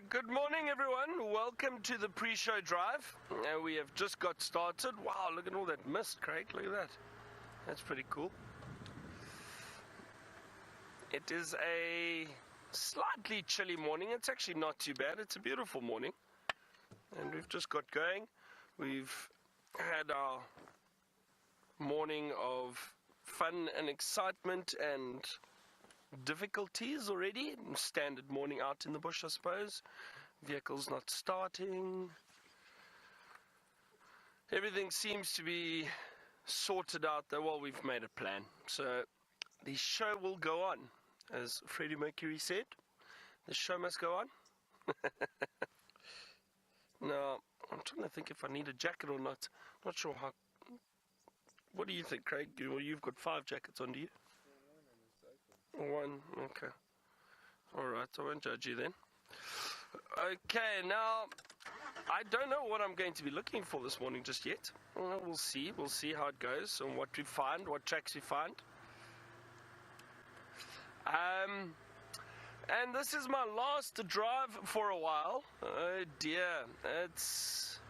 Good morning, everyone. Welcome to the pre-show drive. We have just got started. Wow, look at all that mist, Craig. Look at that. That's pretty cool. It is a slightly chilly morning. It's actually not too bad. It's a beautiful morning. And we've just got going. We've had our morning of fun and excitement and difficulties already. Standard morning out in the bush, I suppose. Vehicles not starting. Everything seems to be sorted out though. Well, we've made a plan. So the show will go on. As Freddie Mercury said, the show must go on. Now, I'm trying to think if I need a jacket or not. Not sure how. What do you think, Craig? You've got 5 jackets on, do you? One, okay. Alright, I won't judge you then. Okay, now, I don't know what I'm going to be looking for this morning just yet. Well, we'll see how it goes and what we find, what tracks we find. And this is my last drive for a while. Oh dear, it's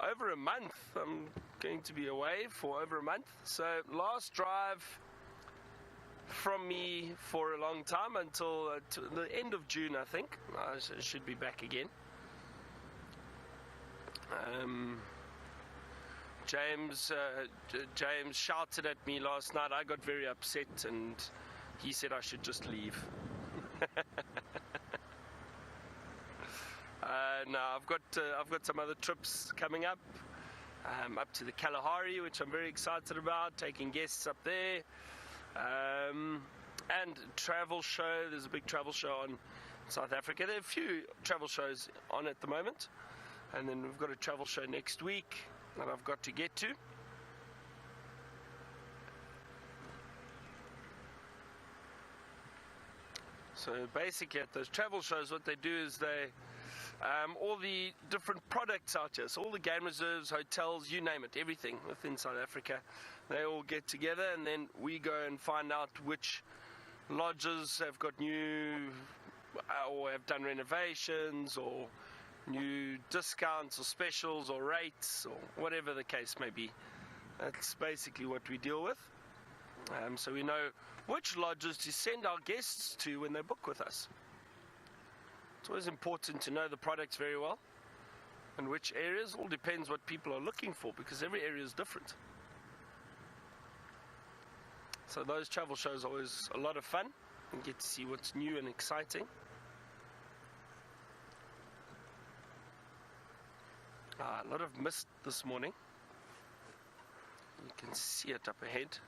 over a month. I'm going to be away for over a month. So last drive from me for a long time until to the end of June, I think. I should be back again. James shouted at me last night. I got very upset and he said I should just leave. No, I've got some other trips coming up. Up to the Kalahari, which I'm very excited about, taking guests up there. And travel show. There's a big travel show on South Africa. There are a few travel shows on at the moment. And then we've got a travel show next week that I've got to get to. So basically at those travel shows, what they do is they, all the different products out here, so all the game reserves, hotels, you name it, everything within South Africa, they all get together and then we go and find out which lodges have got new, or have done renovations, or new discounts, or specials, or rates, or whatever the case may be. That's basically what we deal with. So we know which lodges to send our guests to when they book with us. It's always important to know the products very well and which areas. All depends what people are looking for because every area is different. So those travel shows are always a lot of fun and get to see what's new and exciting. A lot of mist this morning. You can see it up ahead.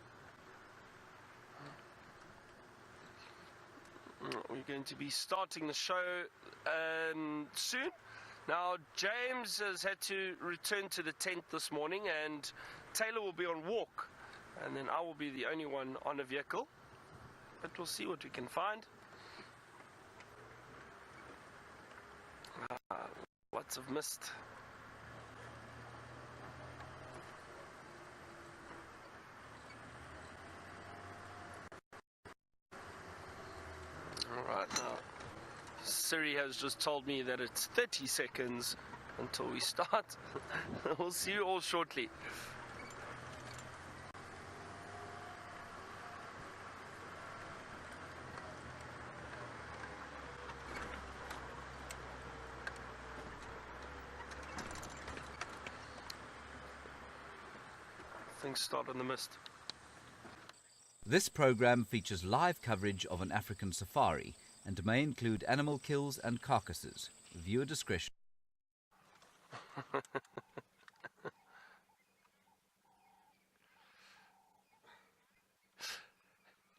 We're going to be starting the show soon. Now, James has had to return to the tent this morning and Taylor will be on walk. And then I will be the only one on a vehicle. But we'll see what we can find. Lots of mist. Alright, now Siri has just told me that it's 30 seconds until we start. We'll see you all shortly. Things start on the mist. This program features live coverage of an African safari and may include animal kills and carcasses. Viewer discretion.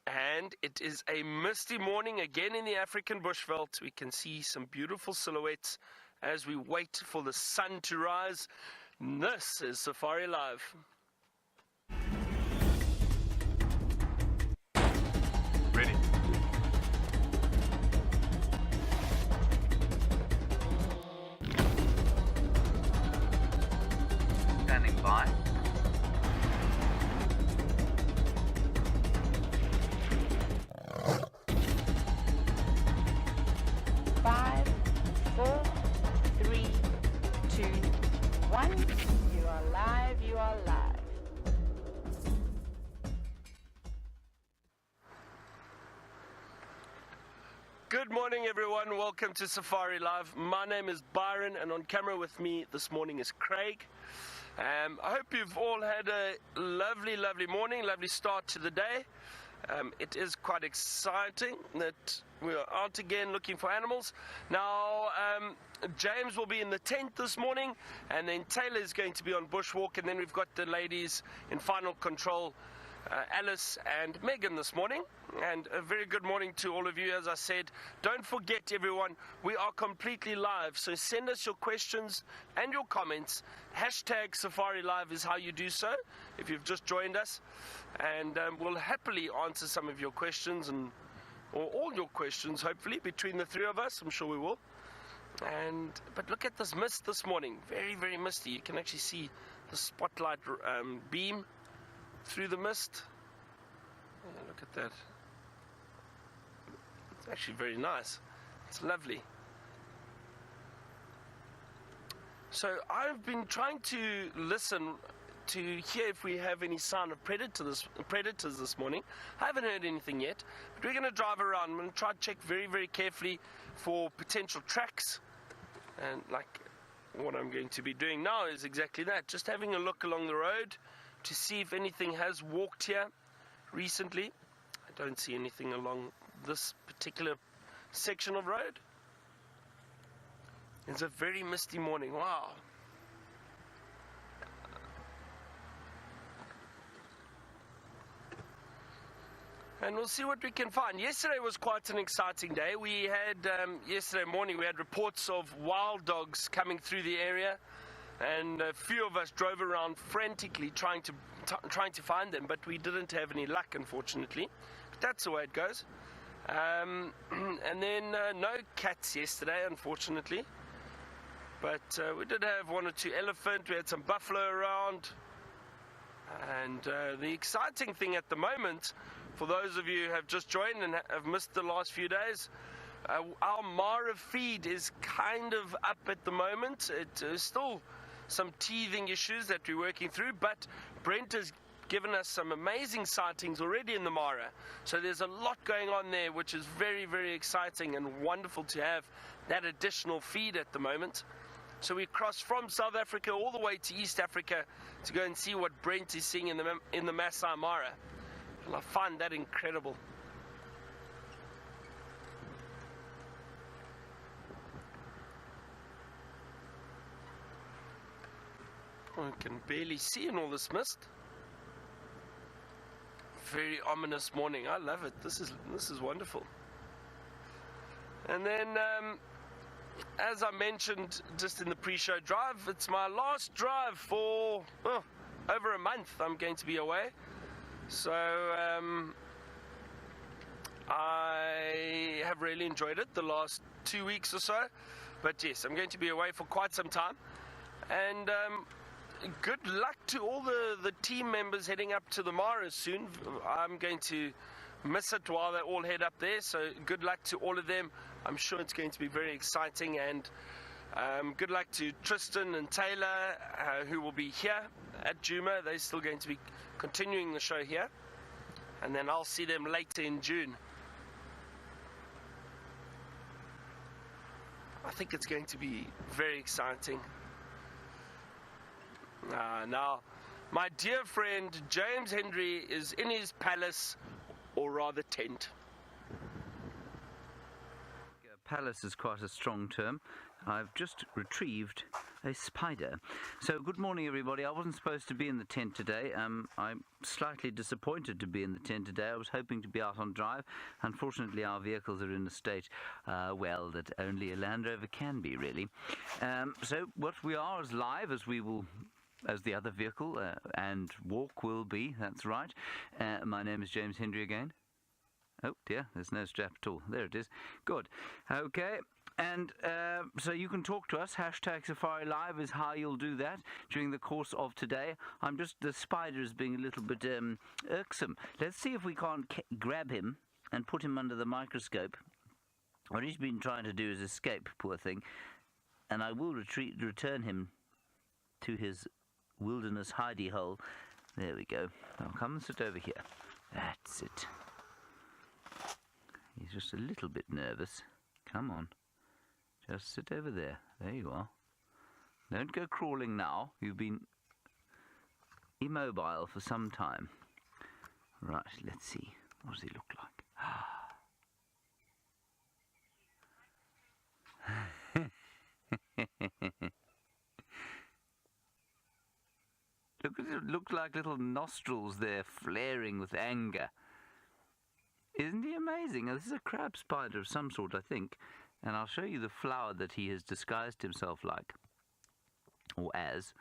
And it is a misty morning again in the African bushveld. We can see some beautiful silhouettes as we wait for the sun to rise. This is Safari Live. Ready. Standing by. Good morning, everyone. Welcome to Safari Live. My name is Byron, and on camera with me this morning is Craig. I hope you've all had a lovely morning, lovely start to the day. It is quite exciting that we are out again looking for animals. Now, James will be in the tent this morning, and then Taylor is going to be on bushwalk, and then we've got the ladies in final control, Alice and Megan this morning. And a very good morning to all of you. As I said, don't forget, everyone, we are completely live, so send us your questions and your comments. Hashtag Safari Live is how you do so if you've just joined us, and we'll happily answer some of your questions, or all your questions, hopefully, between the three of us. I'm sure we will. But look at this mist this morning. Very misty. You can actually see the spotlight beam through the mist. Look at that. It's actually very nice. It's lovely. So I've been trying to listen to hear if we have any sign of predators this morning. I haven't heard anything yet, but we're going to drive around. I'm going to try to check very carefully for potential tracks. And like what I'm going to be doing now is exactly that, just having a look along the road to see if anything has walked here recently. I don't see anything along this particular section of road. It's a very misty morning. Wow. And we'll see what we can find. Yesterday was quite an exciting day. We had, yesterday morning, we had reports of wild dogs coming through the area, and a few of us drove around frantically trying to find them, but we didn't have any luck, unfortunately. But that's the way it goes. And then no cats yesterday, unfortunately. But we did have one or two elephant. We had some buffalo around. And the exciting thing at the moment, for those of you who have just joined and have missed the last few days, our Mara feed is kind of up at the moment. It is still some teething issues that we're working through, but Brent has given us some amazing sightings already in the Mara. So there's a lot going on there, which is very exciting and wonderful to have that additional feed at the moment. So we crossed from South Africa all the way to East Africa to go and see what Brent is seeing in the Masai Mara. And I find that incredible. I can barely see in all this mist. Very ominous morning. I love it. This is wonderful. And then, as I mentioned just in the pre-show drive, it's my last drive for over a month. I'm going to be away. So I have really enjoyed it the last 2 weeks or so. But yes, I'm going to be away for quite some time. And good luck to all the team members heading up to the Mara soon. I'm going to miss it while they all head up there, so good luck to all of them. I'm sure it's going to be very exciting, and good luck to Tristan and Taylor, who will be here at Djuma. They're still going to be continuing the show here, and then I'll see them later in June. I think it's going to be very exciting. Now, my dear friend James Henry is in his palace, or rather tent. Palace is quite a strong term. I've just retrieved a spider. So good morning, everybody. I wasn't supposed to be in the tent today. I'm slightly disappointed to be in the tent today. I was hoping to be out on drive. Unfortunately, our vehicles are in a state, well, that only a Land Rover can be, really. So what we are as live as we will, as the other vehicle and walk will be. That's right. My name is James Henry again. Oh dear, there's no strap at all. There it is. Good. Okay. And so you can talk to us. Hashtag Safari Live is how you'll do that during the course of today. The spider is being a little bit irksome. Let's see if we can't grab him and put him under the microscope. What he's been trying to do is escape, poor thing. And I will return him to his wilderness hidey hole. There we go. Now come and sit over here. That's it. He's just a little bit nervous. Come on. Just sit over there. There you are. Don't go crawling now. You've been immobile for some time. Right, let's see. What does he look like? Look at it, look like little nostrils there flaring with anger. Isn't he amazing? Now, this is a crab spider of some sort, I think, and I'll show you the flower that he has disguised himself like, or as.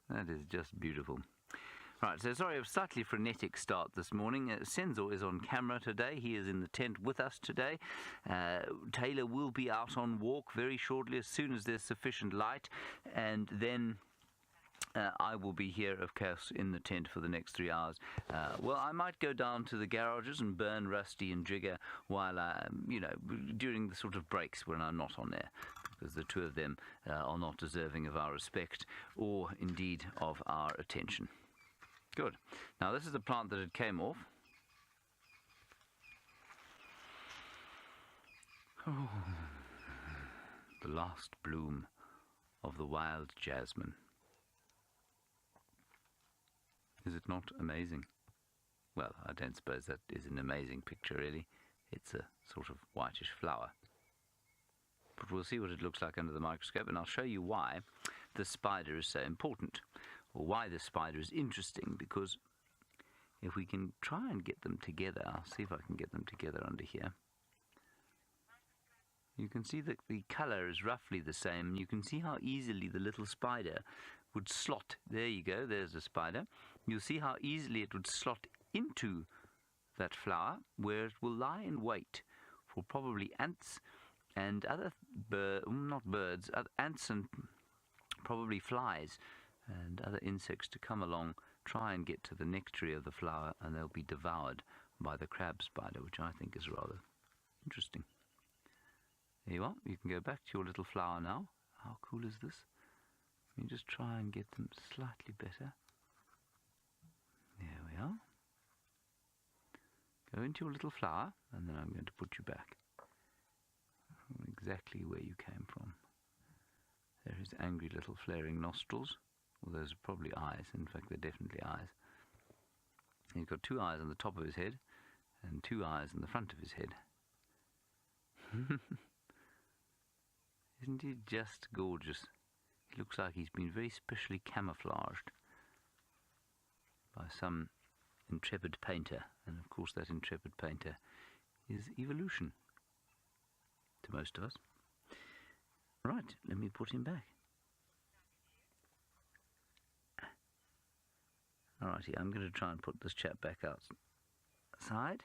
That is just beautiful. Right, so sorry, a slightly frenetic start this morning. Senzo is on camera today. He is in the tent with us today. Taylor will be out on walk very shortly as soon as there's sufficient light. And then I will be here, of course, in the tent for the next 3 hours. Well, I might go down to the garages and burn Rusty and Jigger while, during the sort of breaks when I'm not on there. Because the two of them are not deserving of our respect or, indeed, of our attention. Good. Now this is the plant that it came off. Oh, the last bloom of the wild jasmine. Is it not amazing? Well, I don't suppose that is an amazing picture really. It's a sort of whitish flower. But we'll see what it looks like under the microscope, and I'll show you why the spider is so important. Or why the spider is interesting, because if we can try and get them together, I'll see if I can get them together under here. You can see that the colour is roughly the same. You can see how easily the little spider would slot. There you go, there's the spider. You'll see how easily it would slot into that flower, where it will lie in wait for probably ants and other ants and probably flies and other insects to come along, try and get to the nectary of the flower, and they'll be devoured by the crab spider, which I think is rather interesting. There you are. You can go back to your little flower now. How cool is this? Let me just try and get them slightly better. There we are. Go into your little flower, and then I'm going to put you back exactly where you came from. There is angry little flaring nostrils. Well, those are probably eyes. In fact, they're definitely eyes. He's got 2 eyes on the top of his head and 2 eyes in the front of his head. Isn't he just gorgeous? He looks like he's been very specially camouflaged by some intrepid painter. And of course that intrepid painter is evolution to most of us. Right, let me put him back. Alrighty, I'm going to try and put this chap back outside.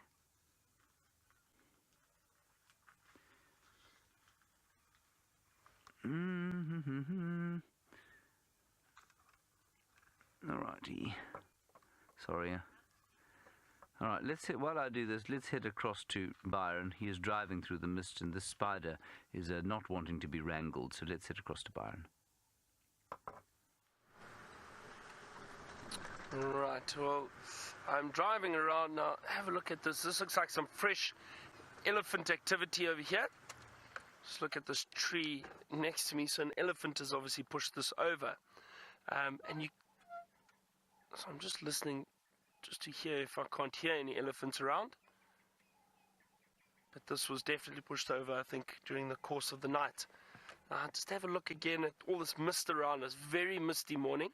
Alrighty. Sorry. Alright, while I do this, let's head across to Byron. He is driving through the mist, and this spider is not wanting to be wrangled, so let's head across to Byron. Right, well, I'm driving around now. Have a look at this. This looks like some fresh elephant activity over here. Just look at this tree next to me. So an elephant has obviously pushed this over. So I'm just listening just to hear if I can't hear any elephants around. But this was definitely pushed over, I think, during the course of the night. Now, just have a look again at all this mist around us. Very misty morning.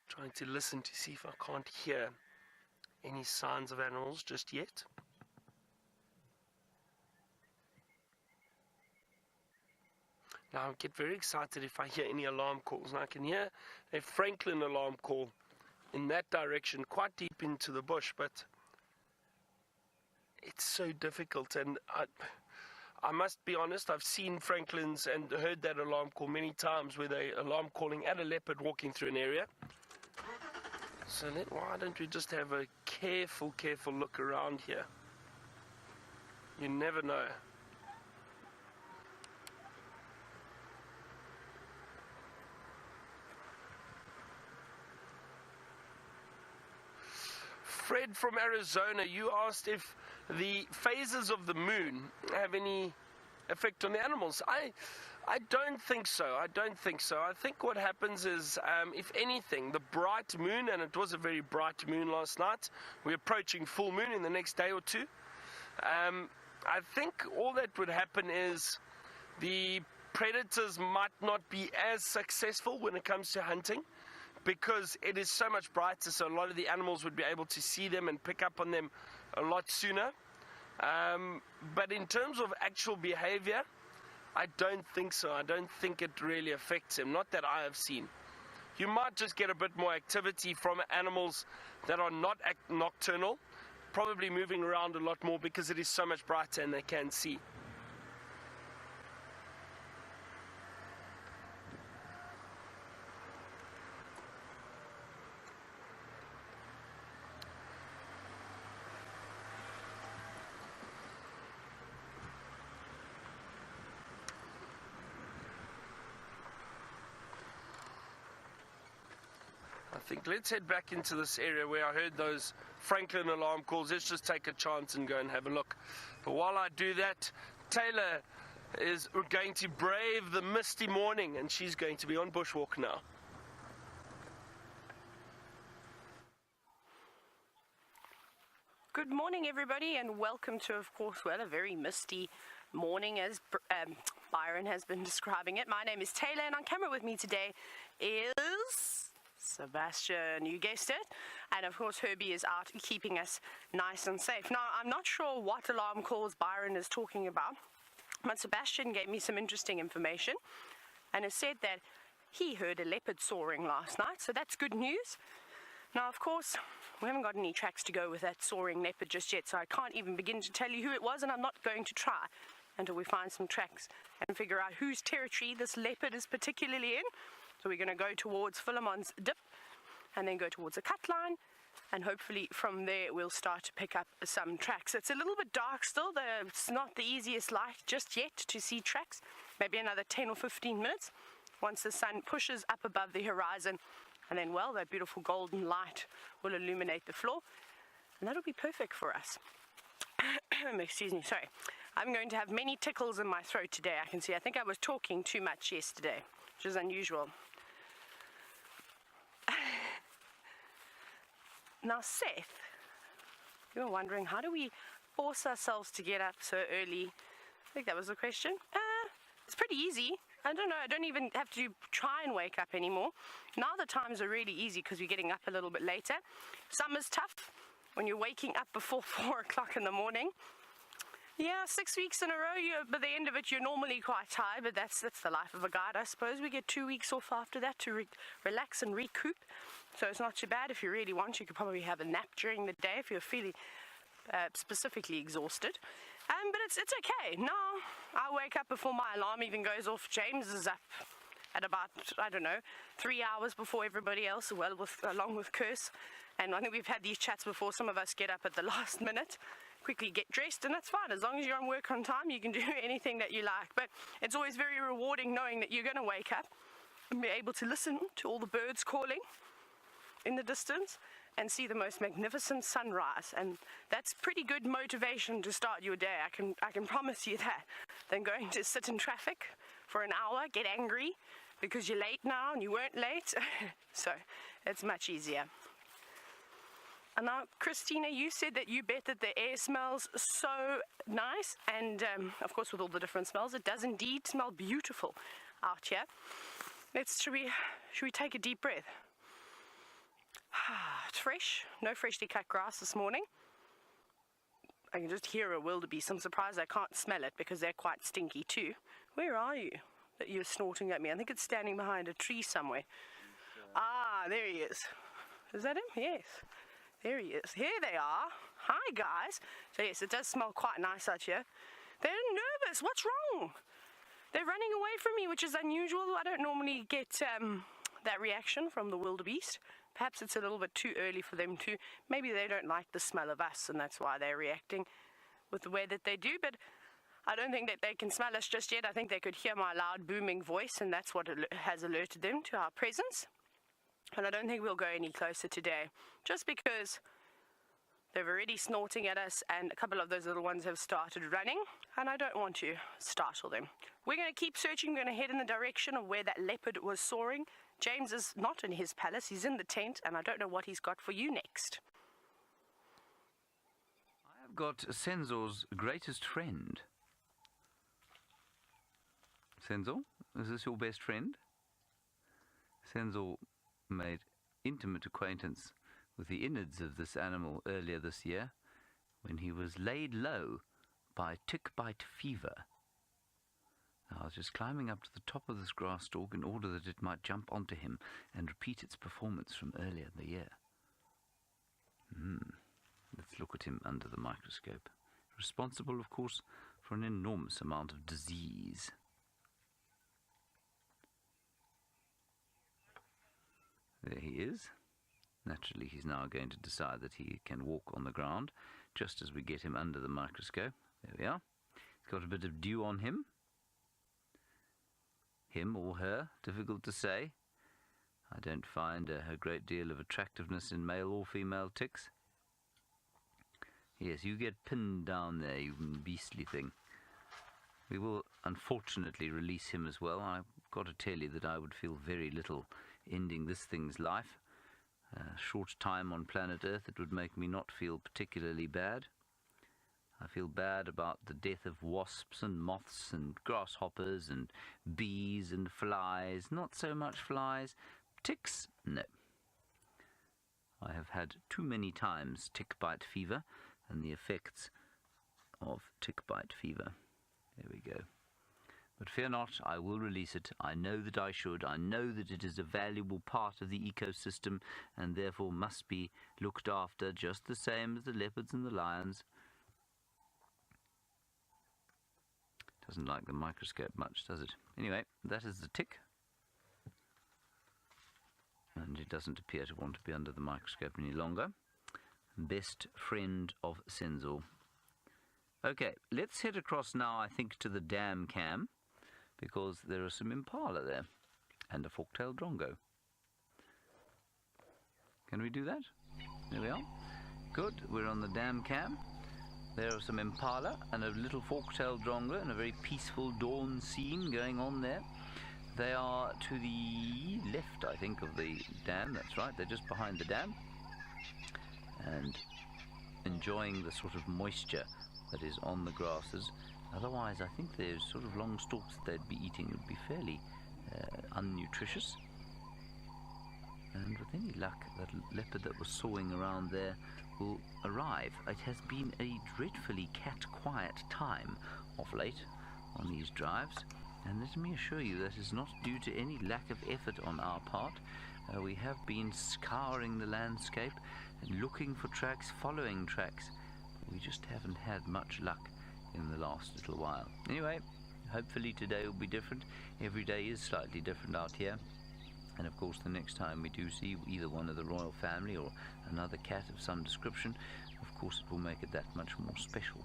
Trying to listen to see if I can't hear any signs of animals just yet. Now I get very excited if I hear any alarm calls. Now I can hear a Franklin alarm call in that direction, quite deep into the bush, but it's so difficult. And I must be honest, I've seen Franklins and heard that alarm call many times, where they alarm calling at a leopard walking through an area. So why don't we just have a careful look around here? You never know. Fred from Arizona, you asked if the phases of the moon have any effect on the animals. I don't think so. I think what happens is, if anything, the bright moon, and it was a very bright moon last night, we're approaching full moon in the next day or two. I think all that would happen is the predators might not be as successful when it comes to hunting, because it is so much brighter, so a lot of the animals would be able to see them and pick up on them a lot sooner. But in terms of actual behavior, I don't think so. I don't think it really affects them, not that I have seen. You might just get a bit more activity from animals that are not nocturnal, probably moving around a lot more because it is so much brighter and they can see. I think let's head back into this area where I heard those Franklin alarm calls. Let's just take a chance and go and have a look. But while I do that, Taylor is going to brave the misty morning, and she's going to be on bushwalk now. Good morning, everybody, and welcome to, of course, well, a very misty morning, as Byron has been describing it. My name is Taylor, and on camera with me today is Sebastian, you guessed it, and of course Herbie is out keeping us nice and safe. Now, I'm not sure what alarm calls Byron is talking about, but Sebastian gave me some interesting information and has said that he heard a leopard soaring last night, so that's good news. Now, of course, we haven't got any tracks to go with that soaring leopard just yet, so I can't even begin to tell you who it was, and I'm not going to try until we find some tracks and figure out whose territory this leopard is particularly in. So we're going to go towards Philemon's Dip and then go towards a cut line, and hopefully from there we'll start to pick up some tracks. It's a little bit dark still, it's not the easiest light just yet to see tracks. Maybe another 10 or 15 minutes once the sun pushes up above the horizon, and then, well, that beautiful golden light will illuminate the floor, and that'll be perfect for us. Excuse me, sorry. I'm going to have many tickles in my throat today, I can see. I think I was talking too much yesterday, which is unusual. Now, Seth, you were wondering, how do we force ourselves to get up so early? I think that was the question. It's pretty easy. I don't know, I don't even have to try and wake up anymore. Now the times are really easy because we're getting up a little bit later. Summer's tough when you're waking up before 4 o'clock in the morning. Yeah, 6 weeks in a row, by the end of it, you're normally quite tired, but that's the life of a guide, I suppose. We get 2 weeks off after that to relax and recoup, so it's not too bad. If you really want, you could probably have a nap during the day if you're feeling specifically exhausted. But it's okay. Now, I wake up before my alarm even goes off. James is up at about, I don't know, 3 hours before everybody else, along with Curse. And I think we've had these chats before. Some of us get up at the last minute, quickly get dressed, and that's fine. As long as you're on work on time, you can do anything that you like. But it's always very rewarding knowing that you're going to wake up and be able to listen to all the birds calling in the distance and see the most magnificent sunrise. And that's pretty good motivation to start your day, I can promise you that, than going to sit in traffic for an hour, get angry because you're late now and you weren't late. So it's much easier. And now, Christina, you said that you bet that the air smells so nice, and of course with all the different smells, it does indeed smell beautiful out here. Should we take a deep breath? It's fresh, no freshly cut grass this morning. I can just hear a wildebeest. I'm surprised I can't smell it because they're quite stinky too. Where are you that you're snorting at me? I think it's standing behind a tree somewhere. There he is. Is that him? Yes. There he is. Here they are. Hi, guys. So yes, it does smell quite nice out here. They're nervous. What's wrong? They're running away from me, which is unusual. I don't normally get that reaction from the wildebeest. Perhaps it's a little bit too early for them to. Maybe they don't like the smell of us, and that's why they're reacting with the way that they do. But I don't think that they can smell us just yet. I think they could hear my loud booming voice, and that's what has alerted them to our presence. And I don't think we'll go any closer today, just because They're already snorting at us, and a couple of those little ones have started running, and I don't want to startle them. We're going to keep searching. We're going to head in the direction of where that leopard was soaring. James is not in his palace. He's in the tent, and I don't know what he's got for you next. I have got Senzo's greatest friend. Senzo, is this your best friend? Senzo made intimate acquaintance with the innards of this animal earlier this year when he was laid low by tick-bite fever. I was just climbing up to the top of this grass stalk in order that it might jump onto him and repeat its performance from earlier in the year. Let's look at him under the microscope. Responsible, of course, for an enormous amount of disease. There he is. Naturally, he's now going to decide that he can walk on the ground, just as we get him under the microscope. There we are. He's got a bit of dew on him. Him or her, difficult to say. I don't find a great deal of attractiveness in male or female ticks. Yes, you get pinned down there, you beastly thing. We will unfortunately release him as well. I've got to tell you that I would feel very little ending this thing's life. A short time on planet Earth, it would make me not feel particularly bad. I feel bad about the death of wasps and moths and grasshoppers and bees and flies. Not so much flies. Ticks? No. I have had too many times tick-bite fever and the effects of tick-bite fever. There we go. But fear not, I will release it. I know that I should. I know that it is a valuable part of the ecosystem and therefore must be looked after just the same as the leopards and the lions. Doesn't like the microscope much, does it? Anyway, that is the tick. And it doesn't appear to want to be under the microscope any longer. Best friend of Senzo. Okay, let's head across now, I think, to the dam cam, because there are some impala there, and a fork-tailed drongo. Can we do that? There we are. Good, we're on the dam cam. There are some impala and a little fork-tailed drongo and a very peaceful dawn scene going on there. They are to the left, I think, of the dam. That's right, they're just behind the dam and enjoying the sort of moisture that is on the grasses. Otherwise, I think those sort of long stalks that they'd be eating would be fairly unnutritious. And with any luck, that leopard that was sawing around there will arrive. It has been a dreadfully cat-quiet time of late on these drives, and let me assure you that is not due to any lack of effort on our part. We have been scouring the landscape and looking for tracks, following tracks. We just haven't had much luck in the last little while. Anyway, hopefully today will be different. Every day is slightly different out here. And of course, the next time we do see either one of the royal family or another cat of some description, of course it will make it that much more special.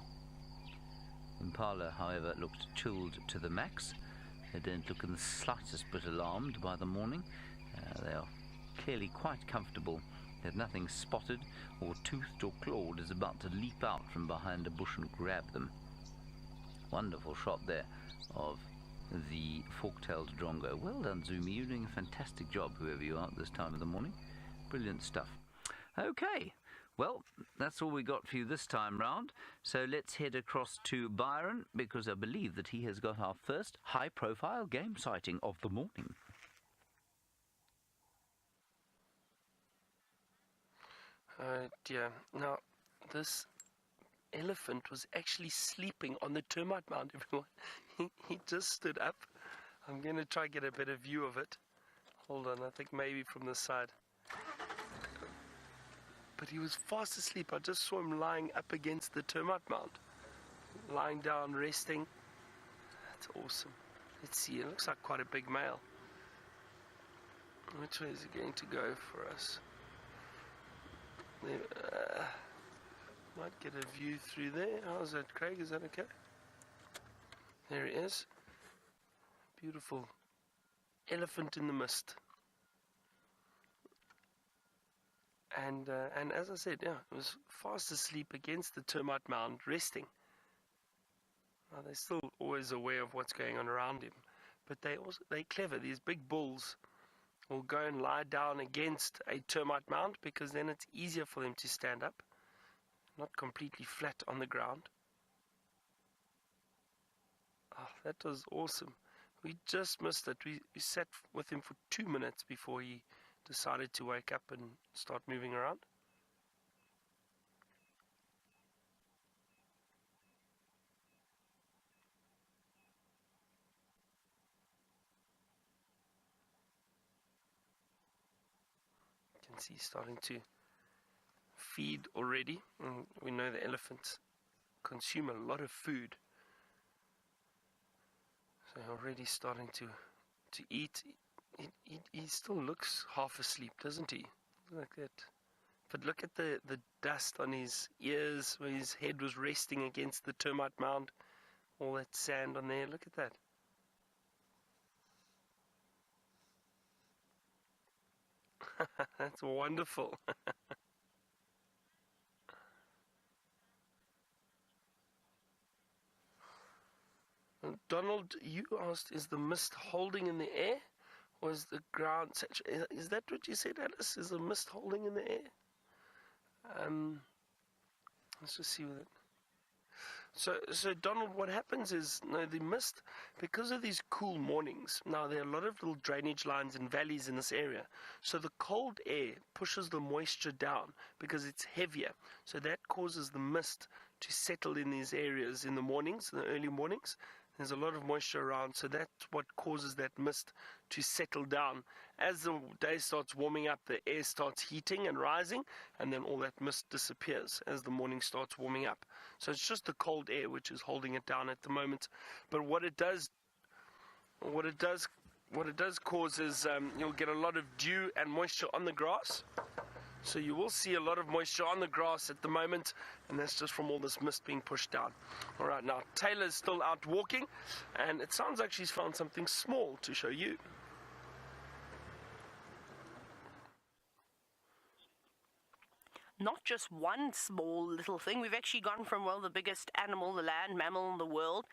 Impala, however, looked chilled to the max. They don't look in the slightest bit alarmed by the morning. They are clearly quite comfortable that nothing spotted or toothed or clawed is about to leap out from behind a bush and grab them. Wonderful shot there of the fork-tailed drongo. Well done, Djuma. You're doing a fantastic job, whoever you are, at this time of the morning. Brilliant stuff. Okay, well, that's all we got for you this time round. So let's head across to Byron, because I believe that he has got our first high-profile game sighting of the morning. Oh dear. Now, this elephant was actually sleeping on the termite mound, everyone. He just stood up. I'm going to try and get a better view of it. Hold on, I think maybe from the side. But he was fast asleep. I just saw him lying up against the termite mound. Lying down, resting. That's awesome. Let's see, it looks like quite a big male. Which way is it going to go for us? There, might get a view through there. How's that, Craig? Is that okay? There he is. Beautiful elephant in the mist. And as I said, yeah, it was fast asleep against the termite mound, resting. Now, they're still always aware of what's going on around him, but they're clever. These big bulls will go and lie down against a termite mound because then it's easier for them to stand up, not completely flat on the ground. Oh, that was awesome. We just missed it. We sat with him for 2 minutes before he decided to wake up and start moving around. You can see he's starting to feed already. And we know the elephants consume a lot of food. So already starting to eat. He still looks half asleep, doesn't he? Like that. But look at the dust on his ears where his head was resting against the termite mound. All that sand on there. Look at that. That's wonderful. Donald, you asked, is the mist holding in the air? Or is the ground saturated? Is that what you said, Alice? Is the mist holding in the air? Let's just see with it. So Donald, what happens is, no, the mist, because of these cool mornings, now there are a lot of little drainage lines and valleys in this area. So the cold air pushes the moisture down because it's heavier. So that causes the mist to settle in these areas in the mornings, in the early mornings. There's a lot of moisture around, so that's what causes that mist to settle down. As the day starts warming up, the air starts heating and rising, and then all that mist disappears as the morning starts warming up. So it's just the cold air which is holding it down at the moment. But what it does cause is you'll get a lot of dew and moisture on the grass. So you will see a lot of moisture on the grass at the moment, and that's just from all this mist being pushed down. All right, now Taylor's still out walking, and it sounds like she's found something small to show you. Not just one small little thing. We've actually gone from, well, the biggest animal, the land mammal in the world,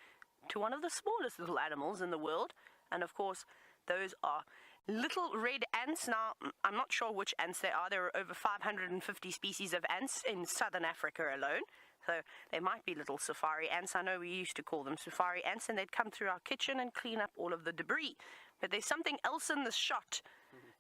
to one of the smallest little animals in the world. And of course, those are little red ants. Now, I'm not sure which ants they are. There are over 550 species of ants in southern Africa alone. So they might be little safari ants. I know we used to call them safari ants, and they'd come through our kitchen and clean up all of the debris. But there's something else in the shot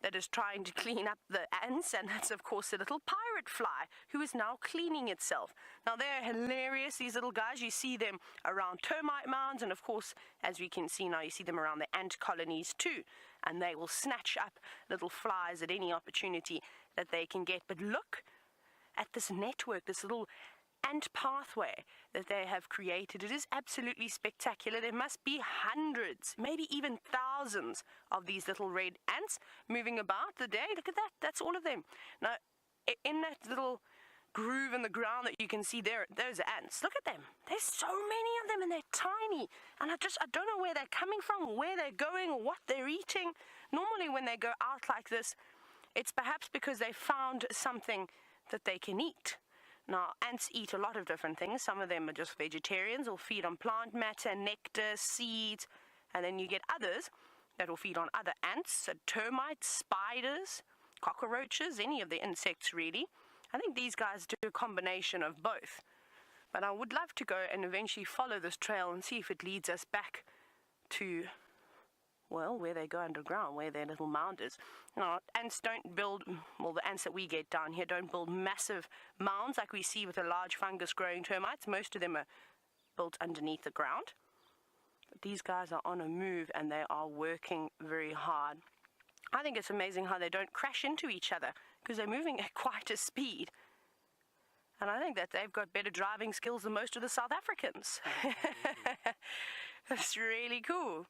that is trying to clean up the ants, and that's of course a little pirate fly who is now cleaning itself. Now they're hilarious, these little guys. You see them around termite mounds, and of course, as we can see now, you see them around the ant colonies too, and they will snatch up little flies at any opportunity that they can get. But look at this network, this little ant pathway that they have created. It is absolutely spectacular. There must be hundreds, maybe even thousands of these little red ants moving about the day. Look at that. That's all of them. Now, in that little groove in the ground that you can see there, those are ants. Look at them. There's so many of them, and they're tiny. And I don't know where they're coming from, where they're going, or what they're eating. Normally when they go out like this, it's perhaps because they found something that they can eat. Now, ants eat a lot of different things. Some of them are just vegetarians or feed on plant matter, nectar, seeds. And then you get others that will feed on other ants, so termites, spiders, cockroaches, any of the insects really. I think these guys do a combination of both. But I would love to go and eventually follow this trail and see if it leads us back to, well, where they go underground, where their little mound is. Now, ants don't build, well, the ants that we get down here don't build massive mounds like we see with the large fungus-growing termites. Most of them are built underneath the ground. But these guys are on a move, and they are working very hard. I think it's amazing how they don't crash into each other, because they're moving at quite a speed. And I think that they've got better driving skills than most of the South Africans. That's really cool.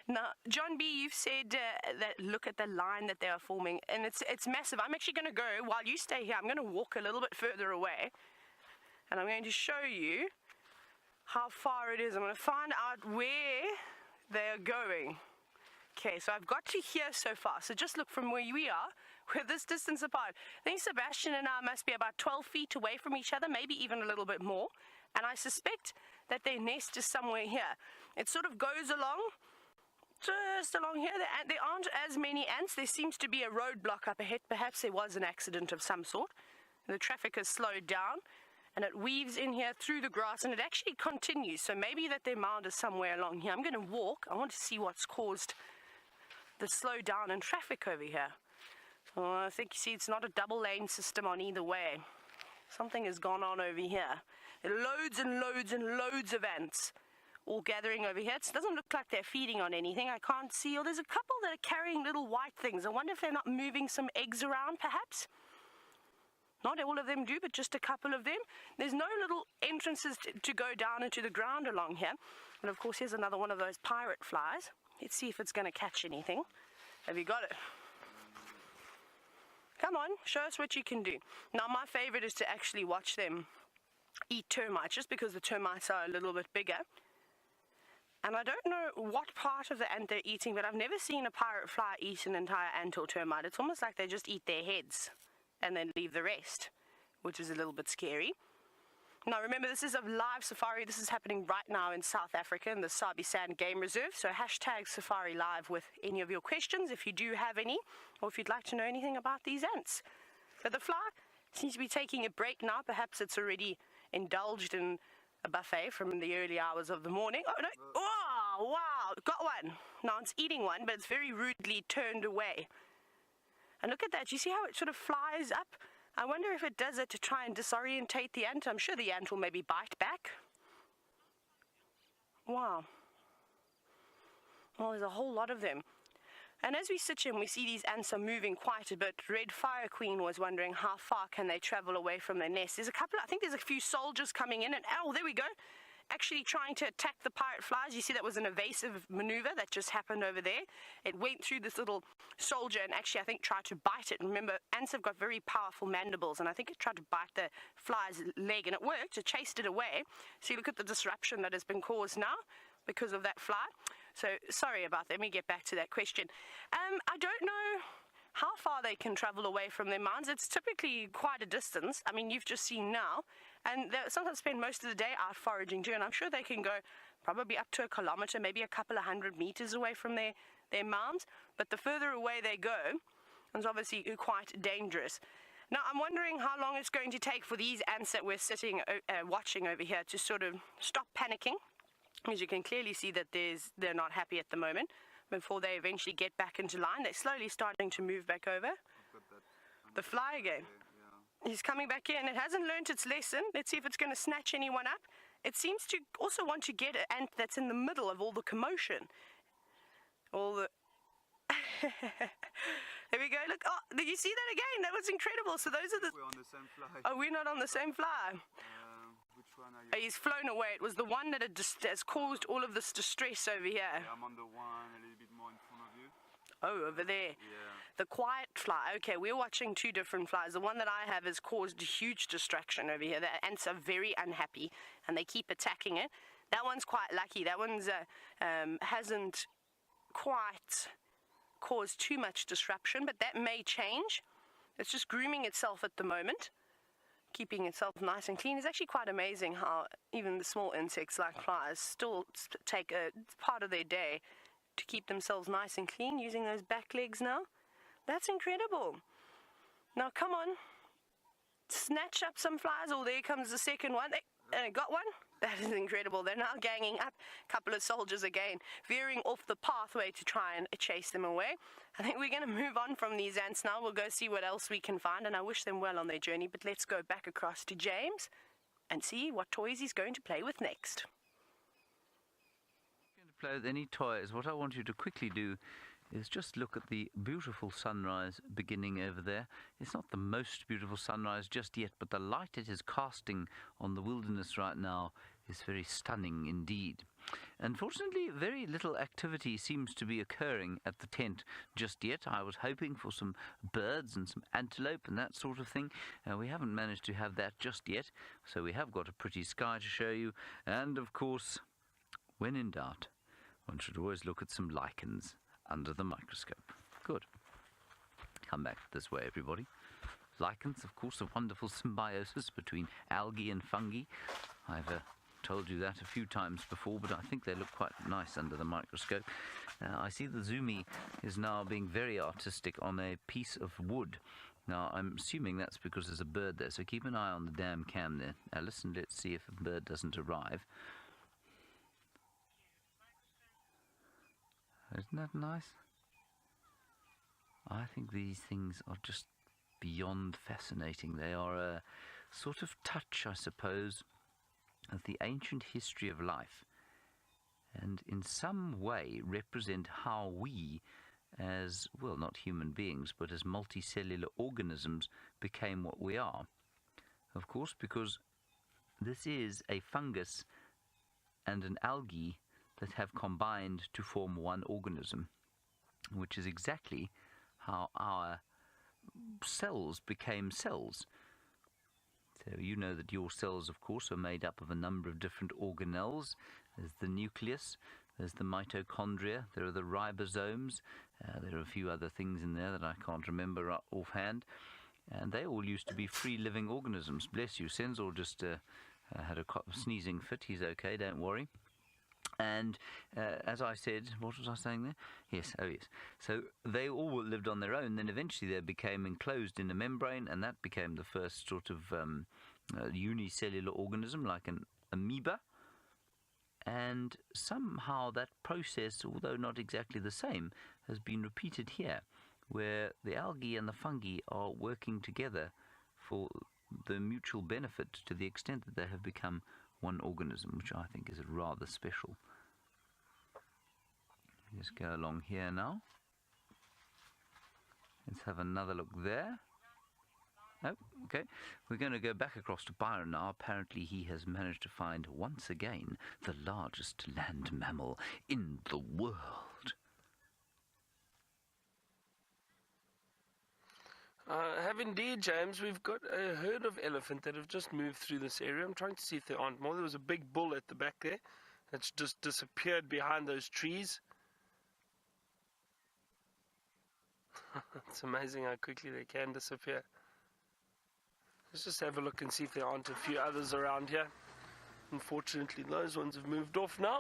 Now, John B., you've said that look at the line that they are forming, and it's massive. I'm actually going to go, while you stay here, I'm going to walk a little bit further away, and I'm going to show you how far it is. I'm going to find out where they are going. Okay, so I've got to here so far. So just look from where we are. We're this distance apart. I think Sebastian and I must be about 12 feet away from each other, maybe even a little bit more. And I suspect that their nest is somewhere here. It sort of goes along, just along here. There aren't as many ants. There seems to be a roadblock up ahead. Perhaps there was an accident of some sort. The traffic has slowed down, and it weaves in here through the grass, and it actually continues. So maybe that their mound is somewhere along here. I'm going to walk. I want to see what's caused the slowdown in traffic over here. Oh, I think, you see, it's not a double lane system on either way. Something has gone on over here. Loads and loads and loads of ants all gathering over here. It doesn't look like they're feeding on anything. I can't see. Or there's a couple that are carrying little white things. I wonder if they're not moving some eggs around, perhaps. Not all of them do, but just a couple of them. There's no little entrances to go down into the ground along here. And of course, here's another one of those pirate flies. Let's see if it's going to catch anything. Have you got it? Come on, show us what you can do. Now, my favorite is to actually watch them eat termites, just because the termites are a little bit bigger. And I don't know what part of the ant they're eating, but I've never seen a pirate fly eat an entire ant or termite. It's almost like they just eat their heads and then leave the rest, which is a little bit scary. Now remember, this is a live safari. This is happening right now in South Africa in the Sabi Sand Game Reserve. So hashtag Safari Live with any of your questions if you do have any, or if you'd like to know anything about these ants. But the fly seems to be taking a break now. Perhaps it's already indulged in a buffet from the early hours of the morning. Oh no! Oh wow! Got one. Now it's eating one, but it's very rudely turned away. And look at that. You see how it sort of flies up? I wonder if it does it to try and disorientate the ant. I'm sure the ant will maybe bite back. Wow. Well, there's a whole lot of them. And as we sit here and we see these ants are moving quite a bit, Red Fire Queen was wondering how far can they travel away from their nest. There's a couple, I think there's a few soldiers coming in, and oh, there we go. Actually trying to attack the pirate flies. You see that was an evasive maneuver that just happened over there. It went through this little soldier and actually I think tried to bite it. Remember, ants have got very powerful mandibles, and I think it tried to bite the fly's leg, and it worked. It chased it away. See, look at the disruption that has been caused now because of that fly. So sorry about that. Let me get back to that question. I don't know how far they can travel away from their mounds. It's typically quite a distance. I mean, you've just seen now. And they sometimes spend most of the day out foraging too, and I'm sure they can go probably up to 1 kilometer, maybe a couple of 100 meters away from their mounds. But the further away they go, it's obviously quite dangerous. Now, I'm wondering how long it's going to take for these ants that we're sitting watching over here to sort of stop panicking. As you can clearly see that they're not happy at the moment. Before they eventually get back into line, they're slowly starting to move back over. The fly again. He's coming back in. It hasn't learnt its lesson. Let's see if it's going to snatch anyone up. It seems to also want to get an ant that's in the middle of all the commotion. All the... There we go. Look. Oh, did you see that again? That was incredible. So those are the... We're on the same fly. Oh, we're not on the same fly. Which one are you? He's flown away. It was the one that has caused all of this distress over here. Yeah, I'm on the one a little bit more in front of you. Oh, over there. Yeah. The quiet fly. Okay, we're watching two different flies. The one that I have has caused huge distraction over here. The ants are very unhappy, and they keep attacking it. That one's quite lucky. That one's hasn't quite caused too much disruption, but that may change. It's just grooming itself at the moment, keeping itself nice and clean. It's actually quite amazing how even the small insects like flies still take a part of their day to keep themselves nice and clean using those back legs now. That's incredible. Now come on, snatch up some flies. Oh, there comes the second one. Got one? That is incredible. They're now ganging up. A couple of soldiers again, veering off the pathway to try and chase them away. I think we're going to move on from these ants now. We'll go see what else we can find, and I wish them well on their journey. But let's go back across to James and see what toys he's going to play with next. Going to play with any toys. What I want you to quickly do is just look at the beautiful sunrise beginning over there. It's not the most beautiful sunrise just yet, but the light it is casting on the wilderness right now is very stunning indeed. Unfortunately, very little activity seems to be occurring at the tent just yet. I was hoping for some birds and some antelope and that sort of thing. We haven't managed to have that just yet, so we have got a pretty sky to show you. And of course, when in doubt, one should always look at some lichens. under the microscope. Good. Come back this way, everybody. Lichens, of course, a wonderful symbiosis between algae and fungi. I've told you that a few times before, but I think they look quite nice under the microscope. I see the Zumi is now being very artistic on a piece of wood. Now, I'm assuming that's because there's a bird there, so keep an eye on the damn cam there. Now, listen, let's see if a bird doesn't arrive. Isn't that nice? I think these things are just beyond fascinating. They are a sort of touch, I suppose, of the ancient history of life, and in some way represent how we, as, well, not human beings, but as multicellular organisms, became what we are. Of course, because this is a fungus and an algae that have combined to form one organism, which is exactly how our cells became cells. So you know that your cells, of course, are made up of a number of different organelles. There's the nucleus, there's the mitochondria, there are the ribosomes, there are a few other things in there that I can't remember offhand, and they all used to be free-living organisms. Bless you, Senzor just had a sneezing fit. He's okay, don't worry. And as I said, what was I saying there? Yes, oh yes. So they all lived on their own. Then eventually they became enclosed in a membrane, and that became the first sort of unicellular organism, like an amoeba. And somehow that process, although not exactly the same, has been repeated here, where the algae and the fungi are working together for the mutual benefit to the extent that they have become one organism, which I think is rather special. Just go along here now. Let's have another look there. Oh, okay. We're going to go back across to Byron now. Apparently he has managed to find, once again, the largest land mammal in the world. Have indeed, James. We've got a herd of elephant that have just moved through this area. I'm trying to see if there aren't more. There was a big bull at the back there that's just disappeared behind those trees. It's amazing how quickly they can disappear. Let's just have a look and see if there aren't a few others around here. Unfortunately, those ones have moved off now.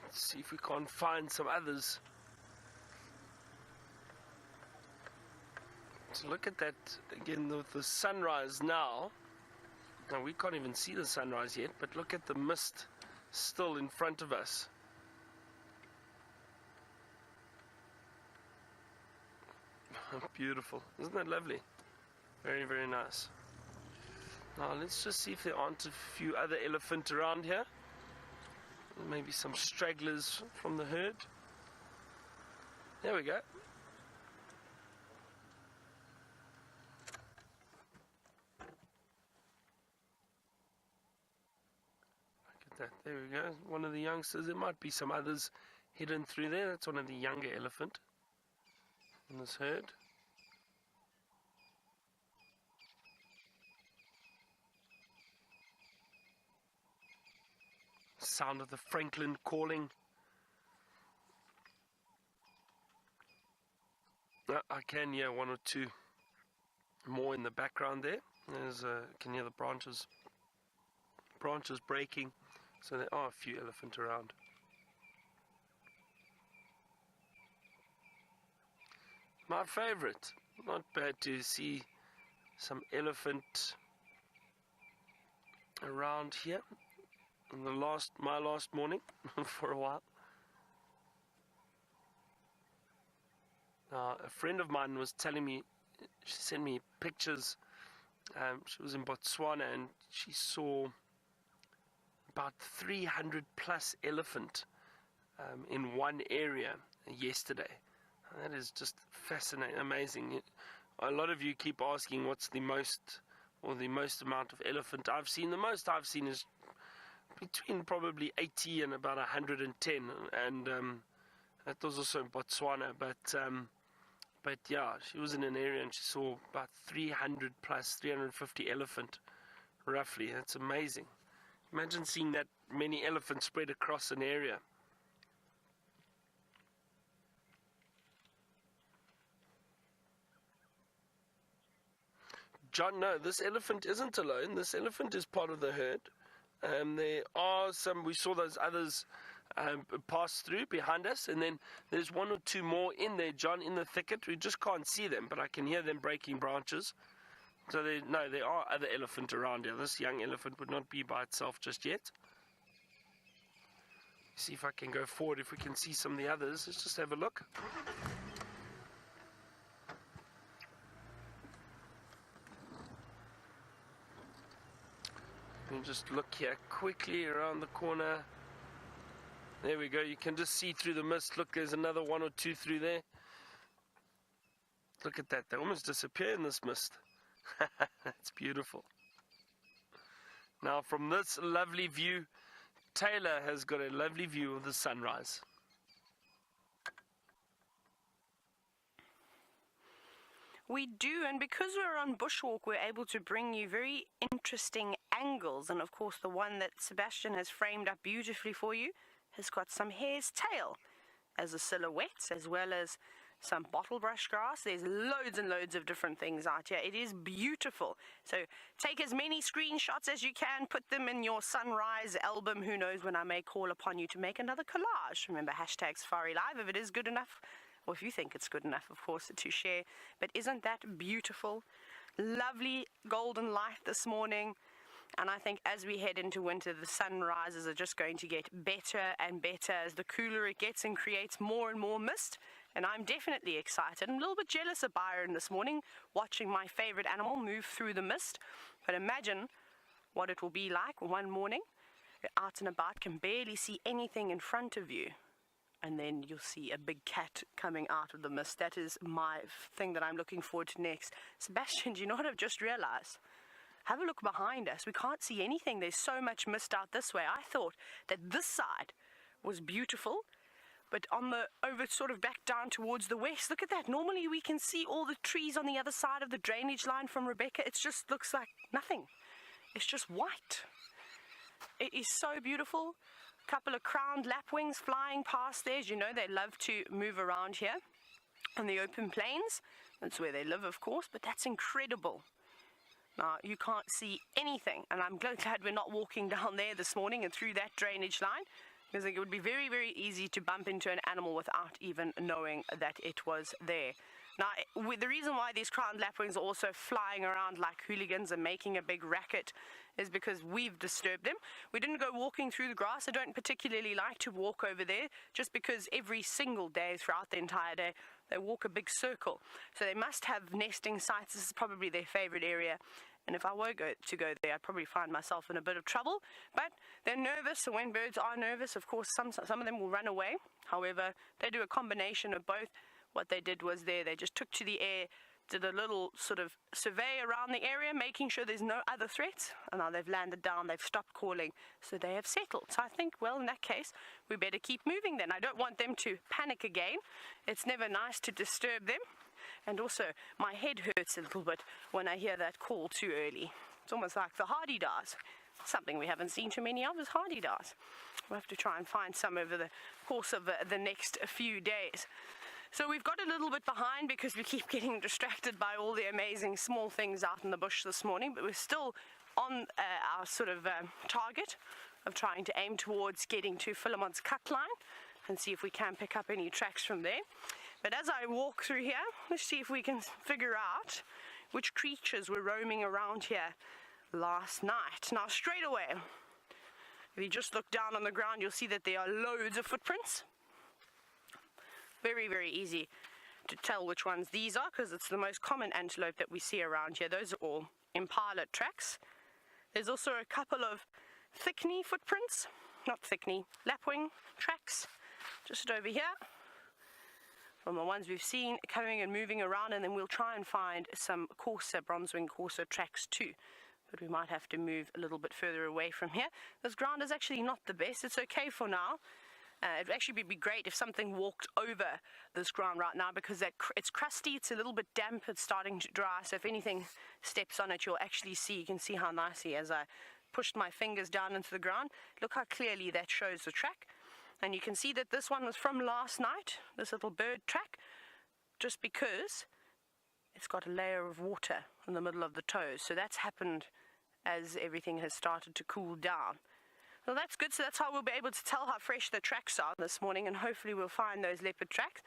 Let's see if we can't find some others. So look at that again with the sunrise now. Now we can't even see the sunrise yet, but look at the mist still in front of us. Beautiful. Isn't that lovely? Very, very nice. Now let's just see if there aren't a few other elephant around here. Maybe some stragglers from the herd. There we go. Look at that. There we go. One of the youngsters. There might be some others hidden through there. That's one of the younger elephant in this herd. Sound of the Franklin calling. I can hear one or two more in the background there. There's can hear the branches breaking, so there are a few elephant around. My favorite. Not bad to see some elephant around here. My last morning for a while. A friend of mine was telling me, she sent me pictures. She was in Botswana and she saw about 300 plus elephant in one area yesterday. That is just fascinating, amazing. A lot of you keep asking what's the most amount of elephant I've seen. The most I've seen is between probably 80 and about 110, and that was also in Botswana. But yeah, she was in an area and she saw about 300 plus 350 elephant, roughly. That's amazing. Imagine seeing that many elephants spread across an area. John, no, this elephant isn't alone. This elephant is part of the herd. There are some, we saw those others pass through behind us, and then there's one or two more in there, John, in the thicket. We just can't see them, but I can hear them breaking branches. So there are other elephant around here. This young elephant would not be by itself just yet. See if I can go forward, if we can see some of the others. Let's just have a look. Let me just look here quickly around the corner. There we go. You can just see through the mist. Look, there's another one or two through there. Look at that. They almost disappear in this mist. That's beautiful. Now, from this lovely view, Taylor has got a lovely view of the sunrise. We do, and because we're on bushwalk, we're able to bring you very interesting angles. And of course, the one that Sebastian has framed up beautifully for you has got some hare's tail as a silhouette, as well as some bottle brush grass. There's loads and loads of different things out here. It is beautiful. So take as many screenshots as you can, put them in your sunrise album. Who knows when I may call upon you to make another collage. Remember, hashtag Safari Live if it is good enough. Or if you think it's good enough, of course, to share. But isn't that beautiful? Lovely golden light this morning. And I think as we head into winter, the sunrises are just going to get better and better as the cooler it gets and creates more and more mist. And I'm definitely excited. I'm a little bit jealous of Byron this morning, watching my favorite animal move through the mist. But imagine what it will be like one morning. You're out and about, can barely see anything in front of you. And then you'll see a big cat coming out of the mist. That is my thing that I'm looking forward to next. Sebastian, do you know what I've just realized? Have a look behind us. We can't see anything. There's so much mist out this way. I thought that this side was beautiful, but on the over sort of back down towards the west, look at that. Normally we can see all the trees on the other side of the drainage line from Rebecca. It just looks like nothing. It's just white. It is so beautiful. Couple of crowned lapwings flying past there. As you know, they love to move around here on the open plains. That's where they live, of course, but that's incredible. Now, you can't see anything, and I'm glad we're not walking down there this morning and through that drainage line, because it would be very, very easy to bump into an animal without even knowing that it was there. Now, the reason why these crowned lapwings are also flying around like hooligans and making a big racket is because we've disturbed them. We didn't go walking through the grass. I don't particularly like to walk over there, just because every single day throughout the entire day, they walk a big circle. So they must have nesting sites. This is probably their favorite area. And if I were to go there, I'd probably find myself in a bit of trouble. But they're nervous, so when birds are nervous, of course, some of them will run away. However, they do a combination of both. What they did was they just took to the air, did a little sort of survey around the area, making sure there's no other threats. And now they've landed down, they've stopped calling, so they have settled. So I think, well, in that case, we better keep moving then. I don't want them to panic again. It's never nice to disturb them. And also, my head hurts a little bit when I hear that call too early. It's almost like the hardy-dars. Something we haven't seen too many of is hardy-dars. We'll have to try and find some over the course of the next few days. So we've got a little bit behind because we keep getting distracted by all the amazing small things out in the bush this morning, but we're still on our sort of target of trying to aim towards getting to Philemon's cut line and see if we can pick up any tracks from there. But as I walk through here, let's see if we can figure out which creatures were roaming around here last night. Now, straight away, if you just look down on the ground, you'll see that there are loads of footprints. Very, very easy to tell which ones these are, because it's the most common antelope that we see around here. Those are all impala tracks. There's also a couple of thick-knee footprints, not thick-knee, lapwing tracks, just over here, from the ones we've seen coming and moving around, and then we'll try and find some coarser, bronze-wing coarser tracks too. But we might have to move a little bit further away from here. This ground is actually not the best. It's okay for now. It would actually be great if something walked over this ground right now, because it's crusty, it's a little bit damp, it's starting to dry, so if anything steps on it, you'll actually see, you can see how nicely as I pushed my fingers down into the ground. Look how clearly that shows the track. And you can see that this one was from last night, this little bird track, just because it's got a layer of water in the middle of the toes. So that's happened as everything has started to cool down. Well, that's good. So that's how we'll be able to tell how fresh the tracks are this morning, and hopefully we'll find those leopard tracks.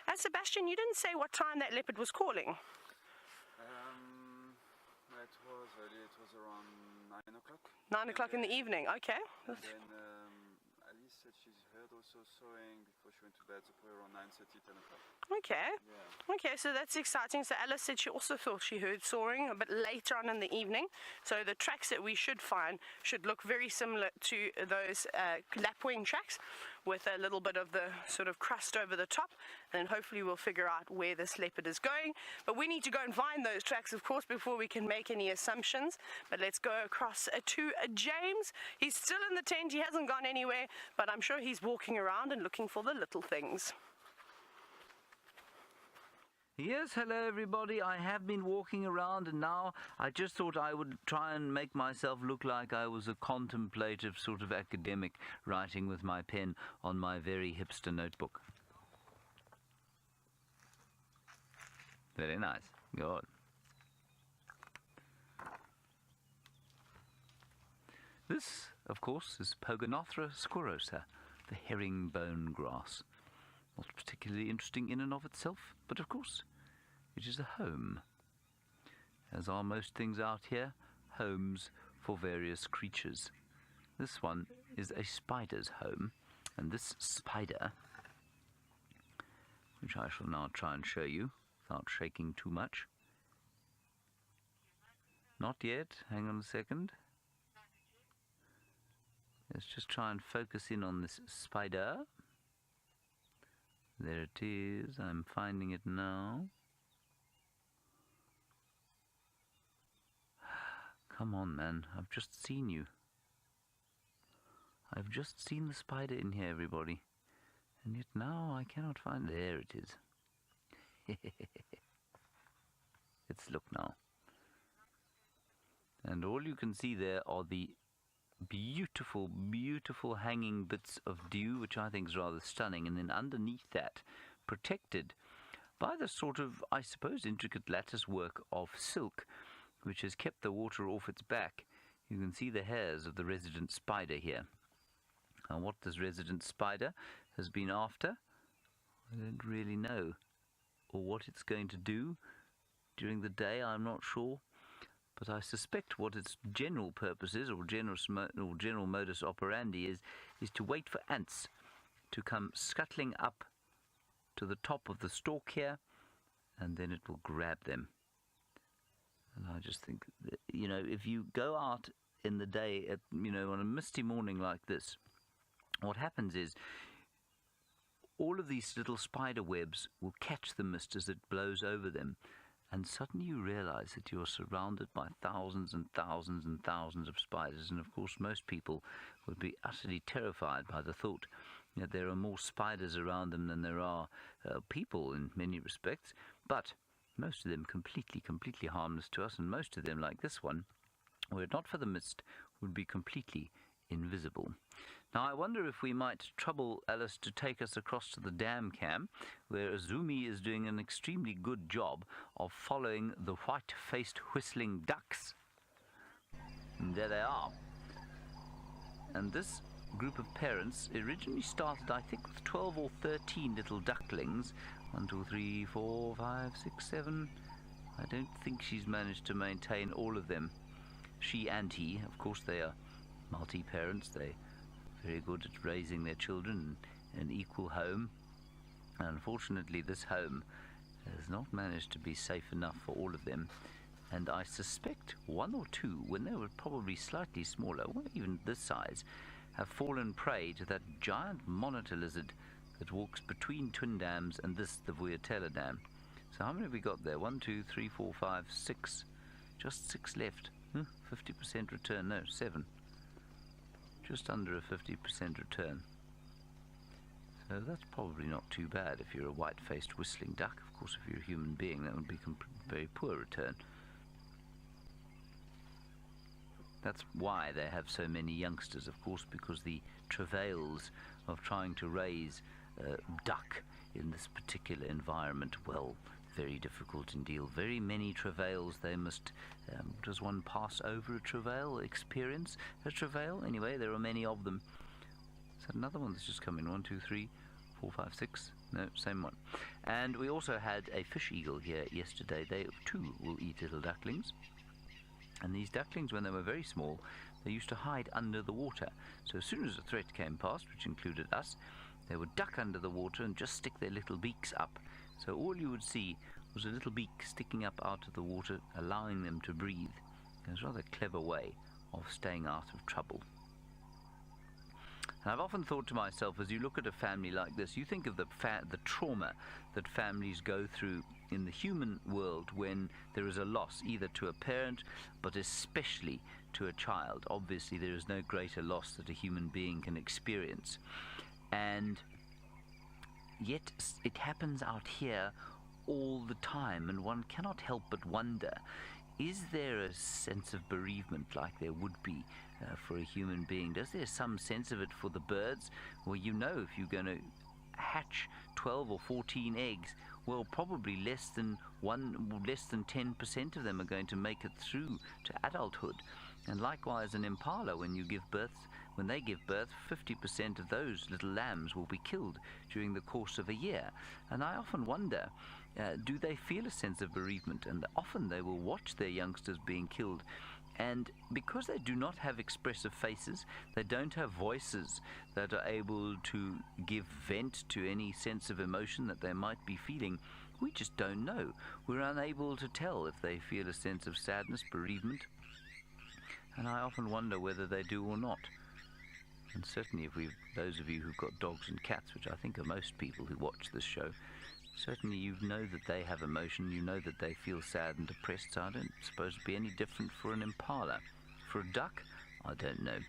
And Sebastian, you didn't say what time that leopard was calling. It was around 9 o'clock. 9 o'clock in the evening, okay. And then Alice said she's heard also sawing before she went to bed, so probably around 9:30, 10 o'clock. Okay. Yeah. Okay, so that's exciting. So Alice said she also thought she heard soaring a bit later on in the evening. So the tracks that we should find should look very similar to those lapwing tracks, with a little bit of the sort of crust over the top, and hopefully we'll figure out where this leopard is going. But we need to go and find those tracks, of course, before we can make any assumptions. But let's go across to James. He's still in the tent, he hasn't gone anywhere, but I'm sure he's walking around and looking for the little things. Yes, hello everybody. I have been walking around, and now I just thought I would try and make myself look like I was a contemplative sort of academic writing with my pen on my very hipster notebook. Very nice. Good. This, of course, is Pogonothera squarosa, the herringbone grass. Not particularly interesting in and of itself, but of course, it is a home. As are most things out here, homes for various creatures. This one is a spider's home, and this spider, which I shall now try and show you without shaking too much. Not yet, hang on a second. Let's just try and focus in on this spider. There it is, I'm finding it now. Come on, man, I've just seen you. I've just seen the spider in here, everybody. And yet now I cannot find... There it is. Let's look now. And all you can see there are the beautiful, beautiful hanging bits of dew, which I think is rather stunning, and then underneath that, protected by the sort of, I suppose, intricate lattice work of silk, which has kept the water off its back. You can see the hairs of the resident spider here. Now, what this resident spider has been after, I don't really know, or what it's going to do during the day, I'm not sure. But I suspect what its general purpose is, or general modus operandi is to wait for ants to come scuttling up to the top of the stalk here, and then it will grab them. And I just think that, you know, if you go out in the day, on a misty morning like this, what happens is all of these little spider webs will catch the mist as it blows over them. And suddenly you realize that you're surrounded by thousands and thousands and thousands of spiders. And of course, most people would be utterly terrified by the thought that there are more spiders around them than there are people in many respects. But most of them completely harmless to us. And most of them, like this one, were it not for the mist, would be completely invisible. Now, I wonder if we might trouble Alice to take us across to the dam cam, where Azumi is doing an extremely good job of following the white-faced whistling ducks. And there they are. And this group of parents originally started, I think, with 12 or 13 little ducklings. 1, 2, 3, 4, 5, 6, 7. I don't think she's managed to maintain all of them. She and he, of course, they are multi-parents. They're very good at raising their children in an equal home. And unfortunately, this home has not managed to be safe enough for all of them. And I suspect one or two, when they were probably slightly smaller, well, even this size, have fallen prey to that giant monitor lizard that walks between twin dams and this, the Vuyatela Dam. So how many have we got there? 1, 2, 3, 4, 5, 6. Just 6 left. 50% return. No, 7. Just under a 50% return. So that's probably not too bad if you're a white-faced whistling duck. Of course, if you're a human being, that would be a very poor return. That's why they have so many youngsters, of course, because the travails of trying to raise duck in this particular environment, well, very difficult indeed. Very many travails they must. Does one pass over a travail, experience a travail? Anyway, there are many of them. So another one that's just come in. 1, 2, 3, 4, 5, 6. No, same one. And we also had a fish eagle here yesterday. They too will eat little ducklings. And these ducklings, when they were very small, they used to hide under the water. So as soon as a threat came past, which included us, they would duck under the water and just stick their little beaks up. So all you would see was a little beak sticking up out of the water, allowing them to breathe. It was a rather clever way of staying out of trouble. And I've often thought to myself, as you look at a family like this, you think of the trauma that families go through in the human world when there is a loss, either to a parent, but especially to a child. Obviously, there is no greater loss that a human being can experience. And yet it happens out here all the time, and one cannot help but wonder, is there a sense of bereavement like there would be for a human being? Does there some sense of it for the birds? Well, you know, if you're going to hatch 12 or 14 eggs, well, probably less than 10% of them are going to make it through to adulthood. And likewise, an impala, when they give birth, 50% of those little lambs will be killed during the course of a year. And I often wonder, do they feel a sense of bereavement? And often they will watch their youngsters being killed. And because they do not have expressive faces, they don't have voices that are able to give vent to any sense of emotion that they might be feeling, we just don't know. We're unable to tell if they feel a sense of sadness, bereavement. And I often wonder whether they do or not. And certainly if those of you who've got dogs and cats, which I think are most people who watch this show, certainly you know that they have emotion, you know that they feel sad and depressed, so I don't suppose it'd be any different for an impala. For a duck, I don't know.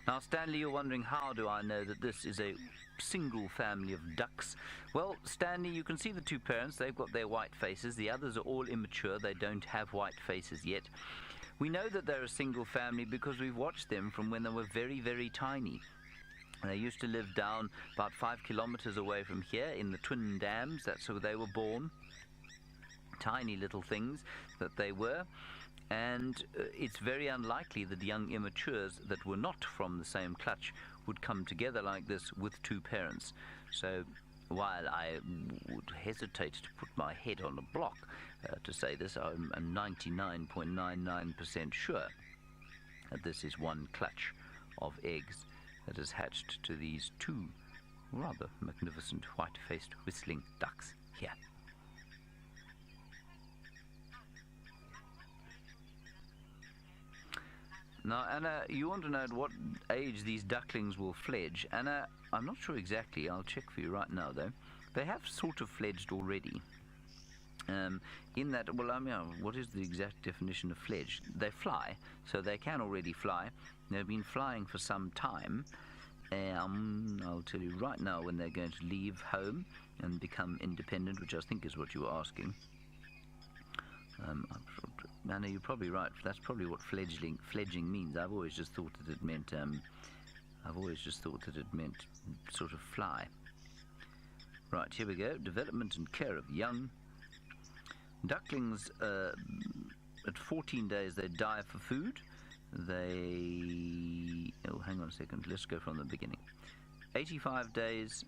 Now, Stanley, you're wondering, how do I know that this is a single family of ducks? Well, Stanley, you can see the two parents, they've got their white faces, the others are all immature, they don't have white faces yet. We know that they're a single family because we've watched them from when they were very, very tiny. They used to live down about 5 kilometers away from here in the Twin Dams. That's where they were born. Tiny little things that they were. And it's very unlikely that young immatures that were not from the same clutch would come together like this with two parents. So while I would hesitate to put my head on a block to say this, I'm 99.99% sure that this is one clutch of eggs that has hatched to these two rather magnificent white-faced whistling ducks here. Now, Anna, you want to know at what age these ducklings will fledge. Anna, I'm not sure exactly. I'll check for you right now, though. They have sort of fledged already. In that, well, what is the exact definition of fledge? They fly, so they can already fly. They've been flying for some time. I'll tell you right now when they're going to leave home and become independent, which I think is what you were asking. Anna, you're probably right. That's probably what fledging means. I've always just thought that it meant. Sort of fly. Right, here we go. Development and care of young ducklings. At 14 days, they dive for food. Hang on a second. Let's go from the beginning. 85 days.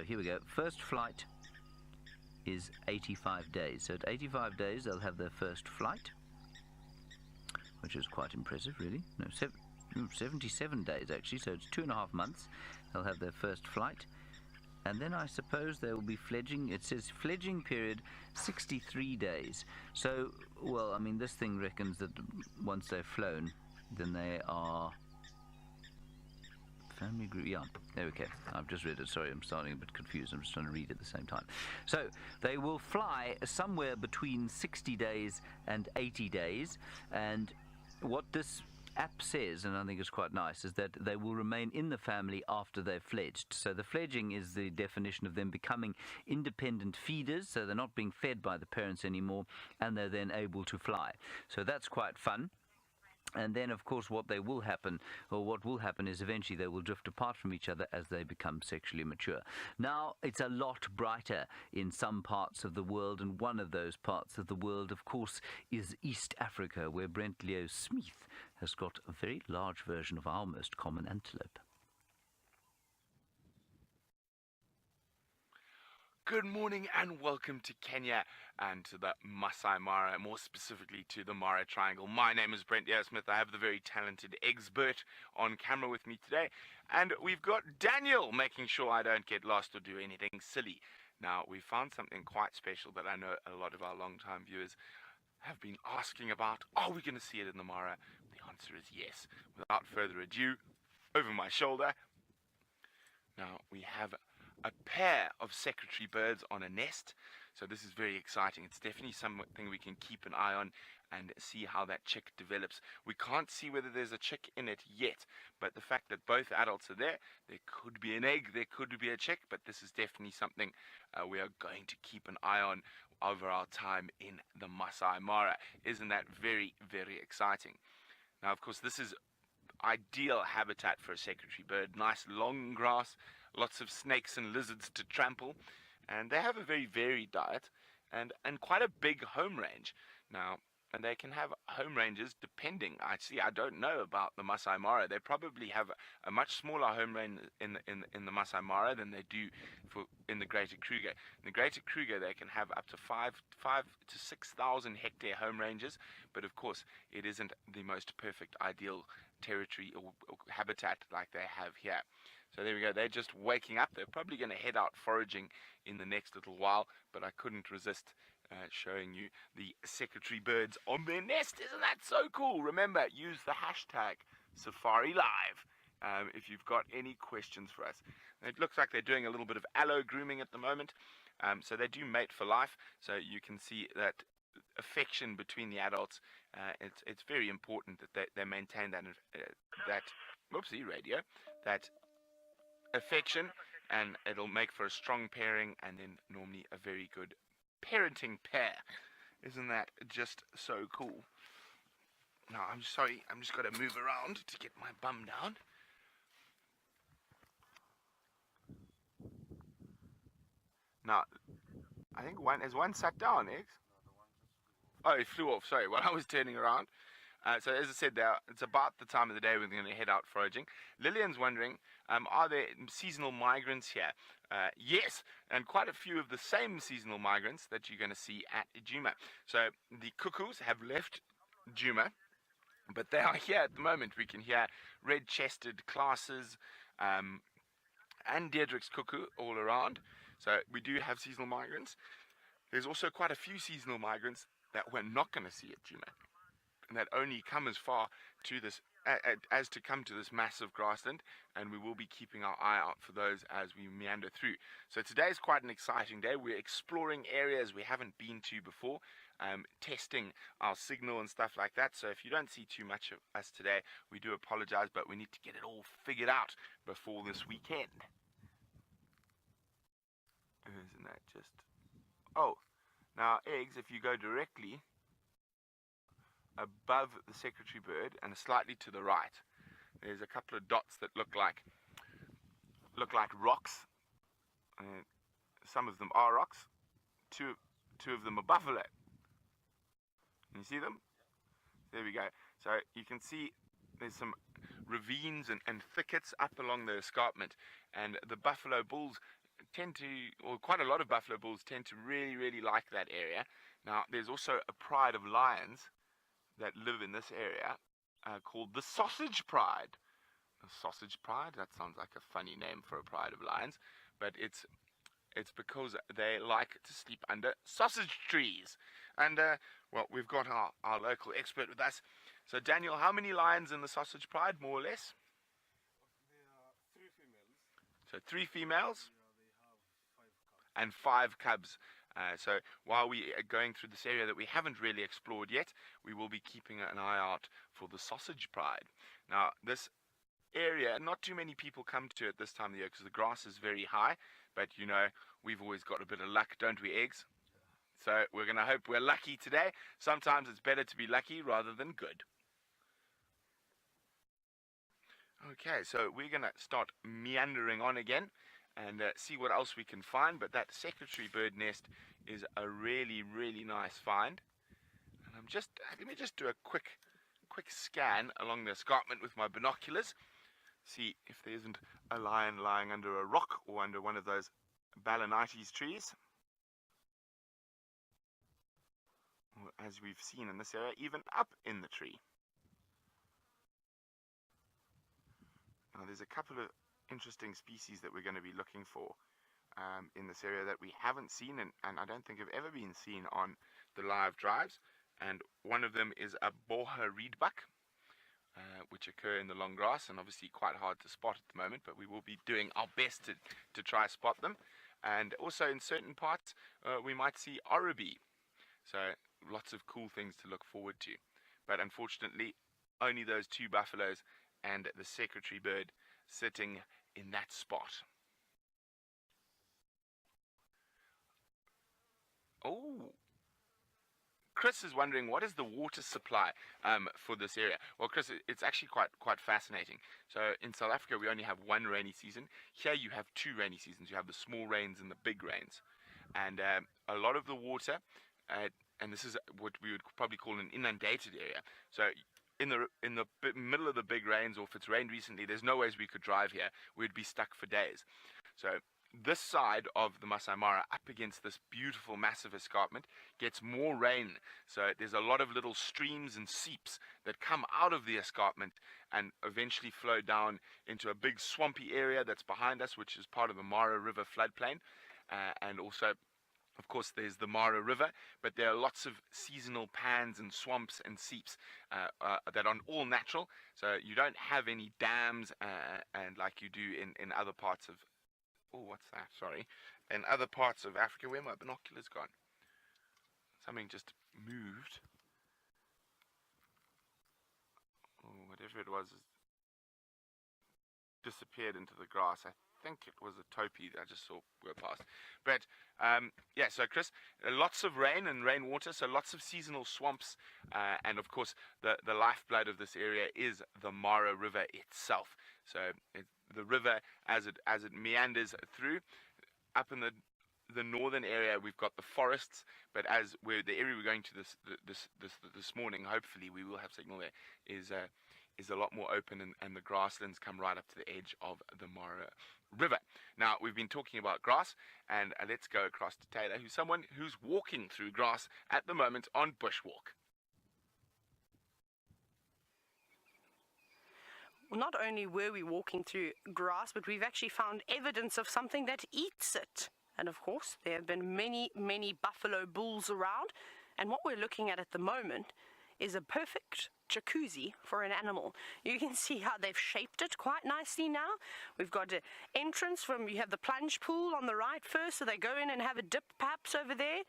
Here we go. First flight is 85 days. So at 85 days, they'll have their first flight, which is quite impressive, really. No, 77 days, actually, so it's 2.5 months. They'll have their first flight. And then I suppose they will be fledging. It says fledging period 63 days. So, well, I mean, this thing reckons that once they've flown, then they are... Family group, yeah, there we go. I've just read it. Sorry, I'm starting a bit confused. I'm just trying to read at the same time. So they will fly somewhere between 60 days and 80 days. And what this app says, and I think it's quite nice, is that they will remain in the family after they've fledged. So the fledging is the definition of them becoming independent feeders, so they're not being fed by the parents anymore, and they're then able to fly. So that's quite fun. And then, of course, what will happen is eventually they will drift apart from each other as they become sexually mature. Now, it's a lot brighter in some parts of the world, and one of those parts of the world, of course, is East Africa, where Brent Leo Smith has got a very large version of our most common antelope. Good morning and welcome to Kenya and to the Masai Mara, more specifically to the Mara Triangle. My name is Brent Smith. I have the very talented expert on camera with me today, and we've got Daniel making sure I don't get lost or do anything silly. Now, we found something quite special that I know a lot of our long-time viewers have been asking about. Are we going to see it in the Mara? The answer is yes. Without further ado, over my shoulder. Now, we have a pair of secretary birds on a nest, so this is very exciting. It's definitely something we can keep an eye on and see how that chick develops. We can't see whether there's a chick in it yet, but the fact that both adults are there could be an egg, there could be a chick, but this is definitely something we are going to keep an eye on over our time in the Masai Mara. Isn't that very, very exciting? Now, of course, this is ideal habitat for a secretary bird. Nice long grass, lots of snakes and lizards to trample, and they have a very varied diet and quite a big home range. Now, and they can have home ranges depending. I don't know about the Masai Mara. They probably have a much smaller home range in the Masai Mara than they do in the Greater Kruger. In the Greater Kruger, they can have up to 5,000 to 6,000 hectare home ranges, but of course, it isn't the most perfect ideal territory or habitat like they have here. So there we go. They're just waking up. They're probably going to head out foraging in the next little while, but I couldn't resist showing you the secretary birds on their nest. Isn't that so cool? Remember, use the hashtag #SafariLive if you've got any questions for us. It looks like they're doing a little bit of allo grooming at the moment, so they do mate for life. So you can see that affection between the adults. It's very important that they maintain that affection, and it'll make for a strong pairing, and then normally a very good parenting pair. Isn't that just so cool? Now, I'm sorry, I'm just got to move around to get my bum down. Now, I think has one sat down, Eggs? Oh, he flew off, sorry, while I was turning around. So as I said, it's about the time of the day we're going to head out foraging. Lillian's wondering, are there seasonal migrants here? Yes, and quite a few of the same seasonal migrants that you're going to see at Djuma. So the cuckoos have left Djuma, but they are here at the moment. We can hear red-chested classes and Deirdre's cuckoo all around. So we do have seasonal migrants. There's also quite a few seasonal migrants that we're not going to see at Djuma, and that only come as far to this as to come to this massive grassland, and we will be keeping our eye out for those as we meander through. So today is quite an exciting day. We're exploring areas we haven't been to before, testing our signal and stuff like that. So if you don't see too much of us today, we do apologize, but we need to get it all figured out before this weekend. Isn't that just... Oh, now Eggs, if you go directly above the secretary bird and slightly to the right, there's a couple of dots that look like rocks. Some of them are rocks. Two of them are buffalo. Can you see them? There we go. So you can see there's some ravines and thickets up along the escarpment, and the buffalo bulls quite a lot of buffalo bulls tend to really, really like that area. Now, there's also a pride of lions that live in this area called the Sausage Pride. The Sausage Pride? That sounds like a funny name for a pride of lions, but it's because they like to sleep under sausage trees. And, well, we've got our local expert with us. So, Daniel, how many lions in the Sausage Pride, more or less? There are 3 females. So 3 females? They have 5 cubs. And 5 cubs. So while we are going through this area that we haven't really explored yet, we will be keeping an eye out for the Sausage Pride. Now, this area, not too many people come to it this time of the year because the grass is very high, but you know, we've always got a bit of luck, don't we, Eggs? So we're going to hope we're lucky today. Sometimes it's better to be lucky rather than good. Okay, so we're going to start meandering on again and see what else we can find. But that secretary bird nest is a really, really nice find. And let me just do a quick scan along the escarpment with my binoculars. See if there isn't a lion lying under a rock or under one of those balanites trees. Or, as we've seen in this area, even up in the tree. Now, there's a couple of interesting species that we're going to be looking for in this area that we haven't seen and I don't think have ever been seen on the live drives. And one of them is a boha reedbuck, which occur in the long grass and obviously quite hard to spot at the moment, but we will be doing our best to try spot them. And also in certain parts we might see oribi. So lots of cool things to look forward to. But unfortunately, only those two buffaloes and the secretary bird sitting in that spot. Oh, Chris is wondering, what is the water supply for this area? Well, Chris, it's actually quite fascinating. So in South Africa, we only have one rainy season. Here you have two rainy seasons. You have the small rains and the big rains. And a lot of the water, and this is what we would probably call an inundated area. So in the middle of the big rains, or if it's rained recently, there's no ways we could drive here. We'd be stuck for days. So this side of the Masai Mara, up against this beautiful massive escarpment, gets more rain. So there's a lot of little streams and seeps that come out of the escarpment and eventually flow down into a big swampy area that's behind us, which is part of the Mara River floodplain. And also, of course, there's the Mara River, but there are lots of seasonal pans and swamps and seeps that are all natural. So you don't have any dams and like you do in other parts of... Oh, what's that? Sorry. In other parts of Africa, where my binoculars gone? Something just moved. Oh, whatever it was disappeared into the grass. I think it was a topi that I just saw go past. But yeah, so Chris, lots of rain and rainwater, so lots of seasonal swamps, and of course the lifeblood of this area is the Mara River itself. So the river, as it meanders through, up in the northern area, we've got the forests, but the area we're going to this morning, hopefully we will have signal there, is a lot more open, and the grasslands come right up to the edge of the Mara River. Now, we've been talking about grass, and let's go across to Taylor, who's someone who's walking through grass at the moment on bushwalk. Not only were we walking through grass, but we've actually found evidence of something that eats it. And of course, there have been many, many buffalo bulls around. And what we're looking at the moment is a perfect jacuzzi for an animal. You can see how they've shaped it quite nicely now. We've got an entrance you have the plunge pool on the right first, so they go in and have a dip perhaps over there,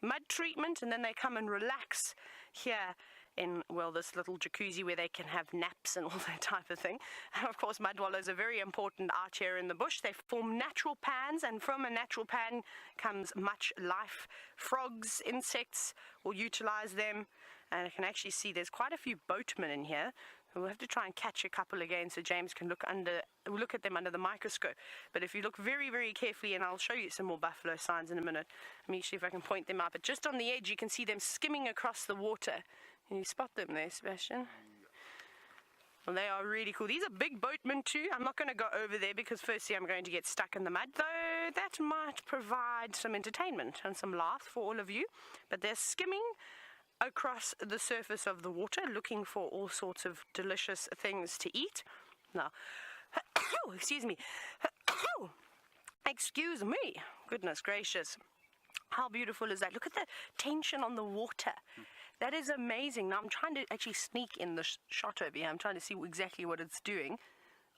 mud treatment, and then they come and relax here in, well, this little jacuzzi where they can have naps and all that type of thing. And of course, mud wallows are very important out here in the bush. They form natural pans, and from a natural pan comes much life. Frogs, insects will utilize them, and I can actually see there's quite a few boatmen in here. We'll have to try and catch a couple again so James can look at them under the microscope. But if you look very, very carefully, and I'll show you some more buffalo signs in a minute. Let me see if I can point them out. But just on the edge, you can see them skimming across the water. Can you spot them there, Sebastian? Well, they are really cool. These are big boatmen too. I'm not going to go over there because firstly I'm going to get stuck in the mud, though that might provide some entertainment and some laughs for all of you. But they're skimming across the surface of the water looking for all sorts of delicious things to eat. Now, excuse me. Excuse me. Goodness gracious. How beautiful is that? Look at the tension on the water. That is amazing. Now I'm trying to actually sneak in the shot over here. I'm trying to see exactly what it's doing.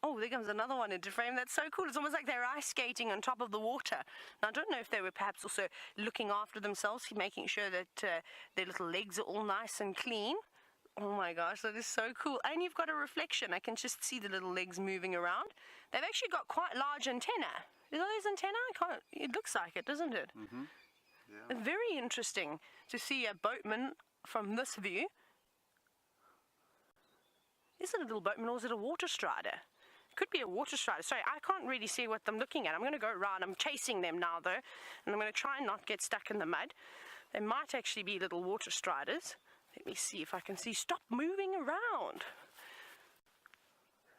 Oh, there comes another one into frame. That's so cool. It's almost like they're ice skating on top of the water. Now, I don't know if they were perhaps also looking after themselves, making sure that their little legs are all nice and clean. Oh my gosh, that is so cool. And you've got a reflection. I can just see the little legs moving around. They've actually got quite large antennae. Are those antennae? It looks like it, doesn't it? Mm-hmm. Yeah. Very interesting to see a boatman from this view. Is it a little boatman or is it a water strider? Could be a water strider. Sorry, I can't really see what I'm looking at. I'm going to go around. I'm chasing them now, though, and I'm going to try and not get stuck in the mud. They might actually be little water striders. Let me see if I can see. Stop moving around.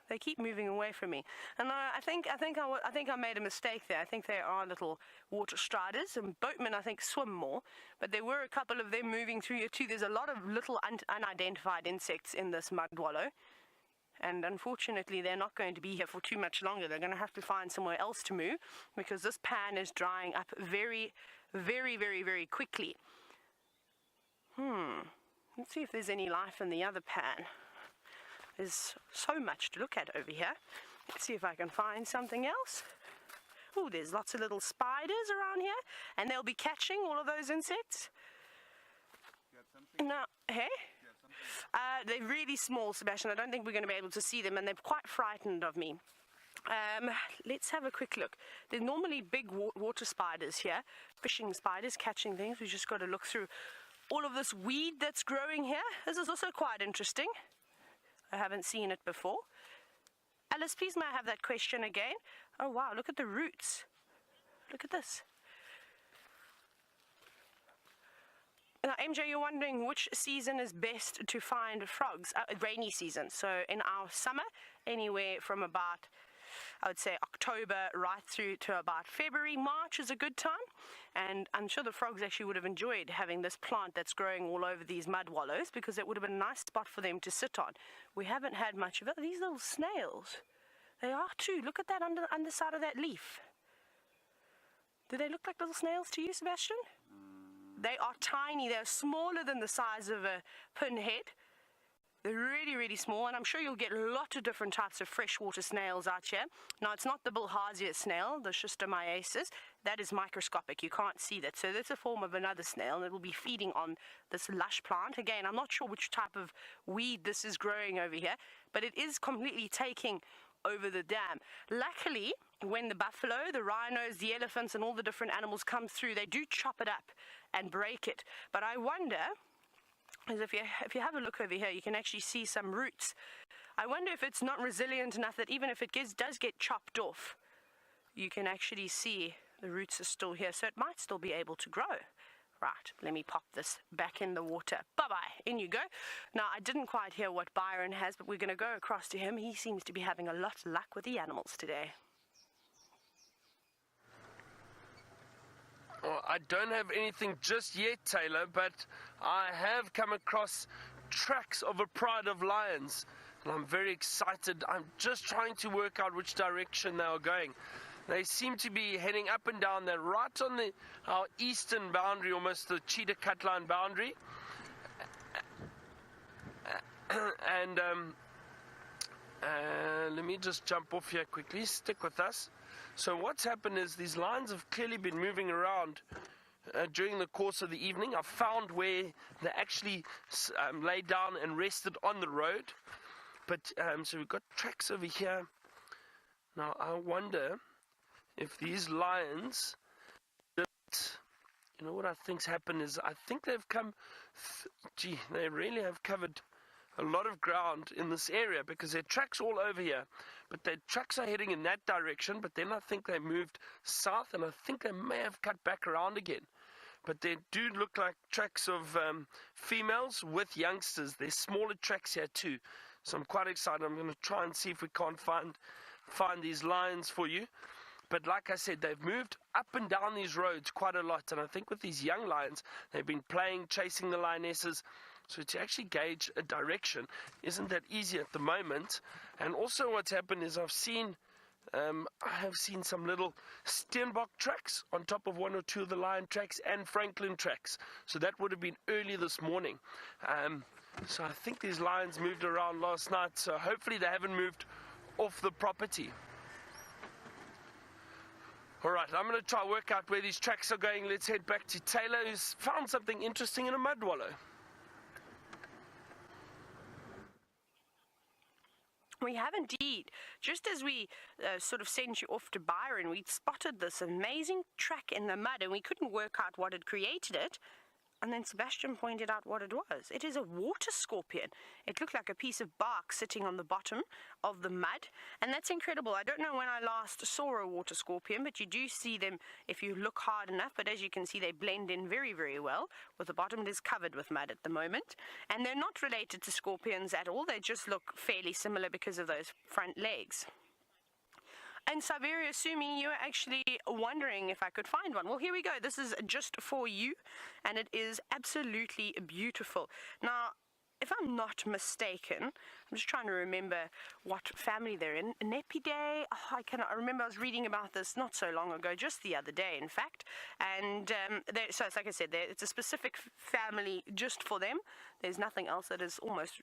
They keep moving away from me, and I think I made a mistake there. I think they are little water striders, and boatmen I think swim more, but there were a couple of them moving through here too. There's a lot of little unidentified insects in this mud wallow, and unfortunately they're not going to be here for too much longer. They're going to have to find somewhere else to move because this pan is drying up very, very, very, very quickly. Let's see if there's any life in the other pan. There's so much to look at over here. Let's see if I can find something else. Oh, there's lots of little spiders around here, and they'll be catching all of those insects. No, hey? They're really small, Sebastian. I don't think we're going to be able to see them, and they're quite frightened of me. Let's have a quick look. There's normally big water spiders here, fishing spiders, catching things. We've just got to look through all of this weed that's growing here. This is also quite interesting. I haven't seen it before. Alice, please may I have that question again? Oh wow, look at the roots. Look at this. Now, MJ, you're wondering which season is best to find frogs? Rainy season. So in our summer, anywhere from about, I would say, October right through to about February. March is a good time. And I'm sure the frogs actually would have enjoyed having this plant that's growing all over these mud wallows, because it would have been a nice spot for them to sit on. We haven't had much of it. These little snails, they are too. Look at that underside of that leaf. Do they look like little snails to you, Sebastian? They are tiny. They're smaller than the size of a pinhead. They're really, really small, and I'm sure you'll get a lot of different types of freshwater snails out here. Now, it's not the bilharzia snail, the schistomiasis. That is microscopic. You can't see that. So that's a form of another snail, and it will be feeding on this lush plant. Again, I'm not sure which type of weed this is growing over here, but it is completely taking over the dam. Luckily, when the buffalo, the rhinos, the elephants, and all the different animals come through, they do chop it up and break it. But I wonder, is if you have a look over here, you can actually see some roots. I wonder if it's not resilient enough that even if it does get chopped off, you can actually see the roots are still here, so it might still be able to grow. Right, let me pop this back in the water. Bye-bye, in you go. Now, I didn't quite hear what Byron has, but we're going to go across to him. He seems to be having a lot of luck with the animals today. Well, I don't have anything just yet, Taylor, but I have come across tracks of a pride of lions, and I'm very excited. I'm just trying to work out which direction they are going. They seem to be heading up and down. They're right on our eastern boundary, almost the Cheetah cut line boundary. And let me just jump off here quickly. Stick with us. So what's happened is these lions have clearly been moving around during the course of the evening. I found where they actually lay down and rested on the road. But so we've got tracks over here. Now I wonder if these lions, you know what I think's happened is I think they've come, they really have covered a lot of ground in this area, because there are tracks all over here, but their tracks are heading in that direction, but then I think they moved south, and I think they may have cut back around again. But they do look like tracks of females with youngsters. There's smaller tracks here too, so I'm quite excited. I'm going to try and see if we can't find these lions for you. But like I said, they've moved up and down these roads quite a lot, and I think with these young lions, they've been playing, chasing the lionesses. So to actually gauge a direction isn't that easy at the moment. And also what's happened is I have seen some little Steenbok tracks on top of one or two of the lion tracks and Franklin tracks. So that would have been early this morning. So I think these lions moved around last night, so hopefully they haven't moved off the property. Alright, I'm going to try work out where these tracks are going. Let's head back to Taylor, who's found something interesting in a mud wallow. We have indeed. Just as we sort of sent you off to Byron, we'd spotted this amazing track in the mud, and we couldn't work out what had created it And then Sebastian pointed out what it was. It is a water scorpion. It looked like a piece of bark sitting on the bottom of the mud. And that's incredible. I don't know when I last saw a water scorpion, but you do see them if you look hard enough. But as you can see, they blend in very, very well. With the bottom, it is covered with mud at the moment. And they're not related to scorpions at all. They just look fairly similar because of those front legs. And Saveria Sumi, you were actually wondering if I could find one. Well, here we go. This is just for you, and it is absolutely beautiful. Now, if I'm not mistaken, I'm just trying to remember what family they're in. Nepidae, I remember I was reading about this not so long ago, just the other day, in fact. And so it's like I said, it's a specific family just for them. There's nothing else that is almost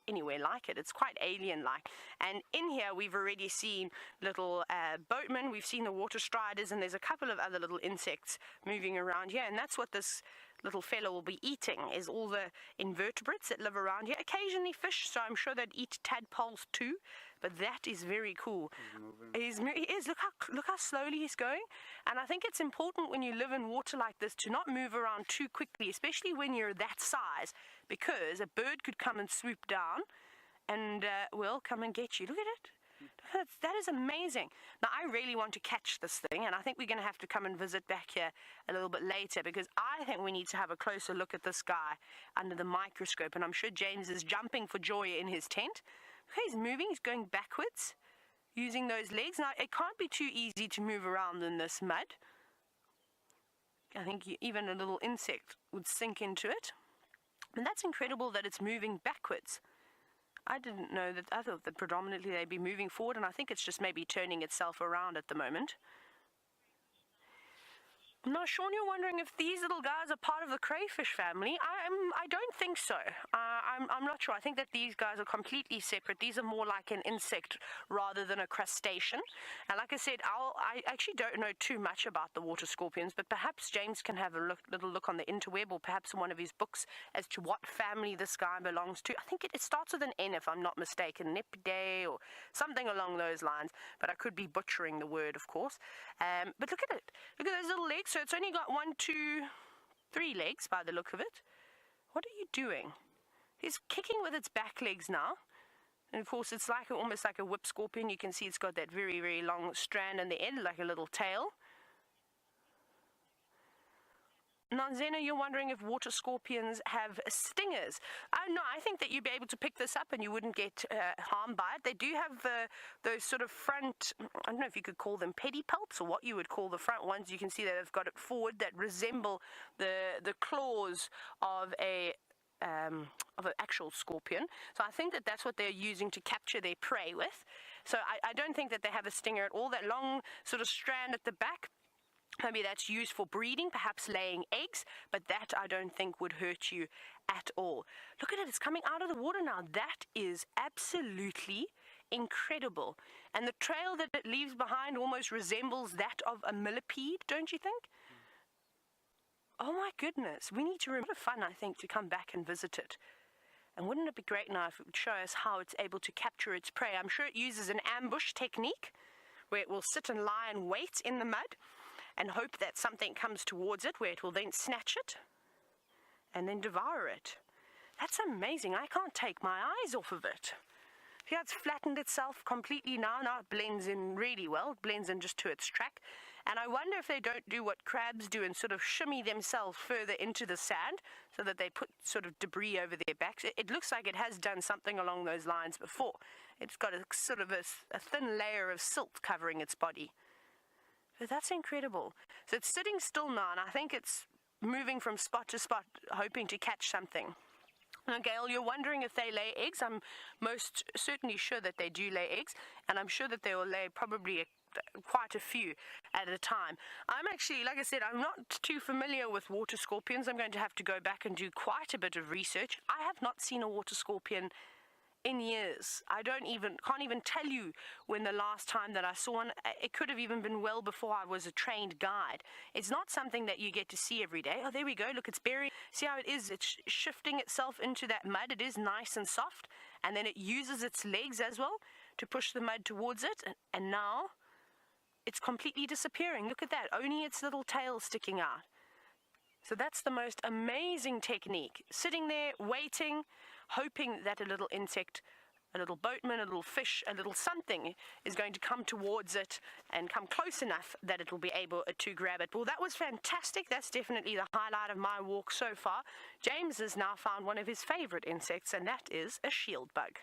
anywhere like it. It's quite alien-like. And in here we've already seen little boatmen, we've seen the water striders, and there's a couple of other little insects moving around here, and that's what this little fellow will be eating, is all the invertebrates that live around here. Occasionally fish, so I'm sure they'd eat tadpoles too, but that is very cool. He is. Look how slowly he's going. And I think it's important when you live in water like this to not move around too quickly, especially when you're that size, because a bird could come and swoop down and, well, come and get you. Look at it. That is amazing. Now, I really want to catch this thing, and I think we're going to have to come and visit back here a little bit later, because I think we need to have a closer look at this guy under the microscope, and I'm sure James is jumping for joy in his tent. Okay, he's moving. He's going backwards using those legs. Now, it can't be too easy to move around in this mud. I think even a little insect would sink into it. And that's incredible that it's moving backwards. I didn't know that. I thought that predominantly they'd be moving forward, and I think it's just maybe turning itself around at the moment. Now, Sean, you're wondering if these little guys are part of the crayfish family. I don't think so. I'm not sure. I think that these guys are completely separate. These are more like an insect rather than a crustacean. And like I said, I actually don't know too much about the water scorpions, but perhaps James can have a little look on the interweb, or perhaps in one of his books, as to what family this guy belongs to. I think it starts with an N, if I'm not mistaken, Nepidae or something along those lines, but I could be butchering the word, of course. But look at it. Look at those little legs. So it's only got 1, 2, 3 legs by the look of it. What are you doing? It's kicking with its back legs now. And of course it's like almost like a whip scorpion. You can see it's got that very, very long strand in the end, like a little tail. Nanzena, you're wondering if water scorpions have stingers. No, I think that you'd be able to pick this up and you wouldn't get harmed by it. They do have those sort of front, I don't know if you could call them pedipalps, or what you would call the front ones. You can see that they've got it forward that resemble the claws of an actual scorpion. So I think that that's what they're using to capture their prey with. So I don't think that they have a stinger at all. That long sort of strand at the back, maybe that's used for breeding, perhaps laying eggs, but that I don't think would hurt you at all. Look at it, it's coming out of the water now. That is absolutely incredible. And the trail that it leaves behind almost resembles that of a millipede, don't you think? Oh my goodness, we need to remember. What a fun, I think, to come back and visit it. And wouldn't it be great now if it would show us how it's able to capture its prey? I'm sure it uses an ambush technique where it will sit and lie and wait in the mud and hope that something comes towards it, where it will then snatch it and then devour it. That's amazing. I can't take my eyes off of it. See how it's flattened itself completely now? Now it blends in really well. It blends in just to its track. And I wonder if they don't do what crabs do and sort of shimmy themselves further into the sand so that they put sort of debris over their backs. It looks like it has done something along those lines before. It's got a sort of a thin layer of silt covering its body. But that's incredible. So it's sitting still now, and I think it's moving from spot to spot, hoping to catch something. Now, Gail, you're wondering if they lay eggs. I'm most certainly sure that they do lay eggs, and I'm sure that they will lay probably quite a few at a time. I'm actually, like I said, I'm not too familiar with water scorpions. I'm going to have to go back and do quite a bit of research. I have not seen a water scorpion in years. I can't even tell you when the last time that I saw one. It could have even been well before I was a trained guide. It's not something that you get to see every day. Oh, there we go. Look, it's buried. See how it is? It's shifting itself into that mud. It is nice and soft. And then it uses its legs as well to push the mud towards it. And now it's completely disappearing. Look at that. Only its little tail sticking out. So that's the most amazing technique. Sitting there, waiting, hoping that a little insect, a little boatman, a little fish, a little something is going to come towards it and come close enough that it will be able to grab it. Well, that was fantastic. That's definitely the highlight of my walk so far. James has now found one of his favorite insects, and that is a shield bug.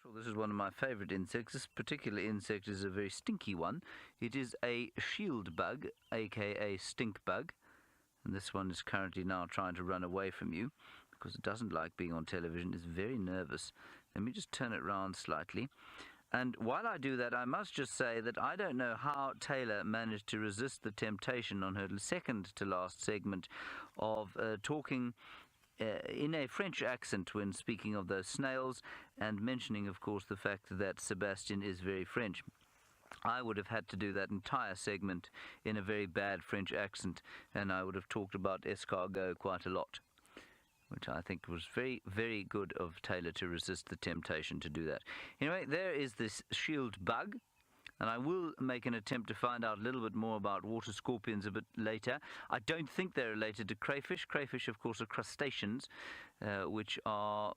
Well, this is one of my favorite insects. This particular insect is a very stinky one. It is a shield bug, aka stink bug. And this one is currently now trying to run away from you because it doesn't like being on television. It's very nervous. Let me just turn it round slightly. And while I do that, I must just say that I don't know how Taylor managed to resist the temptation on her second to last segment of talking in a French accent when speaking of those snails, and mentioning, of course, the fact that Sebastian is very French. I would have had to do that entire segment in a very bad French accent, and I would have talked about escargot quite a lot, which I think was very, very good of Taylor to resist the temptation to do that. Anyway, there is this shield bug. And I will make an attempt to find out a little bit more about water scorpions a bit later. I don't think they're related to crayfish. Crayfish, of course, are crustaceans, which are...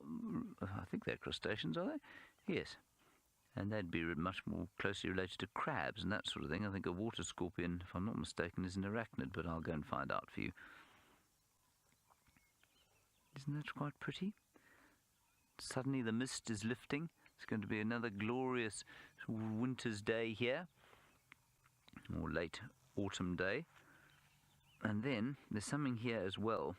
I think they're crustaceans, are they? Yes. And they'd be much more closely related to crabs and that sort of thing. I think a water scorpion, if I'm not mistaken, is an arachnid, but I'll go and find out for you. Isn't that quite pretty? Suddenly the mist is lifting. It's going to be another glorious winter's day here, or late autumn day. And then there's something here as well.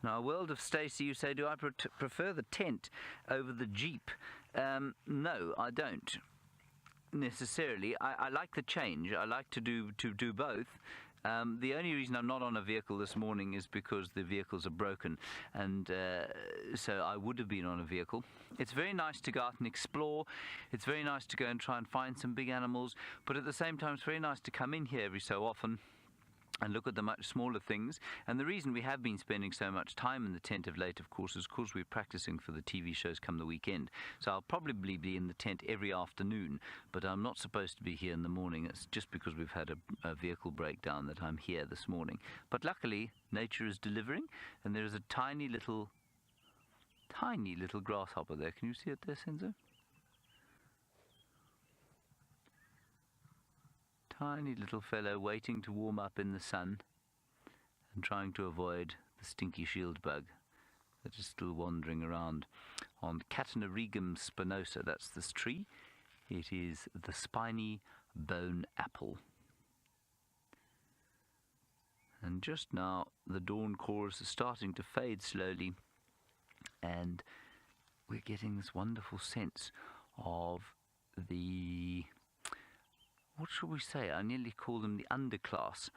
Now, World of Stacey, you say, do I prefer the tent over the Jeep? No, I don't necessarily. I like the change. I like to do both. The only reason I'm not on a vehicle this morning is because the vehicles are broken, and so I would have been on a vehicle. It's very nice to go out and explore. It's very nice to go and try and find some big animals, but at the same time it's very nice to come in here every so often and look at the much smaller things. And the reason we have been spending so much time in the tent of late, of course, is because we're practicing for the TV shows come the weekend. So I'll probably be in the tent every afternoon, but I'm not supposed to be here in the morning. It's just because we've had a vehicle breakdown that I'm here this morning. But luckily, nature is delivering, and there is a tiny little grasshopper there. Can you see it there, Senzo? Tiny little fellow waiting to warm up in the sun and trying to avoid the stinky shield bug that is still wandering around on Catanarigum spinosa. That's this tree. It is the spiny bone apple. And just now the dawn chorus is starting to fade slowly, and we're getting this wonderful sense of the... what shall we say? I nearly call them the underclass.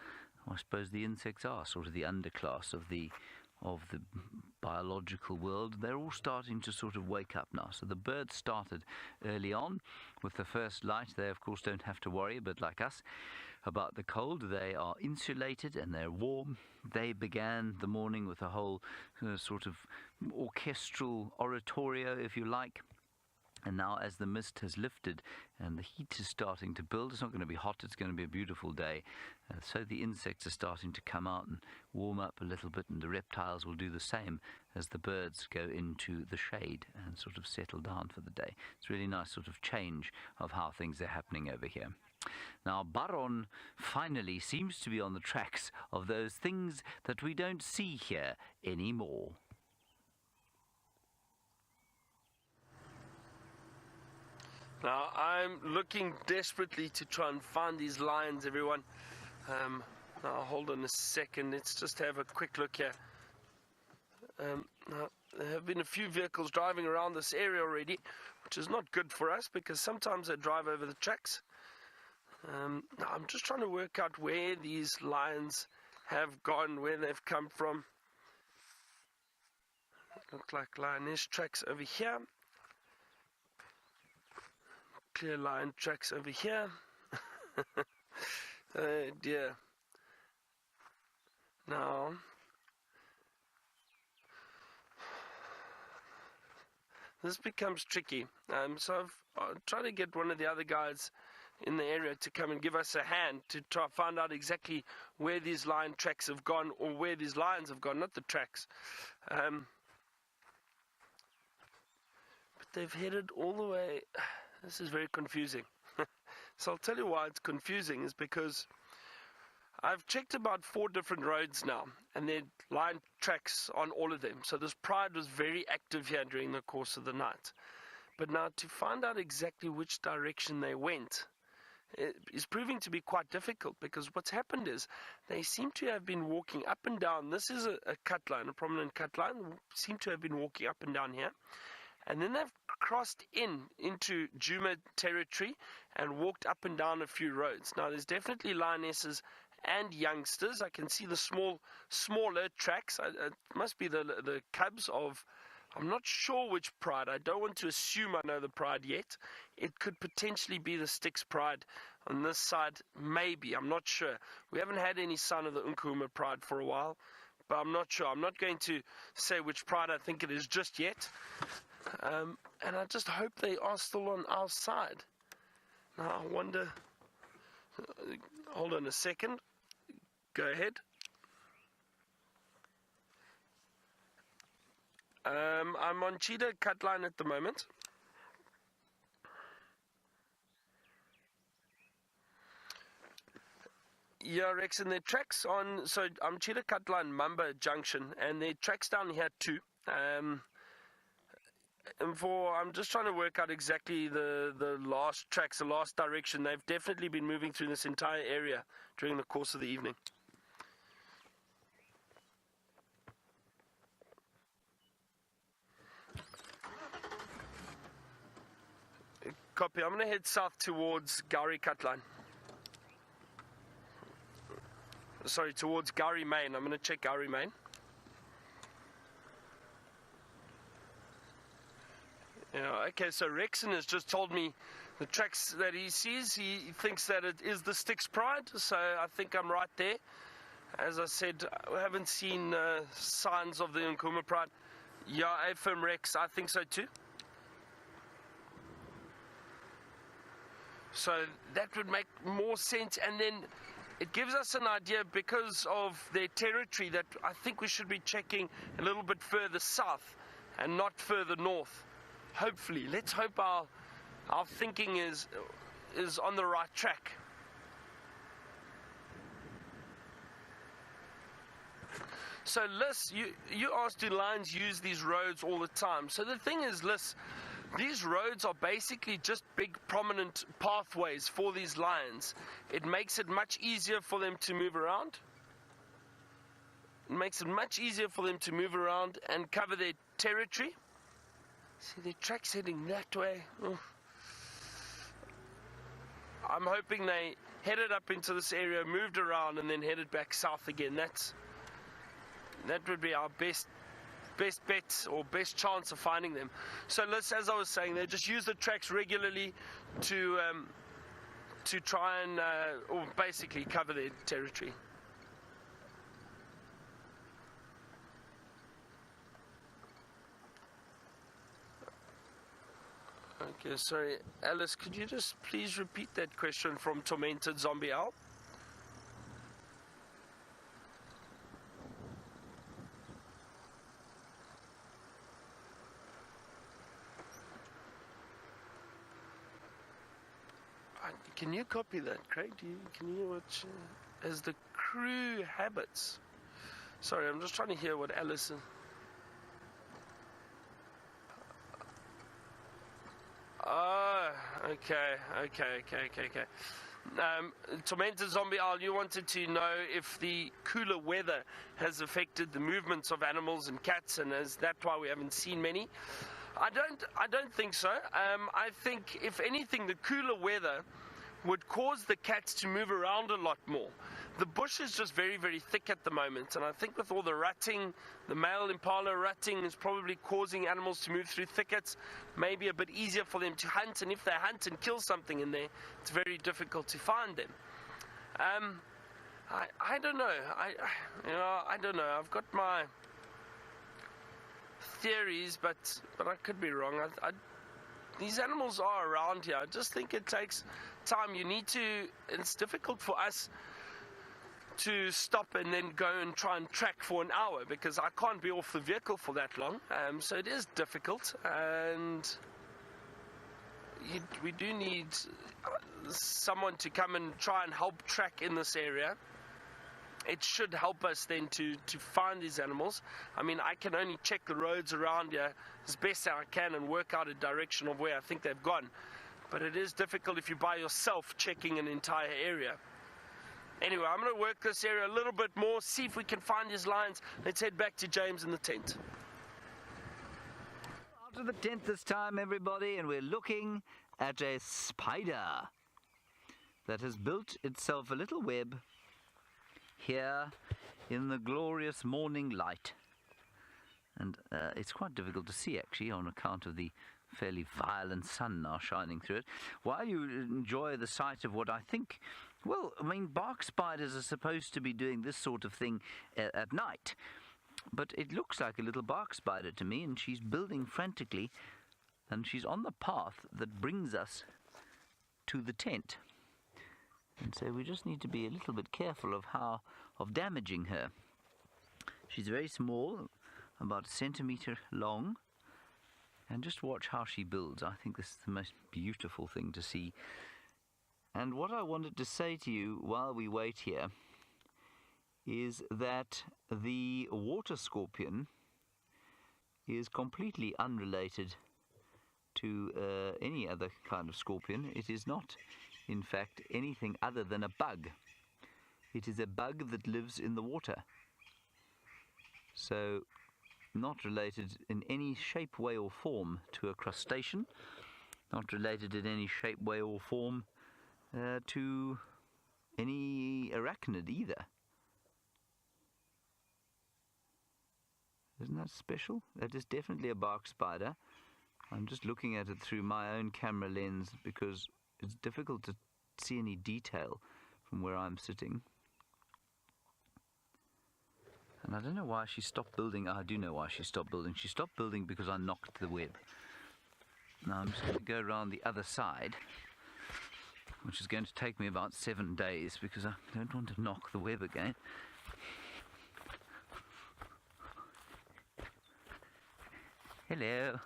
I suppose the insects are sort of the underclass of the biological world. They're all starting to sort of wake up now. So the birds started early on with the first light. They, of course, don't have to worry, but like us, about the cold. They are insulated and they're warm. They began the morning with a whole sort of orchestral oratorio, if you like. And now as the mist has lifted and the heat is starting to build, it's not going to be hot, it's going to be a beautiful day. So the insects are starting to come out and warm up a little bit, and the reptiles will do the same as the birds go into the shade and sort of settle down for the day. It's a really nice sort of change of how things are happening over here. Now, Baron finally seems to be on the tracks of those things that we don't see here anymore. Now, I'm looking desperately to try and find these lions, everyone. Now, hold on a second. Let's just have a quick look here. Now, there have been a few vehicles driving around this area already, which is not good for us because sometimes they drive over the tracks. Now, I'm just trying to work out where these lions have gone, where they've come from. Look like lioness tracks over here. Clear line tracks over here. Oh dear. Now, this becomes tricky. So I've tried to get one of the other guys in the area to come and give us a hand to try to find out exactly where these lion tracks have gone, or where these lions have gone, not the tracks. But they've headed all the way. This is very confusing. So I'll tell you why it's confusing, is because I've checked about 4 different roads now, and there are lion tracks on all of them. So this pride was very active here during the course of the night. But now to find out exactly which direction they went is proving to be quite difficult, because what's happened is they seem to have been walking up and down. This is a cut line, a prominent cut line. They seem to have been walking up and down here. And then they've crossed into Djuma territory and walked up and down a few roads. Now, there's definitely lionesses and youngsters. I can see the smaller tracks. It must be the cubs of, I'm not sure which pride. I don't want to assume I know the pride yet. It could potentially be the Styx pride on this side, maybe. I'm not sure. We haven't had any sign of the Nkuhuma pride for a while, but I'm not sure. I'm not going to say which pride I think it is just yet. And I just hope they are still on our side. Now, I wonder... hold on a second. Go ahead. I'm on Cheetah cut line at the moment. Yeah, Rex, and their tracks on... So I'm Cheetah cut line Mamba Junction, and their tracks down here too. I'm just trying to work out exactly the last tracks, the last direction. They've definitely been moving through this entire area during the course of the evening. Copy. I'm going to head south towards Gowrie Cutline. Sorry, towards Gowrie Main. I'm going to check Gowrie Main. Yeah, okay, so Rexon has just told me the tracks that he sees. He thinks that it is the Styx Pride, so I think I'm right there. As I said, I haven't seen signs of the Nkuhuma Pride. Yeah, AFM Rex, I think so too. So that would make more sense, and then it gives us an idea, because of their territory, that I think we should be checking a little bit further south and not further north. Hopefully, let's hope our thinking is on the right track. So Liz, you asked, do lions use these roads all the time? So the thing is, Liz, these roads are basically just big prominent pathways for these lions. It makes it much easier for them to move around. It makes it much easier for them to move around and cover their territory. See, their track's heading that way. Oh. I'm hoping they headed up into this area, moved around, and then headed back south again. That would be our best bet or best chance of finding them. So let's, as I was saying, they just use the tracks regularly to try and or basically cover their territory. Okay, sorry, Alice, could you just please repeat that question from Tormented Zombie Owl? Can you copy that, Craig? Can you watch as the crew habits? Sorry, I'm just trying to hear what Alice is. Oh, okay. Tormented Zombie Owl, you wanted to know if the cooler weather has affected the movements of animals and cats, and is that why we haven't seen many? I don't think so. I think, if anything, the cooler weather would cause the cats to move around a lot more. The bush is just very, very thick at the moment, and I think with all the rutting, the male impala rutting is probably causing animals to move through thickets, maybe a bit easier for them to hunt, and if they hunt and kill something in there, it's very difficult to find them. I don't know. I don't know. I've got my theories, but I could be wrong. these animals are around here. I just think it takes time. It's difficult for us to stop and then go and try and track for an hour because I can't be off the vehicle for that long. So it is difficult, and we do need someone to come and try and help track in this area. It should help us then to find these animals. I mean, I can only check the roads around here as best I can and work out a direction of where I think they've gone. But it is difficult if you're by yourself checking an entire area. Anyway, I'm going to work this area a little bit more, see if we can find his lines. Let's head back to James in the tent. Out of the tent this time, everybody, and we're looking at a spider that has built itself a little web here in the glorious morning light. And it's quite difficult to see, actually, on account of the fairly violent sun now shining through it. While you enjoy the sight of what I think, well, I mean, bark spiders are supposed to be doing this sort of thing at night. But it looks like a little bark spider to me, and she's building frantically, and she's on the path that brings us to the tent. And so we just need to be a little bit careful of damaging her. She's very small, about a centimetre long, and just watch how she builds. I think this is the most beautiful thing to see. And what I wanted to say to you while we wait here is that the water scorpion is completely unrelated to any other kind of scorpion. It is not, in fact, anything other than a bug. It is a bug that lives in the water. So, not related in any shape, way or form to a crustacean. Not related in any shape, way or form to any arachnid either. Isn't that special? That is definitely a bark spider. I'm just looking at it through my own camera lens because it's difficult to see any detail from where I'm sitting. And I don't know why she stopped building. I do know why she stopped building. She stopped building because I knocked the web. Now I'm just going to go around the other side, which is going to take me about 7 days because I don't want to knock the web again. Hello.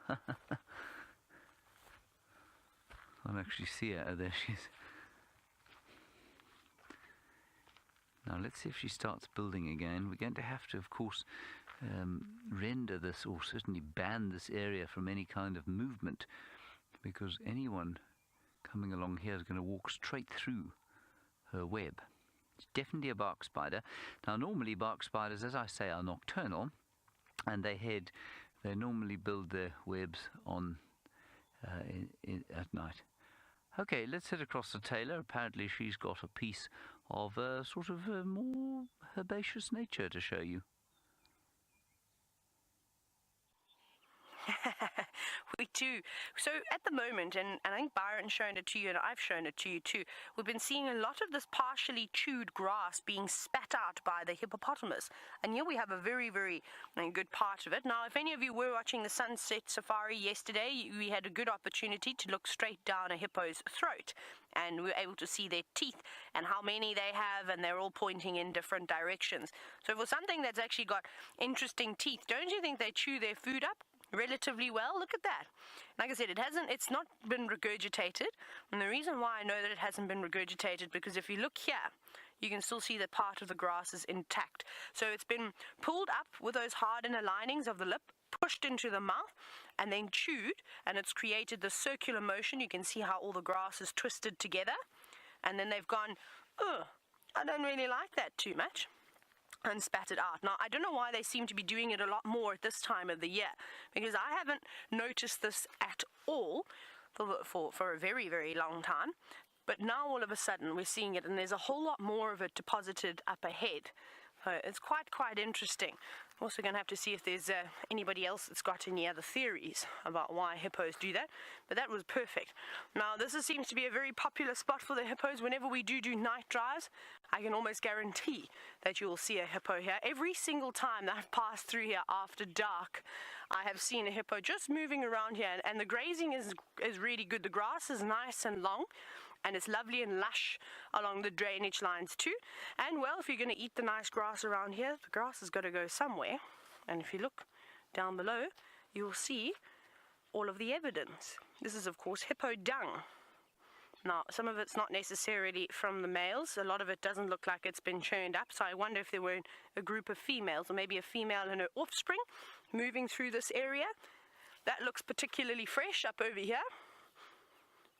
I'll actually see her. Oh, there she is. Now let's see if she starts building again. We're going to have to, of course, render this, or certainly ban this area from any kind of movement, because anyone coming along here is going to walk straight through her web. It's definitely a bark spider. Now normally bark spiders, as I say, are nocturnal, and they normally build their webs on at night. Okay, let's head across to Taylor. Apparently she's got a piece of a sort of a more herbaceous nature to show you. We do. So at the moment, and I think Byron's shown it to you and I've shown it to you too, we've been seeing a lot of this partially chewed grass being spat out by the hippopotamus. And here we have a very, very good part of it. Now, if any of you were watching the sunset safari yesterday, we had a good opportunity to look straight down a hippo's throat. And we were able to see their teeth and how many they have, and they're all pointing in different directions. So for something that's actually got interesting teeth, don't you think they chew their food up relatively well? Look at that. Like I said, it's not been regurgitated, and the reason why I know that it hasn't been regurgitated, because if you look here, you can still see that part of the grass is intact. So it's been pulled up with those hard inner linings of the lip, pushed into the mouth, and then chewed, and it's created the circular motion. You can see how all the grass is twisted together, and then they've gone, ugh, I don't really like that too much, and spat it out. Now, I don't know why they seem to be doing it a lot more at this time of the year, because I haven't noticed this at all for a very, very long time. But now all of a sudden we're seeing it, and there's a whole lot more of it deposited up ahead. So it's quite interesting. I'm also going to have to see if there's anybody else that's got any other theories about why hippos do that. But that was perfect. Now, this seems to be a very popular spot for the hippos. Whenever we do night drives, I can almost guarantee that you will see a hippo here. Every single time that I've passed through here after dark, I have seen a hippo just moving around here, and the grazing is really good. The grass is nice and long, and it's lovely and lush along the drainage lines too. And well, if you're going to eat the nice grass around here, the grass has got to go somewhere. And if you look down below, you'll see all of the evidence. This is, of course, hippo dung. Now, some of it's not necessarily from the males. A lot of it doesn't look like it's been churned up. So I wonder if there were a group of females, or maybe a female and her offspring, moving through this area. That looks particularly fresh up over here.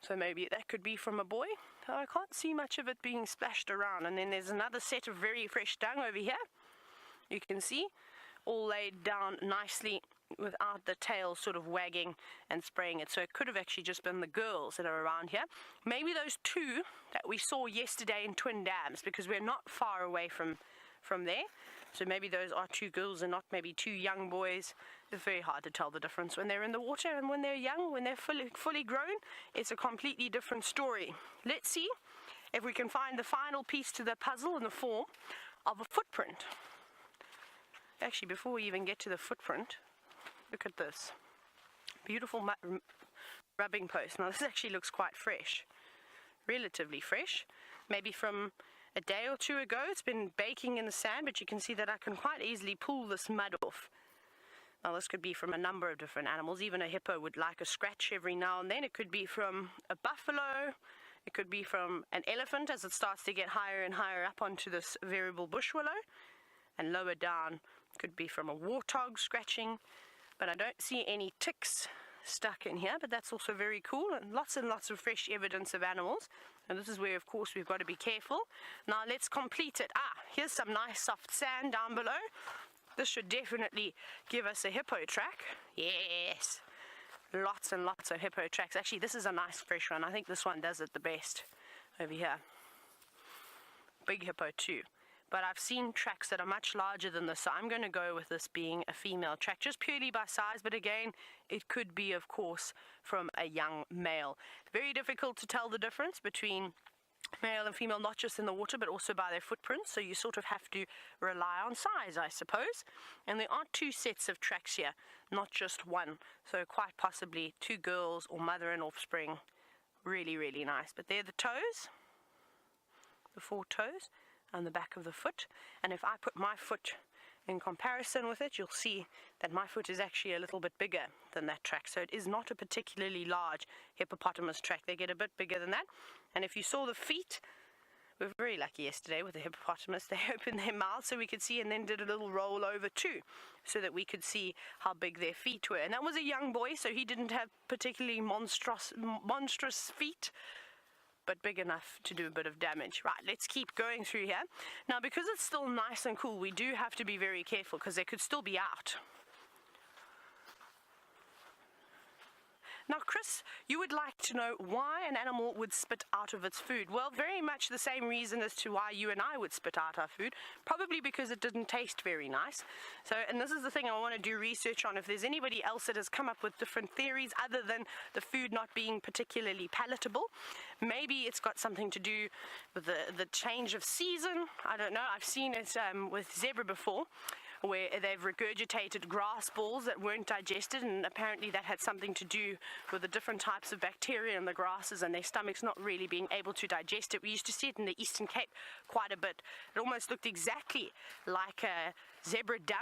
So maybe that could be from a boy. I can't see much of it being splashed around. And then there's another set of very fresh dung over here. You can see, all laid down nicely without the tail sort of wagging and spraying it. So it could have actually just been the girls that are around here. Maybe those two that we saw yesterday in Twin Dams, because we're not far away from there. So maybe those are two girls and not maybe two young boys. It's very hard to tell the difference when they're in the water and when they're young. When they're fully grown, it's a completely different story. Let's see if we can find the final piece to the puzzle in the form of a footprint. Actually, before we even get to the footprint, look at this. Beautiful rubbing post. Now this actually looks quite fresh. Relatively fresh. Maybe from a day or two ago. It's been baking in the sand, but you can see that I can quite easily pull this mud off. Now this could be from a number of different animals. Even a hippo would like a scratch every now and then. It could be from a buffalo. It could be from an elephant as it starts to get higher and higher up onto this variable bush willow. And lower down could be from a warthog scratching. But I don't see any ticks stuck in here, but that's also very cool, and lots of fresh evidence of animals. And this is where, of course, we've got to be careful. Now let's complete it. Here's some nice soft sand down below. This should definitely give us a hippo track. Yes, lots and lots of hippo tracks. Actually, this is a nice fresh one. I think this one does it the best over here. Big hippo too. But I've seen tracks that are much larger than this, so I'm going to go with this being a female track, just purely by size. But again, it could be, of course, from a young male. Very difficult to tell the difference between male and female, not just in the water, but also by their footprints. So you sort of have to rely on size, I suppose. And there are two sets of tracks here, not just one. So quite possibly two girls or mother and offspring. Really, really nice. But they're the toes, the 4 toes. On the back of the foot, and if I put my foot in comparison with it, you'll see that my foot is actually a little bit bigger than that track. So it is not a particularly large hippopotamus track. They get a bit bigger than that. And if you saw the feet, we were very lucky yesterday with the hippopotamus. They opened their mouth so we could see, and then did a little roll over too, so that we could see how big their feet were. And that was a young boy, so he didn't have particularly monstrous feet, but big enough to do a bit of damage. Right, let's keep going through here. Now, because it's still nice and cool, we do have to be very careful, because they could still be out. Now, Chris, you would like to know why an animal would spit out of its food. Well, very much the same reason as to why you and I would spit out our food. Probably because it didn't taste very nice. So, and this is the thing I want to do research on. If there's anybody else that has come up with different theories other than the food not being particularly palatable, maybe it's got something to do with the change of season. I don't know. I've seen it with zebra before, where they've regurgitated grass balls that weren't digested, and apparently that had something to do with the different types of bacteria in the grasses and their stomachs not really being able to digest it. We used to see it in the Eastern Cape quite a bit. It almost looked exactly like a zebra dung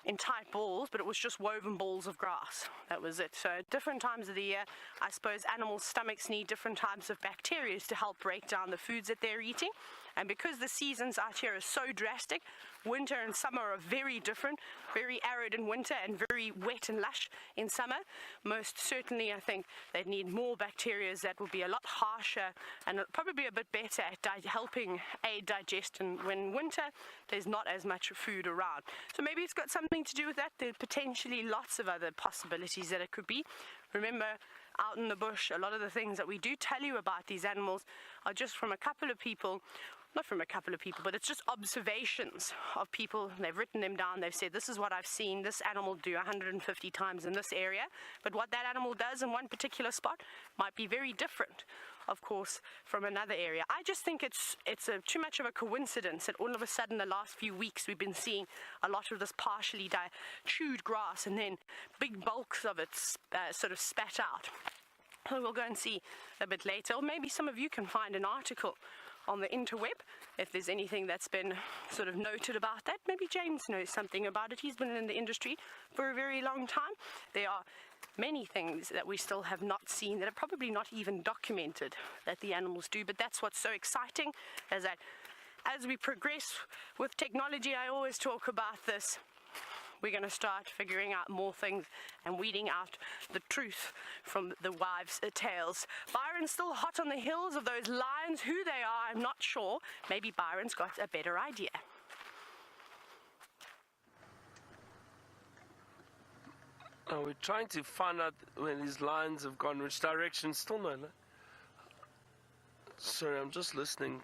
in tight balls, but it was just woven balls of grass. That was it. So at different times of the year, I suppose animals' stomachs need different types of bacteria to help break down the foods that they're eating. And because the seasons out here are so drastic, winter and summer are very different, very arid in winter and very wet and lush in summer. Most certainly, I think they'd need more bacteria that would be a lot harsher and probably a bit better at helping aid digestion when winter there's not as much food around. So maybe it's got something to do with that. There are potentially lots of other possibilities that it could be. Remember, out in the bush, a lot of the things that we do tell you about these animals are just from a couple of people. Not from a couple of people, but it's just observations of people. They've written them down. They've said, this is what I've seen this animal do 150 times in this area. But what that animal does in one particular spot might be very different of course, from another area. I just think it's too much of a coincidence that all of a sudden the last few weeks we've been seeing a lot of this partially chewed grass and then big bulks of it sort of spat out. So we'll go and see a bit later, or maybe some of you can find an article on the interweb if there's anything that's been sort of noted about that. Maybe James knows something about it. He's been in the industry for a very long time. There are many things that we still have not seen that are probably not even documented that the animals do, but that's what's so exciting, is that as we progress with technology, I always talk about this, we're going to start figuring out more things and weeding out the truth from the wives' tales. Byron's still hot on the heels of those lions. Who they are, I'm not sure. Maybe Byron's got a better idea. Oh, we're trying to find out where these lions have gone, which direction. Still no. Sorry, I'm just listening.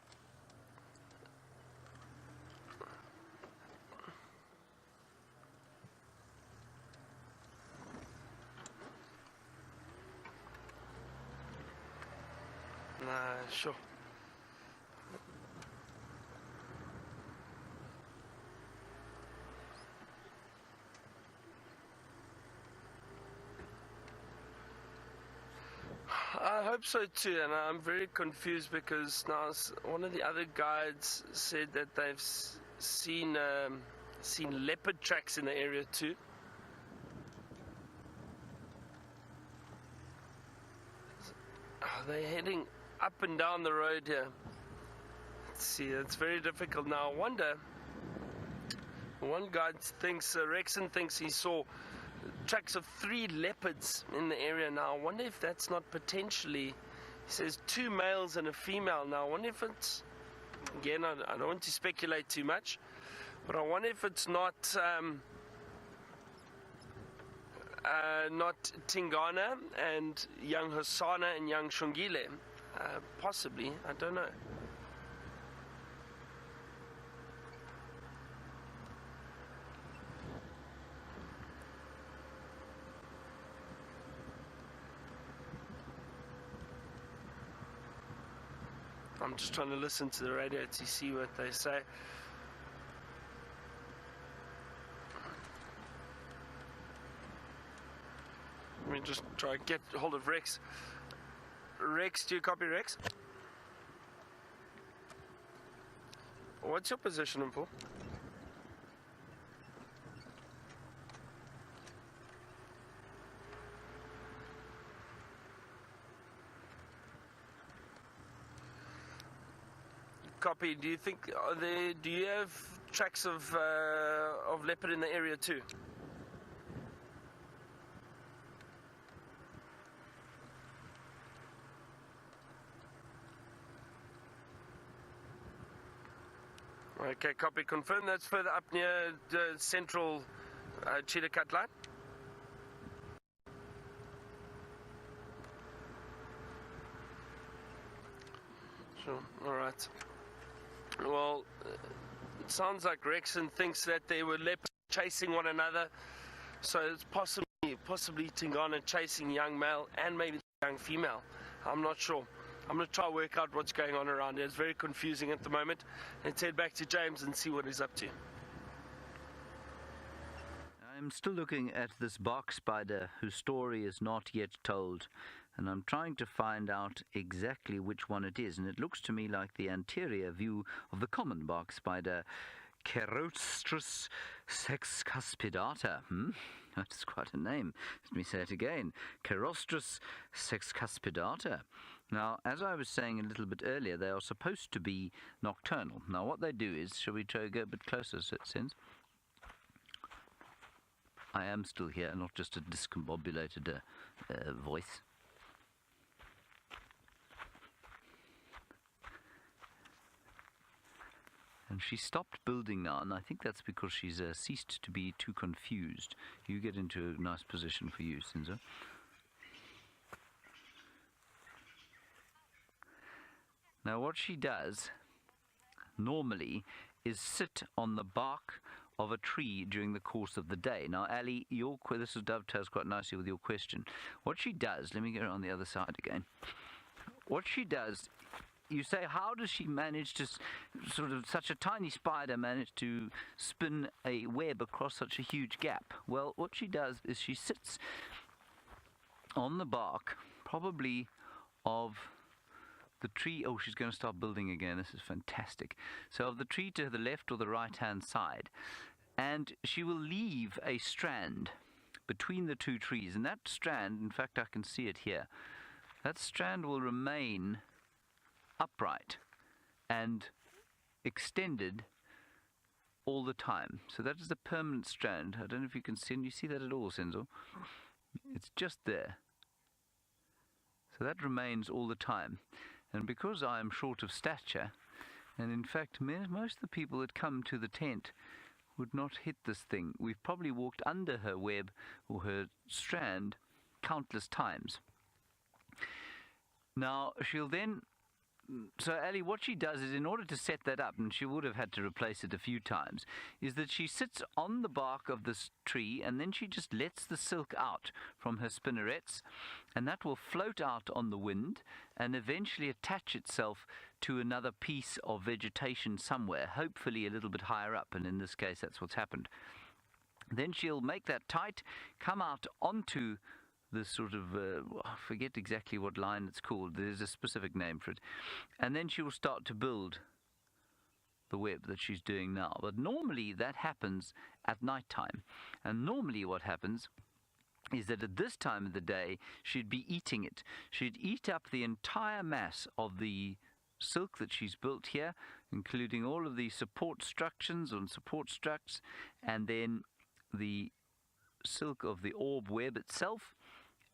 Sure. I hope so too, and I'm very confused because now one of the other guides said that they've seen leopard tracks in the area too. They're heading up and down the road here. Let's see, it's very difficult now. I wonder, one guy thinks, Rexon thinks he saw tracks of 3 leopards in the area now. I wonder if that's not potentially, he says 2 males and a female now. I wonder if it's, again, I don't want to speculate too much, but I wonder if it's not Tingana and young Hosana and young Shongile. Possibly, I don't know. I'm just trying to listen to the radio to see what they say. Let me just try and get hold of Rex. Rex, do you copy, Rex? What's your position, Paul? Copy. Do you think do you have tracks of leopard in the area too? Okay, copy. Confirm that's further up near the central Cheetah cut line. Sure. All right. Well, it sounds like Rexon thinks that they were leopards chasing one another, so it's possibly Tingana chasing young male and maybe young female. I'm not sure. I'm going to try to work out what's going on around here. It's very confusing at the moment. Let's head back to James and see what he's up to. I'm still looking at this bark spider whose story is not yet told, and I'm trying to find out exactly which one it is, and it looks to me like the anterior view of the common bark spider, Cherostrus sexcuspidata. That's quite a name. Let me say it again. Cherostrus sexcuspidata. Now, as I was saying a little bit earlier, they are supposed to be nocturnal. Now, what they do is, shall we try to go a bit closer, since I am still here, not just a discombobulated voice. And she stopped building now, and I think that's because she's ceased to be too confused. You get into a nice position for you, Sinzo. Now what she does normally is sit on the bark of a tree during the course of the day. Now, Ali, this dovetails quite nicely with your question. What she does, let me go on the other side again. what she does, you say, how does she manage to, such a tiny spider manage to spin a web across such a huge gap? Well, what she does is she sits on the bark, probably of the tree. Oh, she's going to start building again. This is fantastic. So of the tree to the left or the right-hand side, and she will leave a strand between the two trees, and that strand, in fact, I can see it here, that strand will remain upright and extended all the time. So that is a permanent strand. I don't know if you can see that at all, Senzo. It's just there. So that remains all the time. And because I am short of stature, and in fact most of the people that come to the tent would not hit this thing. We've probably walked under her web or her strand countless times. Now she'll then, so Ali, what she does is, in order to set that up, and she would have had to replace it a few times, is that she sits on the bark of this tree and then she just lets the silk out from her spinnerets, and that will float out on the wind and eventually attach itself to another piece of vegetation somewhere, hopefully a little bit higher up, and in this case that's what's happened. Then she'll make that tight, come out onto this sort of, I forget exactly what line it's called, there's a specific name for it, and then she will start to build the web that she's doing now. But normally that happens at night time, and normally what happens is that at this time of the day she'd be eating it. She'd eat up the entire mass of the silk that she's built here, including all of the support structures and support structs, and then the silk of the orb web itself,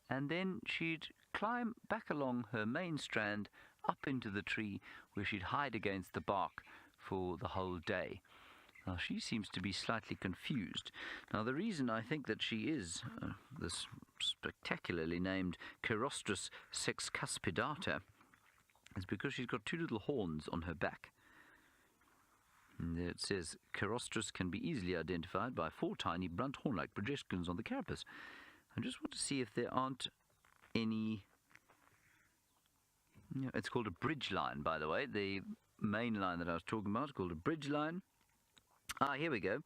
and then she'd climb back along her main strand up into the tree, where she'd hide against the bark for the whole day. Now she seems to be slightly confused. Now the reason I think that she is this spectacularly named Cheirostris sexcuspidata is because she's got two little horns on her back. And there it says, Cheirostris can be easily identified by 4 tiny blunt horn-like projections on the carapace. I just want to see if there aren't any... It's called a bridge line, by the way. The main line that I was talking about is called a bridge line. Ah, here we go.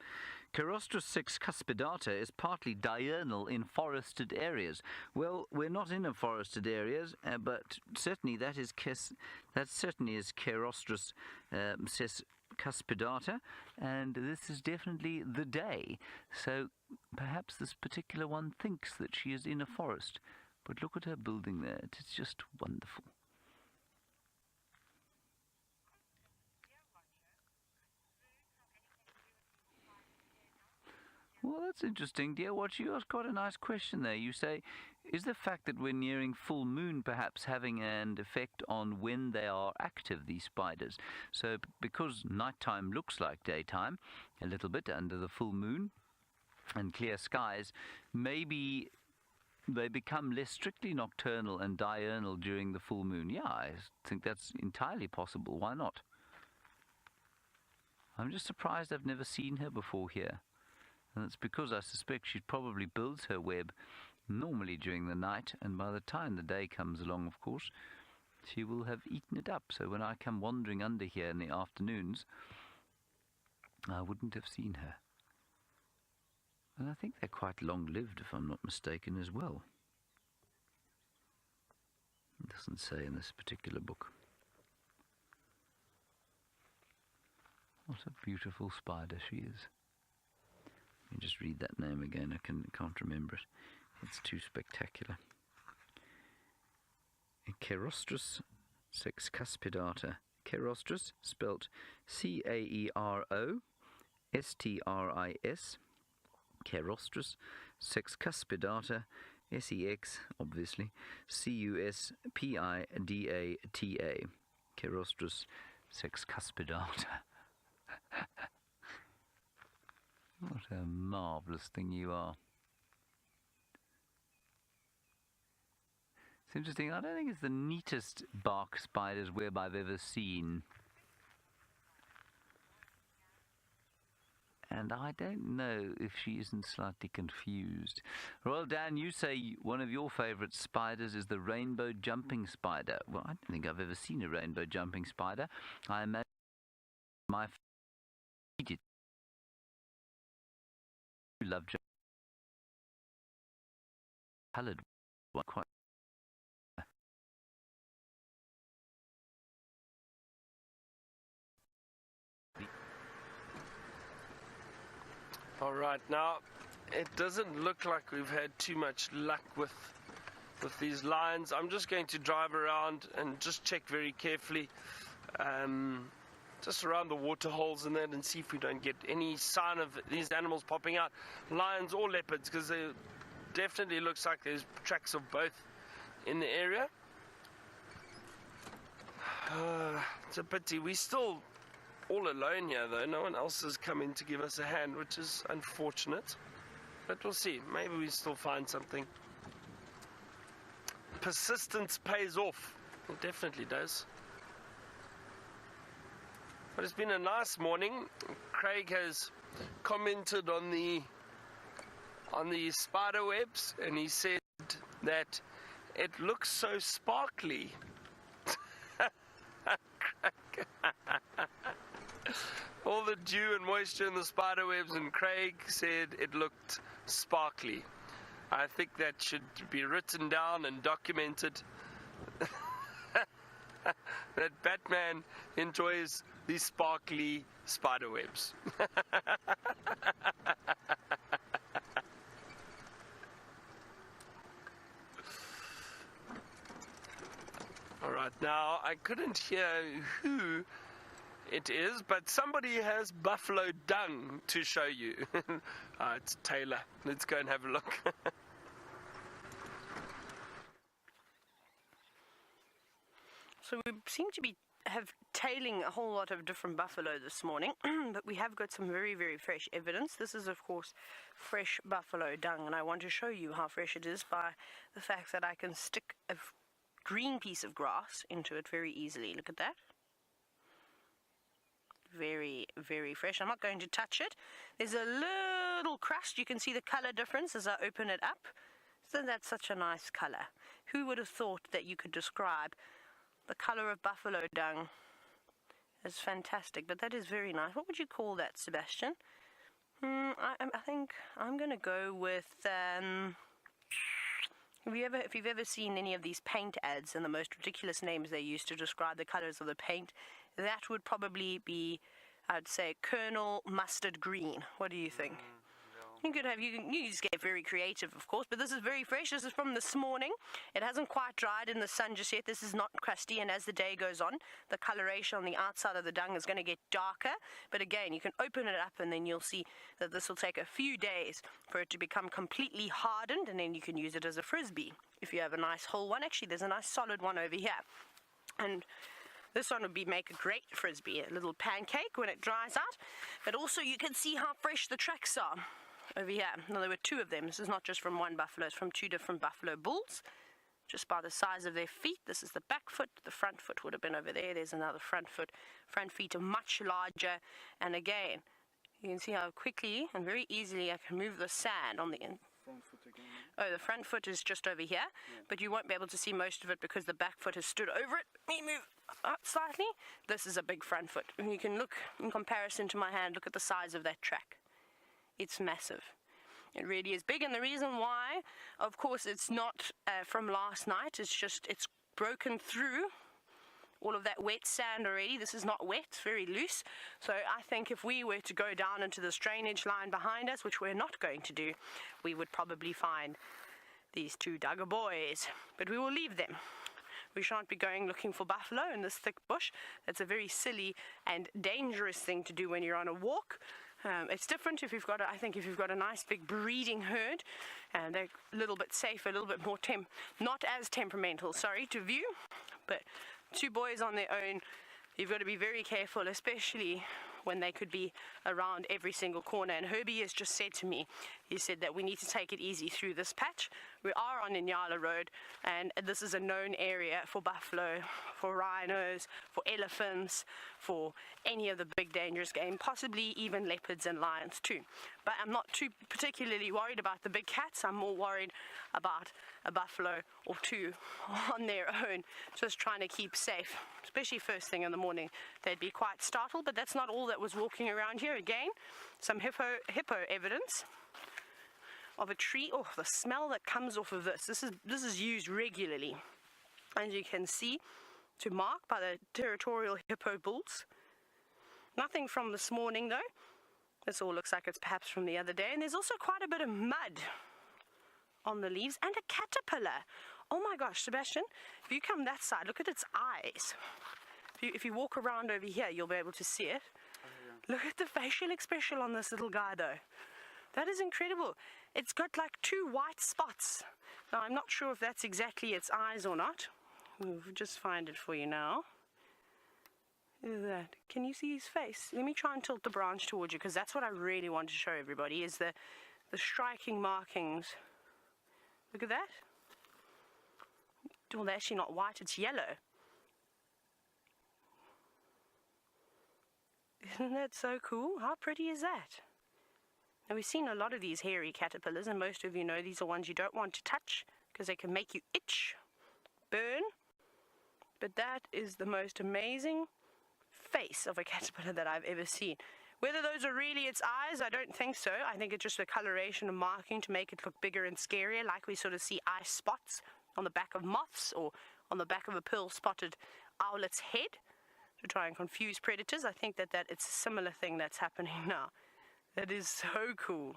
Cheirostris sexcuspidata is partly diurnal in forested areas. Well, we're not in a forested areas, but certainly that certainly is Cheirostris sexcuspidata, and this is definitely the day. So perhaps this particular one thinks that she is in a forest. But look at her building there. It's just wonderful. Well, that's interesting, dear Watch. You asked quite a nice question there. You say, is the fact that we're nearing full moon perhaps having an effect on when they are active, these spiders? So because nighttime looks like daytime, a little bit under the full moon and clear skies, maybe they become less strictly nocturnal and diurnal during the full moon. Yeah, I think that's entirely possible. Why not? I'm just surprised I've never seen her before here. And it's because I suspect she probably builds her web normally during the night, and by the time the day comes along, of course, she will have eaten it up. So when I come wandering under here in the afternoons, I wouldn't have seen her. And I think they're quite long-lived, if I'm not mistaken, as well. It doesn't say in this particular book. What a beautiful spider she is. Let me just read that name again. I can't remember it. It's too spectacular. Cheirostris sexcuspidata. Cheirostris, spelt C-A-E-R-O-S-T-R-I-S. Cheirostris sexcuspidata. S-E-X, obviously. C-U-S-P-I-D-A-T-A. Cheirostris sexcuspidata. What a marvellous thing you are. It's interesting, I don't think it's the neatest bark spider's web I've ever seen. and I don't know if she isn't slightly confused. Well, Dan, you say one of your favourite spiders is the rainbow jumping spider. Well, I don't think I've ever seen a rainbow jumping spider. I imagine my favorite love coloured one quite. All right, now it doesn't look like we've had too much luck with these lines. I'm just going to drive around and just check very carefully, just around the water holes and that, and see if we don't get any sign of these animals popping out, lions or leopards, because it definitely looks like there's tracks of both in the area. It's a pity. We're still all alone here, though. No one else has come in to give us a hand, which is unfortunate. But we'll see. Maybe we still find something. Persistence pays off. It definitely does. But it's been a nice morning. Craig has commented on the spider webs, and he said that it looks so sparkly. All the dew and moisture in the spider webs, and Craig said it looked sparkly. I think that should be written down and documented. That Batman enjoys these sparkly spider webs. Alright, now I couldn't hear who it is, but somebody has buffalo dung to show you. It's Taylor. Let's go and have a look. So we seem to be tailing a whole lot of different buffalo this morning, but we have got some very, very fresh evidence. This is, of course, fresh buffalo dung, and I want to show you how fresh it is by the fact that I can stick a green piece of grass into it very easily. Look at that. Very, very fresh. I'm not going to touch it. There's a little crust. You can see the color difference as I open it up. So that's such a nice color. Who would have thought that you could describe the color of buffalo dung as fantastic? But that is very nice. What would you call that, Sebastian? I think I'm going to go with... If you've ever seen any of these paint ads and the most ridiculous names they use to describe the colors of the paint, that would probably be, I'd say, Colonel Mustard Green. What do you think? You could have, you just get very creative, of course, but this is very fresh. This is from this morning. It hasn't quite dried in the sun just yet. This is not crusty, and as the day goes on, the coloration on the outside of the dung is going to get darker. But again, you can open it up, and then you'll see that this will take a few days for it to become completely hardened, and then you can use it as a frisbee. If you have a nice whole one, actually, there's a nice solid one over here. And this one would make a great frisbee, a little pancake when it dries out. But also, you can see how fresh the tracks are. Over here. Now, there were two of them. This is not just from one buffalo, it's from two different buffalo bulls, just by the size of their feet. This is the back foot. The front foot would have been over there. There's another front foot. Front feet are much larger, and again, you can see how quickly and very easily I can move the sand on the end. Front foot again. Oh, the front foot is just over here, but you won't be able to see most of it because the back foot has stood over it. Let me move up slightly. This is a big front foot, and you can look in comparison to my hand. Look at the size of that track. It's massive. It really is big, and the reason why, of course, it's not from last night. It's broken through all of that wet sand already. This is not wet, it's very loose. So I think if we were to go down into this drainage line behind us, which we're not going to do, we would probably find these two Dugger boys. But we will leave them. We shan't be going looking for buffalo in this thick bush. That's a very silly and dangerous thing to do when you're on a walk. It's different if you've got a nice big breeding herd, and they're a little bit safer, a little bit more not as temperamental, to view. But two boys on their own, you've got to be very careful, especially when they could be around every single corner. And Herbie has just said to me he said that we need to take it easy through this patch. We are on Inyala Road, and this is a known area for buffalo, for rhinos, for elephants, for any of the big dangerous game, possibly even leopards and lions too. But I'm not too particularly worried about the big cats. I'm more worried about a buffalo or two on their own, just trying to keep safe, especially first thing in the morning. They'd be quite startled, but that's not all that was walking around here. Again, some hippo evidence of a tree. Oh, the smell that comes off of this. This is used regularly, as you can see, to mark by the territorial hippo bulls. Nothing from this morning though. This all looks like it's perhaps from the other day. And there's also quite a bit of mud on the leaves and a caterpillar. Oh my gosh, Sebastian, if you come that side, look at its eyes. If you walk around over here, you'll be able to see it. Look at the facial expression on this little guy though. That is incredible. It's got like 2 white spots. Now I'm not sure if that's exactly its eyes or not. We'll just find it for you now. Look at that. Can you see his face? Let me try and tilt the branch towards you, because that's what I really want to show everybody, is the striking markings. Look at that. Well, they're actually not white, it's yellow. Isn't that so cool? How pretty is that? Now, we've seen a lot of these hairy caterpillars, and most of you know these are ones you don't want to touch because they can make you itch, burn. But that is the most amazing face of a caterpillar that I've ever seen. Whether those are really its eyes, I don't think so. I think it's just a coloration and marking to make it look bigger and scarier, like we sort of see eye spots on the back of moths or on the back of a pearl-spotted owlet's head to try and confuse predators. I think that it's a similar thing that's happening now. That is so cool.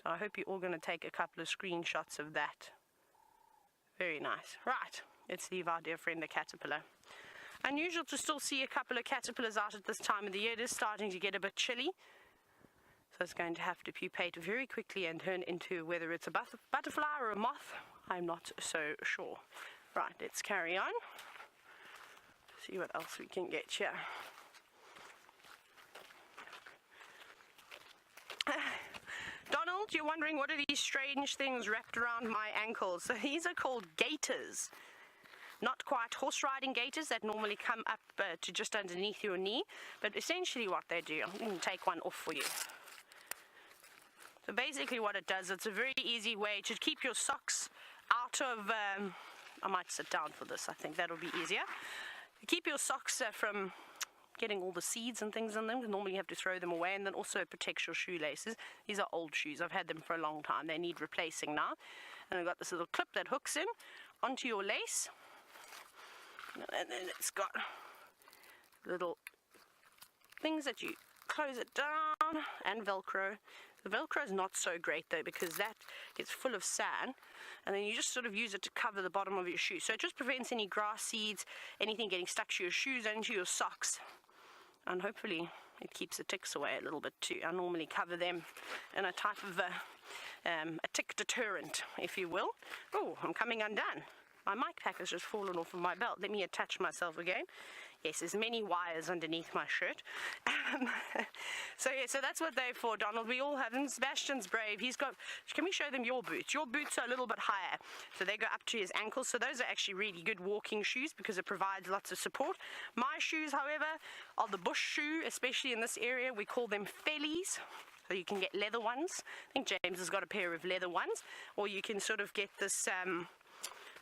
So I hope you're all going to take a couple of screenshots of that. Very nice. Right, let's leave our dear friend the caterpillar. Unusual to still see a couple of caterpillars out at this time of the year. It is starting to get a bit chilly. So it's going to have to pupate very quickly and turn into, whether it's a butterfly or a moth, I'm not so sure. Right, let's carry on. See what else we can get here. Donald, you're wondering what are these strange things wrapped around my ankles? So these are called gaiters. Not quite horse riding gaiters that normally come up to just underneath your knee, but essentially what they do, I'm going to take one off for you. So basically what it does, it's a very easy way to keep your socks out of, I might sit down for this, I think that'll be easier. Keep your socks from getting all the seeds and things in them, because normally you have to throw them away, and then also it protects your shoelaces. These are old shoes, I've had them for a long time, they need replacing now. And I've got this little clip that hooks in onto your lace, and then it's got little things that you close it down, and Velcro. The Velcro is not so great though, because that gets full of sand, and then you just sort of use it to cover the bottom of your shoe. So it just prevents any grass seeds, anything getting stuck to your shoes and to your socks. And hopefully it keeps the ticks away a little bit too. I normally cover them in a type of a tick deterrent, if you will. Oh, I'm coming undone. My mic pack has just fallen off of my belt. Let me attach myself again. Yes, there's many wires underneath my shirt. So that's what they're for, Donald. We all have them. Sebastian's brave. He's got, can we show them your boots? Your boots are a little bit higher, so they go up to his ankles. So those are actually really good walking shoes because it provides lots of support. My shoes, however, are the bush shoe, especially in this area. We call them fellies. So you can get leather ones. I think James has got a pair of leather ones. Or you can sort of get this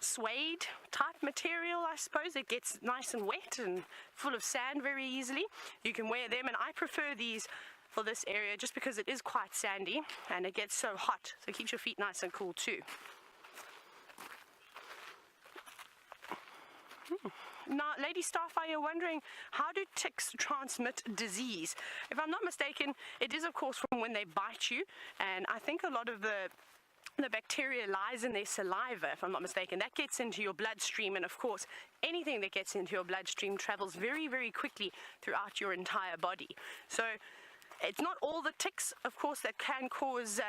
suede type material, I suppose. It gets nice and wet and full of sand very easily. You can wear them, and I prefer these for this area just because it is quite sandy and it gets so hot, so it keeps your feet nice and cool too. Now, Lady Starfire, you're wondering, how do ticks transmit disease? If I'm not mistaken, it is of course from when they bite you, and I think a lot of the bacteria lies in their saliva, if I'm not mistaken. That gets into your bloodstream, and of course anything that gets into your bloodstream travels very, very quickly throughout your entire body. So It's not all the ticks, of course, that can cause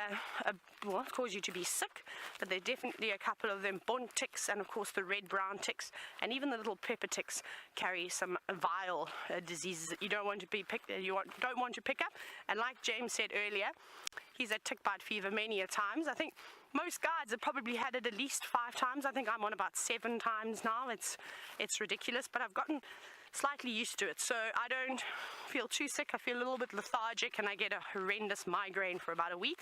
cause you to be sick, but there are definitely a couple of them bont ticks, and of course the red-brown ticks, and even the little pepper ticks carry some vile diseases that you don't want to pick up. And like James said earlier, he's had tick bite fever many a times. I think most guides have probably had it at least 5 times. I think I'm on about 7 times now. It's ridiculous, but I've gotten slightly used to it, so I don't feel too sick. I feel a little bit lethargic, and I get a horrendous migraine for about a week,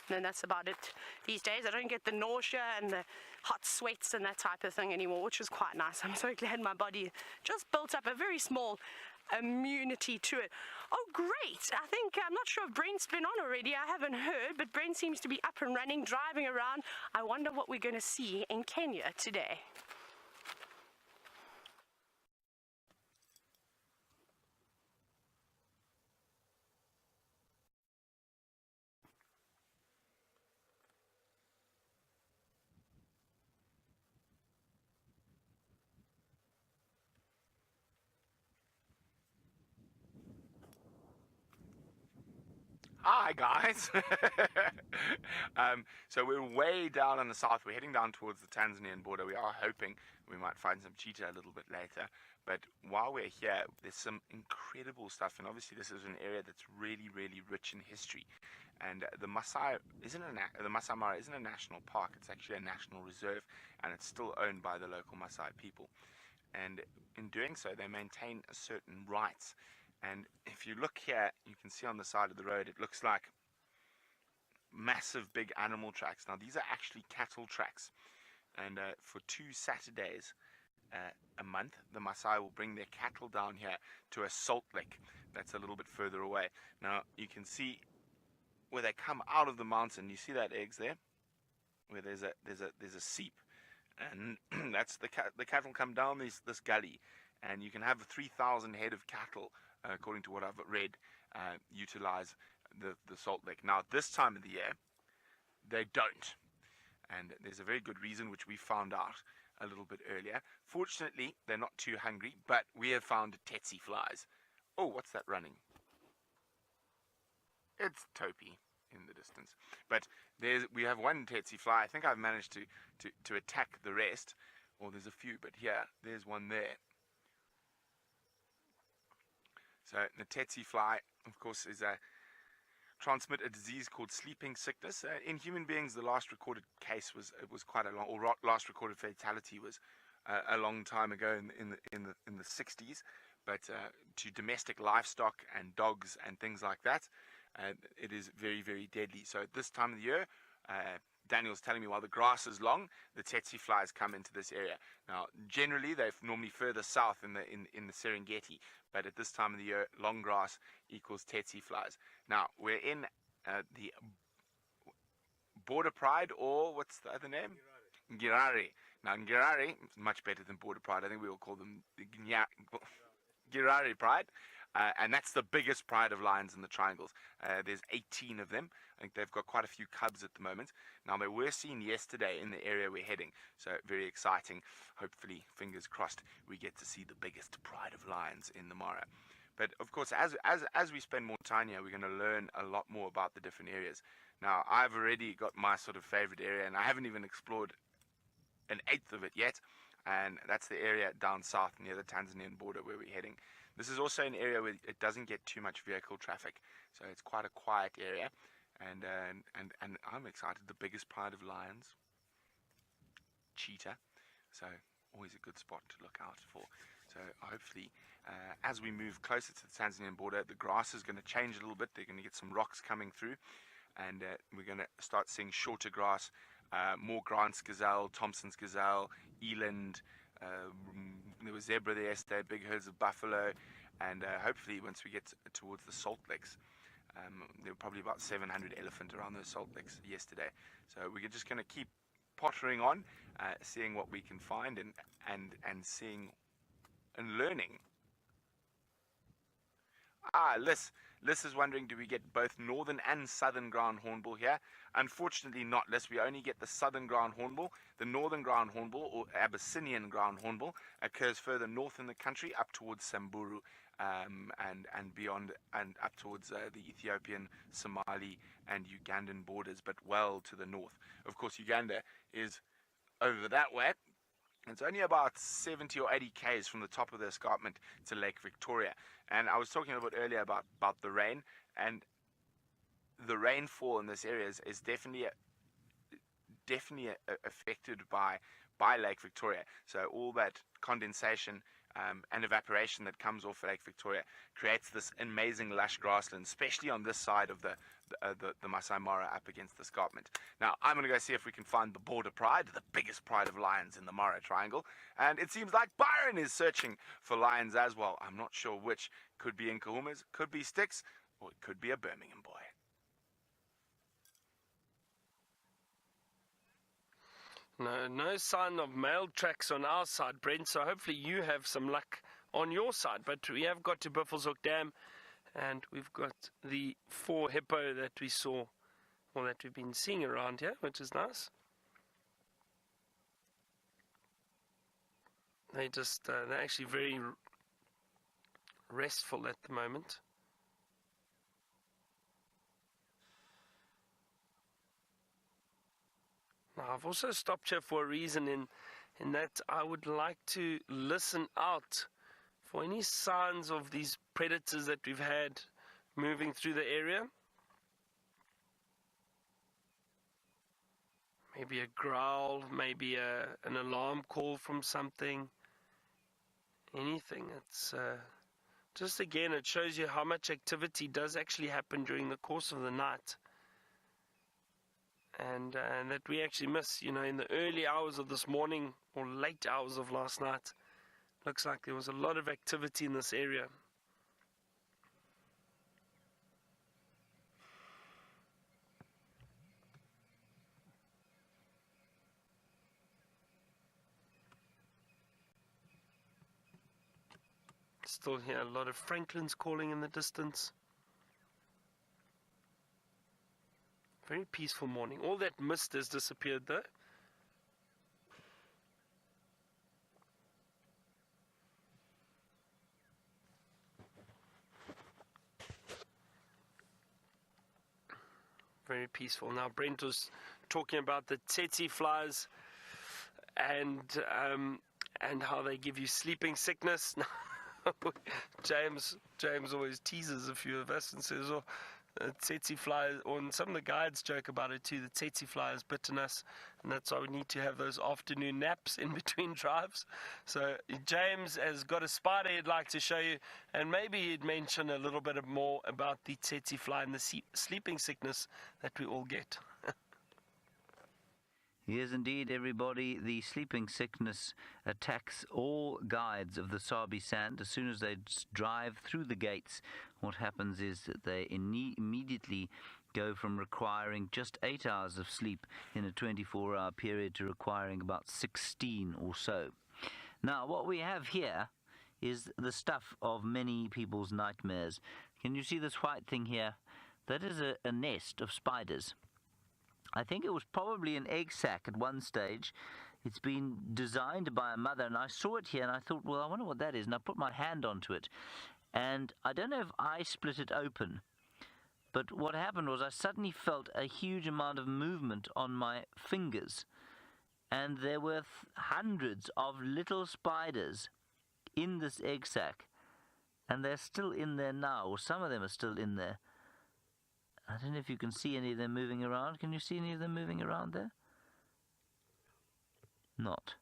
and then that's about it these days. I don't get the nausea and the hot sweats and that type of thing anymore, which is quite nice. I'm so glad my body just built up a very small immunity to it. Oh great, I think, I'm not sure if Brent's been on already, I haven't heard, but Brent seems to be up and running, driving around. I wonder what we're going to see in Kenya today. Hi guys! So we're way down in the south. We're heading down towards the Tanzanian border. We are hoping we might find some cheetah a little bit later. But while we're here, there's some incredible stuff. And obviously this is an area that's really, really rich in history. And the Masai Mara isn't a national park. It's actually a national reserve. And it's still owned by the local Masai people. And in doing so, they maintain certain rights. And if you look here, you can see on the side of the road, it looks like massive big animal tracks. Now these are actually cattle tracks, and for 2 Saturdays a month, the Maasai will bring their cattle down here to a salt lick that's a little bit further away. Now you can see where they come out of the mountain. You see that eggs there, where there's a seep, and that's the cattle come down this gully, and you can have 3,000 head of cattle, according to what I've read, utilize the salt lick. Now, at this time of the year, they don't. And there's a very good reason, which we found out a little bit earlier. Fortunately, they're not too hungry, but we have found tsetse flies. Oh, what's that running? It's Topi in the distance. But we have one tsetse fly. I think I've managed to attack the rest. Or there's a few, but here, there's one there. So the tsetse fly, of course, transmit a disease called sleeping sickness. In human beings, the last recorded case was quite a long, or last recorded fatality was a long time ago in the 60s. But to domestic livestock and dogs and things like that, it is very, very deadly. So at this time of the year, Daniel's telling me while the grass is long, the tsetse flies come into this area. Now, generally, they're normally further south in the Serengeti, but at this time of the year, long grass equals tsetse flies. Now, we're in the Border Pride, or what's the other name? Ngirari. Now, Ngirari is much better than Border Pride. I think we will call them the Ngirari Pride. And that's the biggest pride of lions in the triangles. There's 18 of them. I think they've got quite a few cubs at the moment. Now, they were seen yesterday in the area we're heading, so very exciting. Hopefully, fingers crossed, we get to see the biggest pride of lions in the Mara. But of course, as we spend more time here, we're going to learn a lot more about the different areas. Now, I've already got my sort of favorite area, and I haven't even explored an eighth of it yet. And that's the area down south near the Tanzanian border where we're heading. This is also an area where it doesn't get too much vehicle traffic, so it's quite a quiet area, and I'm excited. The biggest pride of lions, cheetah, so always a good spot to look out for. So hopefully, as we move closer to the Tanzanian border, the grass is going to change a little bit. They're going to get some rocks coming through, and we're going to start seeing shorter grass, more Grant's gazelle, Thompson's gazelle, eland. There was zebra there yesterday, big herds of buffalo, and hopefully once we get towards the salt licks, there were probably about 700 elephant around those salt licks yesterday. So we're just going to keep pottering on, seeing what we can find, and seeing and learning. Liz is wondering, do we get both northern and southern ground hornbill here? Unfortunately not, Liz. We only get the southern ground hornbill. The northern ground hornbill, or Abyssinian ground hornbill, occurs further north in the country, up towards Samburu, and beyond and up towards the Ethiopian, Somali, and Ugandan borders, but well to the north. Of course, Uganda is over that way. It's only about 70 or 80 k's from the top of the escarpment to Lake Victoria. And I was talking a little bit earlier about the rain, and the rainfall in this area is definitely affected by Lake Victoria. So all that condensation and evaporation that comes off Lake Victoria creates this amazing lush grassland, especially on this side of the Masai Mara up against the escarpment. Now, I'm going to go see if we can find the border pride, the biggest pride of lions in the Mara Triangle. And it seems like Byron is searching for lions as well. I'm not sure which. Could be in Kahumas, could be Sticks, or it could be a Birmingham boy. No sign of male tracks on our side, Brent, so hopefully you have some luck on your side. But we have got to Buffelshoek Dam, and we've got the 4 hippo that we saw, or that we've been seeing around here, which is nice. They're actually very restful at the moment. Now, I've also stopped here for a reason in that I would like to listen out for any signs of these predators that we've had moving through the area. Maybe a growl, maybe an alarm call from something, anything. It's just, again, it shows you how much activity does actually happen during the course of the night. And that we actually miss, in the early hours of this morning or late hours of last night. Looks like there was a lot of activity in this area. Still hear a lot of Franklins calling in the distance. Very peaceful morning. All that mist has disappeared though. Very peaceful. Now Brent was talking about the tsetse flies and how they give you sleeping sickness. James always teases a few of us and says, "Oh, tsetse fly," and some of the guides joke about it too. The tsetse fly has bitten us, and that's why we need to have those afternoon naps in between drives. So James has got a spider he'd like to show you, and maybe he'd mention a little bit more about the tsetse fly and the sleeping sickness that we all get. Yes, indeed, everybody. The sleeping sickness attacks all guides of the Sabi Sand. As soon as they drive through the gates, what happens is that they immediately go from requiring just 8 hours of sleep in a 24-hour period to requiring about 16 or so. Now, what we have here is the stuff of many people's nightmares. Can you see this white thing here? That is a nest of spiders. I think it was probably an egg sac at one stage. It's been designed by a mother, and I saw it here, and I thought, well, I wonder what that is, and I put my hand onto it. And I don't know if I split it open, but what happened was I suddenly felt a huge amount of movement on my fingers, and there were hundreds of little spiders in this egg sac, and they're still in there now, or some of them are still in there. I don't know if you can see any of them moving around. Can you see any of them moving around there? Not.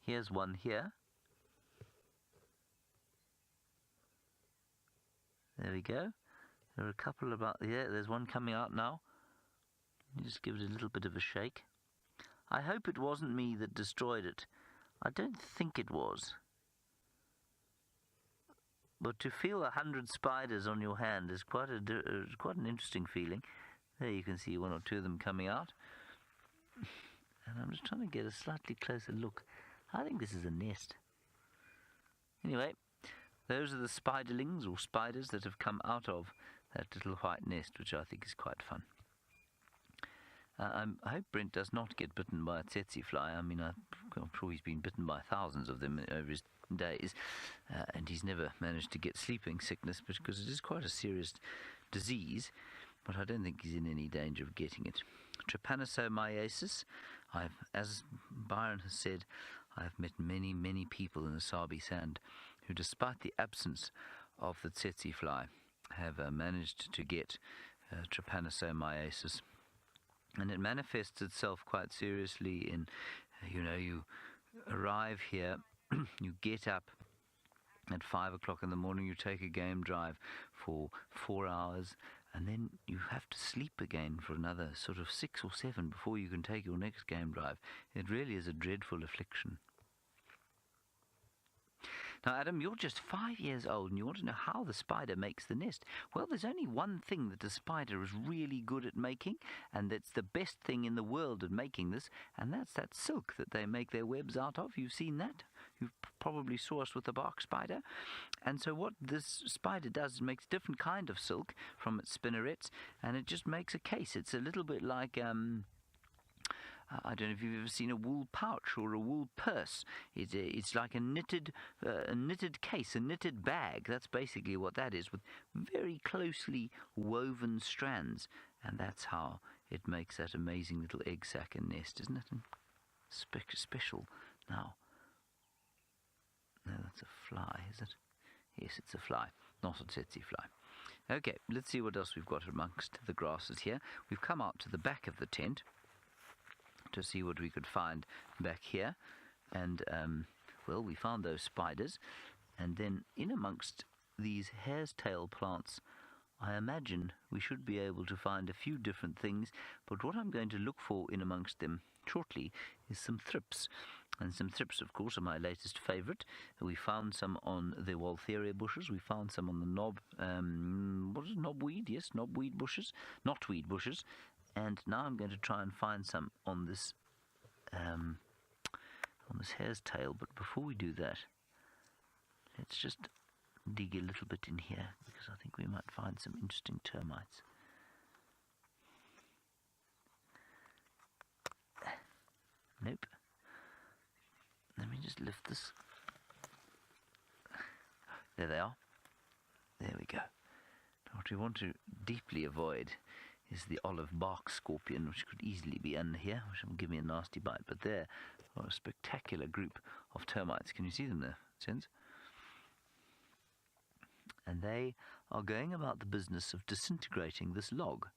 Here's one here. There we go. There are a couple about there. There's one coming out now. Just give it a little bit of a shake. I hope it wasn't me that destroyed it. I don't think it was. But to feel 100 spiders on your hand is quite an interesting feeling. There you can see one or two of them coming out. And I'm just trying to get a slightly closer look. I think this is a nest. Anyway, those are the spiderlings or spiders that have come out of that little white nest, which I think is quite fun. I hope Brent does not get bitten by a tsetse fly. I mean, I'm sure he's been bitten by thousands of them over his days, and he's never managed to get sleeping sickness because it is quite a serious disease, but I don't think he's in any danger of getting it. Trypanosomiasis, as Byron has said, I've met many, many people in the Sabi Sand who, despite the absence of the tsetse fly, have managed to get trypanosomiasis. And it manifests itself quite seriously in, you arrive here, you get up at 5 o'clock in the morning, you take a game drive for 4 hours, and then you have to sleep again for another sort of 6 or 7 before you can take your next game drive. It really is a dreadful affliction. Now, Adam, you're just 5 years old and you want to know how the spider makes the nest. Well, there's only one thing that a spider is really good at making, and that's the best thing in the world at making this, and that's that silk that they make their webs out of. You've seen that? You probably saw us with the bark spider. And so what this spider does is makes different kind of silk from its spinnerets, and it just makes a case. It's a little bit like I don't know if you've ever seen a wool pouch or a wool purse. It's like a knitted case, a knitted bag. That's basically what that is, with very closely woven strands. And that's how it makes that amazing little egg sac and nest, isn't it? Special. Now, no, that's a fly, is it? Yes, it's a fly, not a tsetse fly. Okay, let's see what else we've got amongst the grasses here. We've come out to the back of the tent to see what we could find back here, and well, we found those spiders, and then in amongst these hare's tail plants, I imagine we should be able to find a few different things, but what I'm going to look for in amongst them shortly is some thrips. And some thrips, of course, are my latest favourite. We found some on the Waltheria bushes. We found some on the knobweed? Yes, knobweed bushes. Knotweed bushes. And now I'm going to try and find some on this hare's tail. But before we do that, let's just dig a little bit in here, because I think we might find some interesting termites. Nope. Let me just lift this. There they are. There we go. Now, what we want to deeply avoid is the olive bark scorpion, which could easily be under here, which will give me a nasty bite. But there are a spectacular group of termites. Can you see them there, Sens? And they are going about the business of disintegrating this log.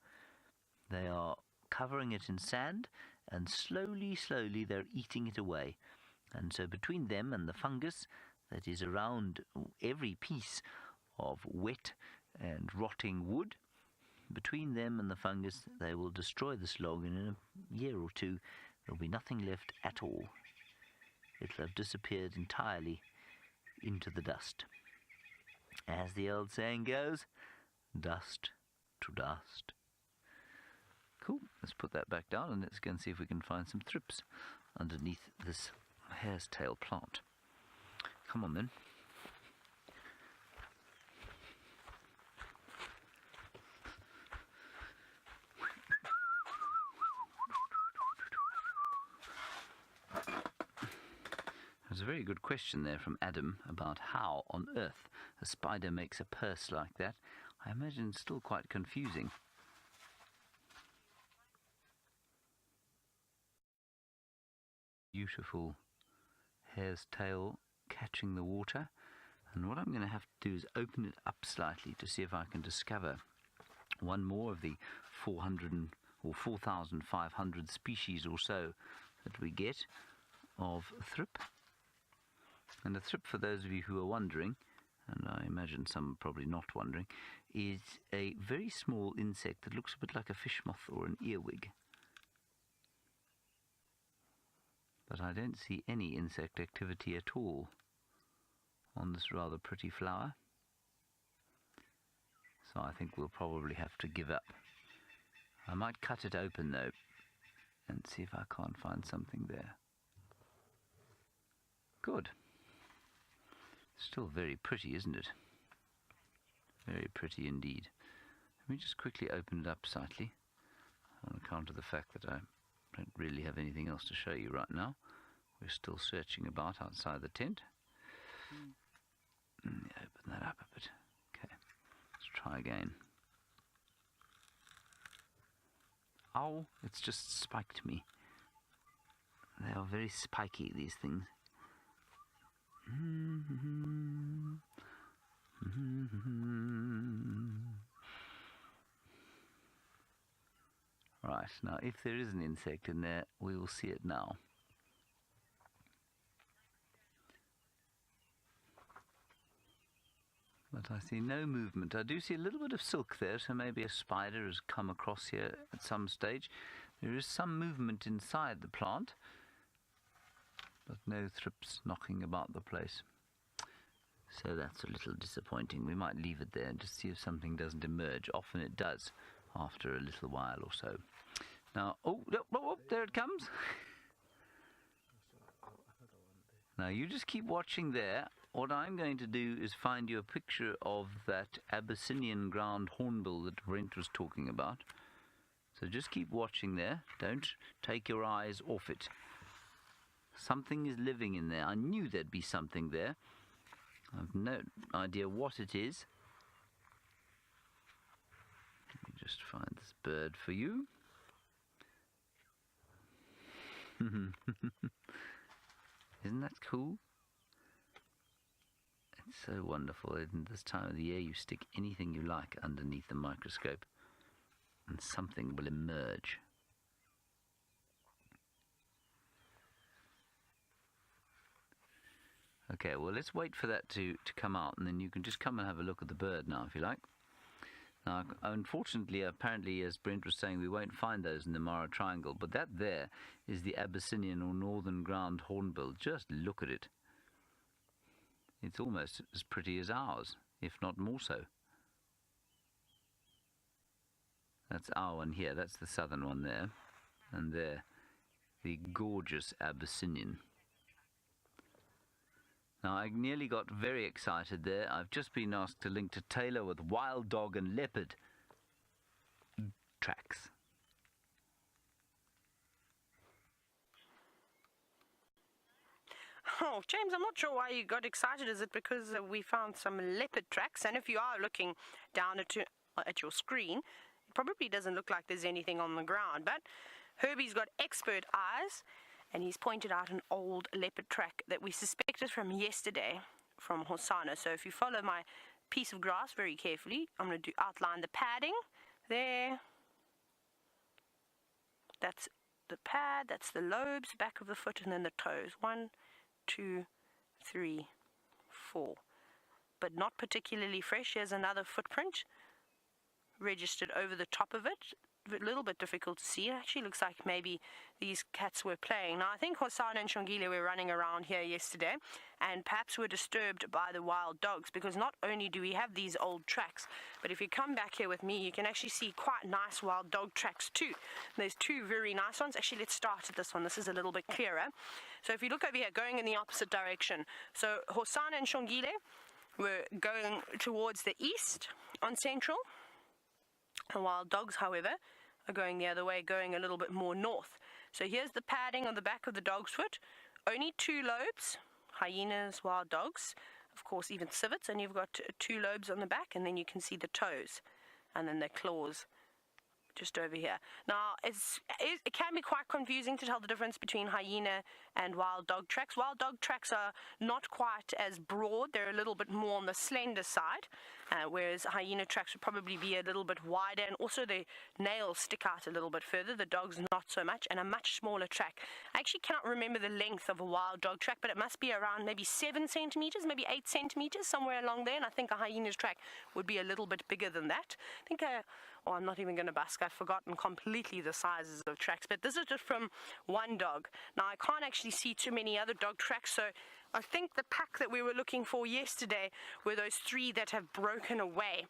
They are covering it in sand, and slowly, slowly they're eating it away. And so between them and the fungus that is around every piece of wet and rotting wood, between them and the fungus, they will destroy this log, and in a year or two there will be nothing left at all. It will have disappeared entirely into the dust. As the old saying goes, dust to dust. Cool, let's put that back down and let's go and see if we can find some thrips underneath this hare's tail plant. Come on then. There's a very good question there from Adam about how on earth a spider makes a purse like that. I imagine it's still quite confusing. Beautiful hare's tail catching the water, and what I'm going to have to do is open it up slightly to see if I can discover one more of the 4,500 species or so that we get of thrip. And a thrip, for those of you who are wondering, and I imagine some are probably not wondering, is a very small insect that looks a bit like a fish moth or an earwig. But I don't see any insect activity at all on this rather pretty flower. So I think we'll probably have to give up. I might cut it open though and see if I can't find something there. Good. Still very pretty, isn't it? Very pretty indeed. Let me just quickly open it up slightly. on account of the fact that I don't really have anything else to show you right now. We're still searching about outside the tent. Open that up a bit. Okay, let's try again. Ow, it's just spiked me. They are very spiky, these things. Right, now if there is an insect in there, we will see it now. But I see no movement. I do see a little bit of silk there, so maybe a spider has come across here at some stage. There is some movement inside the plant, but no thrips knocking about the place. So that's a little disappointing. We might leave it there and just see if something doesn't emerge. Often it does after a little while or so. Now, oh, there it comes. Now you just keep watching there. What I'm going to do is find you a picture of that Abyssinian ground hornbill that Brent was talking about. So just keep watching there. Don't take your eyes off it. Something is living in there. I knew there'd be something there. I've no idea what it is. Let me just find this bird for you. Isn't that cool? It's so wonderful. In this time of the year, you stick anything you like underneath the microscope and something will emerge. Okay, well, let's wait for that to come out, and then you can just come and have a look at the bird now, if you like. Now, unfortunately, apparently, as Brent was saying, we won't find those in the Mara Triangle, but that there is the Abyssinian or northern ground hornbill. Just look at it. It's almost as pretty as ours, if not more so. That's our one here. That's the southern one there. And there, the gorgeous Abyssinian. Now, I nearly got very excited there. I've just been asked to link to Taylor with wild dog and leopard tracks. Oh, James, I'm not sure why you got excited. Is it because we found some leopard tracks? And if you are looking down at your screen, it probably doesn't look like there's anything on the ground. But Herbie's got expert eyes, and he's pointed out an old leopard track that we suspected from yesterday from Hosanna. So if you follow my piece of grass very carefully, I'm going to outline the padding there. That's the pad, that's the lobes, back of the foot, and then the toes. 1, 2, 3, 4. But not particularly fresh. Here's another footprint registered over the top of it. A little bit difficult to see. It actually looks like maybe these cats were playing. Now, I think Hosanna and Shongile were running around here yesterday and perhaps were disturbed by the wild dogs, because not only do we have these old tracks, but if you come back here with me, you can actually see quite nice wild dog tracks too. There's two very nice ones. Actually, let's start at this one. This is a little bit clearer. So if you look over here, going in the opposite direction. So Hosanna and Shongile were going towards the east on Central. And wild dogs, however, are going the other way, going a little bit more north. So here's the padding on the back of the dog's foot. Only 2 lobes, hyenas, wild dogs, of course even civets, and you've got 2 lobes on the back, and then you can see the toes, and then their claws just over here. Now, it can be quite confusing to tell the difference between hyena and wild dog tracks. Wild dog tracks are not quite as broad. They're a little bit more on the slender side, whereas hyena tracks would probably be a little bit wider, and also the nails stick out a little bit further. The dogs not so much, and a much smaller track. I actually cannot remember the length of a wild dog track, but it must be around maybe 7 centimeters, maybe 8 centimeters, somewhere along there, and I think a hyena's track would be a little bit bigger than that. I think I'm not even going to busk. I've forgotten completely the sizes of tracks, but this is just from one dog. Now, I can't actually see too many other dog tracks, so I think the pack that we were looking for yesterday were those 3 that have broken away,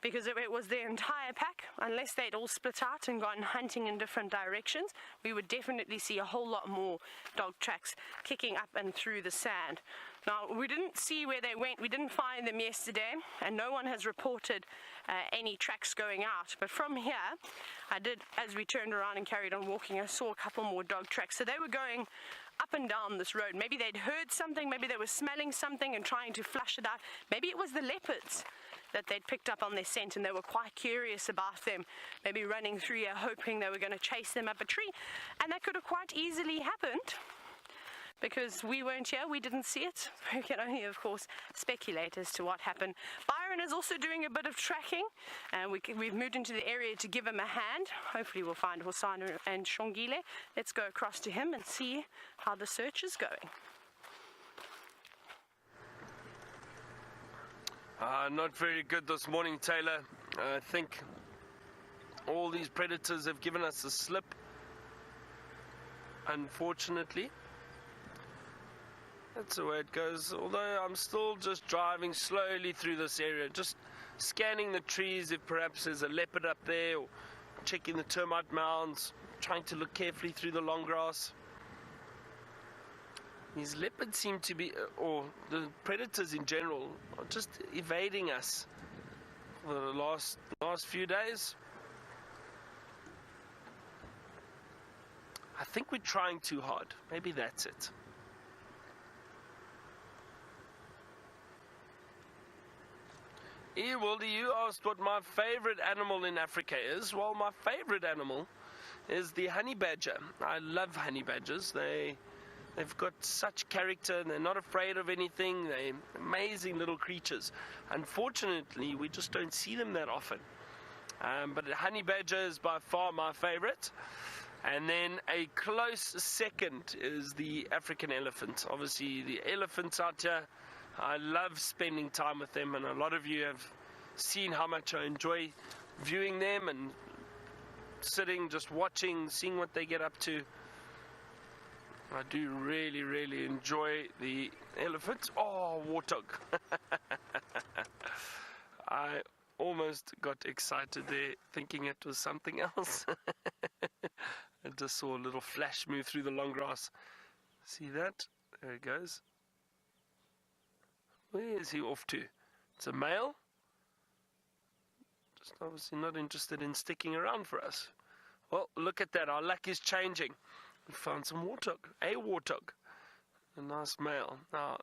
because if it was the entire pack, unless they'd all split out and gone hunting in different directions, we would definitely see a whole lot more dog tracks kicking up and through the sand. Now, we didn't see where they went. We didn't find them yesterday, and no one has reported any tracks going out. But from here, I did, as we turned around and carried on walking, I saw a couple more dog tracks. So they were going up and down this road. Maybe they'd heard something, maybe they were smelling something and trying to flush it out. Maybe it was the leopards that they'd picked up on their scent, and they were quite curious about them, maybe running through here hoping they were going to chase them up a tree. And that could have quite easily happened, because we weren't here, we didn't see it. We can only, of course, speculate as to what happened. Byron is also doing a bit of tracking, and we've moved into the area to give him a hand. Hopefully we'll find Hosana and Shongile. Let's go across to him and see how the search is going. Not very good this morning, Taylor. I think all these predators have given us a slip, unfortunately. That's the way it goes. Although I'm still just driving slowly through this area, just scanning the trees if perhaps there's a leopard up there, or checking the termite mounds, trying to look carefully through the long grass. These leopards seem to be, or the predators in general, are just evading us for the last few days. I think we're trying too hard. Maybe that's it. Wildy, you asked what my favorite animal in Africa is. Well, my favorite animal is the honey badger. I love honey badgers. They've got such character, and they're not afraid of anything. They're amazing little creatures. Unfortunately, we just don't see them that often. But the honey badger is by far my favorite. And then a close second is the African elephant. Obviously, the elephants out here, I love spending time with them, and a lot of you have seen how much I enjoy viewing them and sitting, just watching, seeing what they get up to. I do really, really enjoy the elephants. Oh, warthog. I almost got excited there, thinking it was something else. I just saw a little flash move through the long grass. See that? There it goes. Where is he off to? It's a male. Just obviously not interested in sticking around for us. Well, look at that. Our luck is changing. We found some warthog. A warthog. A nice male. Now,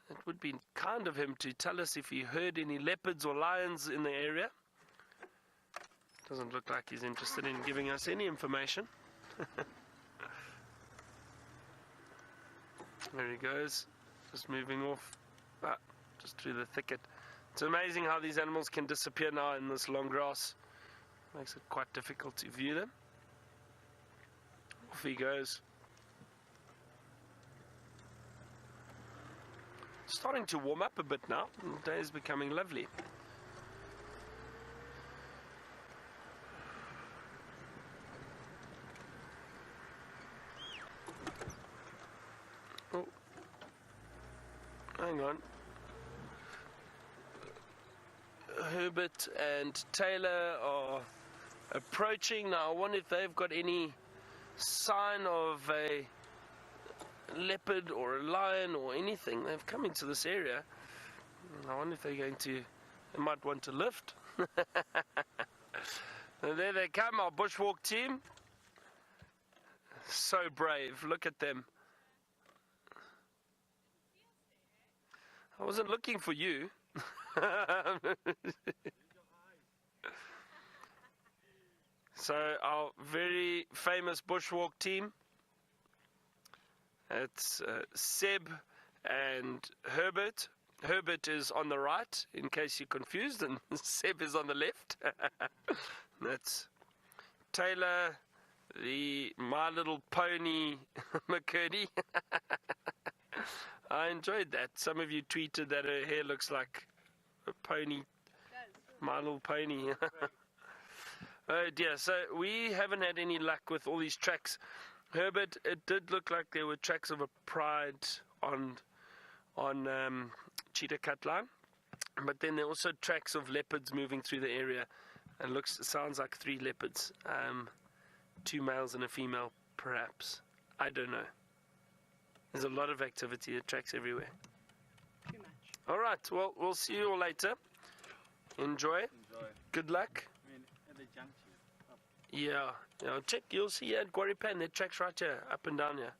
it would be kind of him to tell us if he heard any leopards or lions in the area. Doesn't look like he's interested in giving us any information. There he goes. Just moving off. Just through the thicket. It's amazing how these animals can disappear now in this long grass. Makes it quite difficult to view them. Off he goes. Starting to warm up a bit now. The day is becoming lovely. Oh. Hang on. Herbert and Taylor are approaching. Now I wonder if they've got any sign of a leopard or a lion or anything. They've come into this area. I wonder if they're going to, they might want to lift. And there they come, our bushwalk team. So brave, look at them. I wasn't looking for you. So our very famous bushwalk team, it's Seb and Herbert. Herbert is on the right, in case you're confused, and Seb is on the left. That's Taylor, the My Little Pony McCurdy. I enjoyed that. Some of you tweeted that her hair looks like a pony, My Little Pony. Oh dear, so we haven't had any luck with all these tracks. Herbert, it did look like there were tracks of a pride on Cheetah cut line, but then there are also tracks of leopards moving through the area, and sounds like 3 leopards, 2 males and a female, perhaps. I don't know. There's a lot of activity. It tracks everywhere. Too much. All right. Well, we'll see you all later. Enjoy. Enjoy. Good luck. I mean, at the junction. Up. Yeah. Check. You'll see at Guaripan. It tracks right here, up and down here.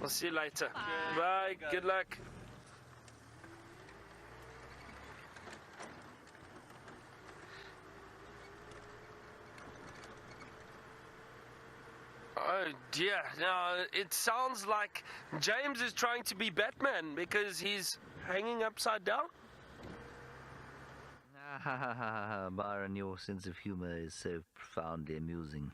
I'll see you later. Bye. Good luck. Oh dear, now it sounds like James is trying to be Batman because he's hanging upside down. Byron, your sense of humor is so profoundly amusing.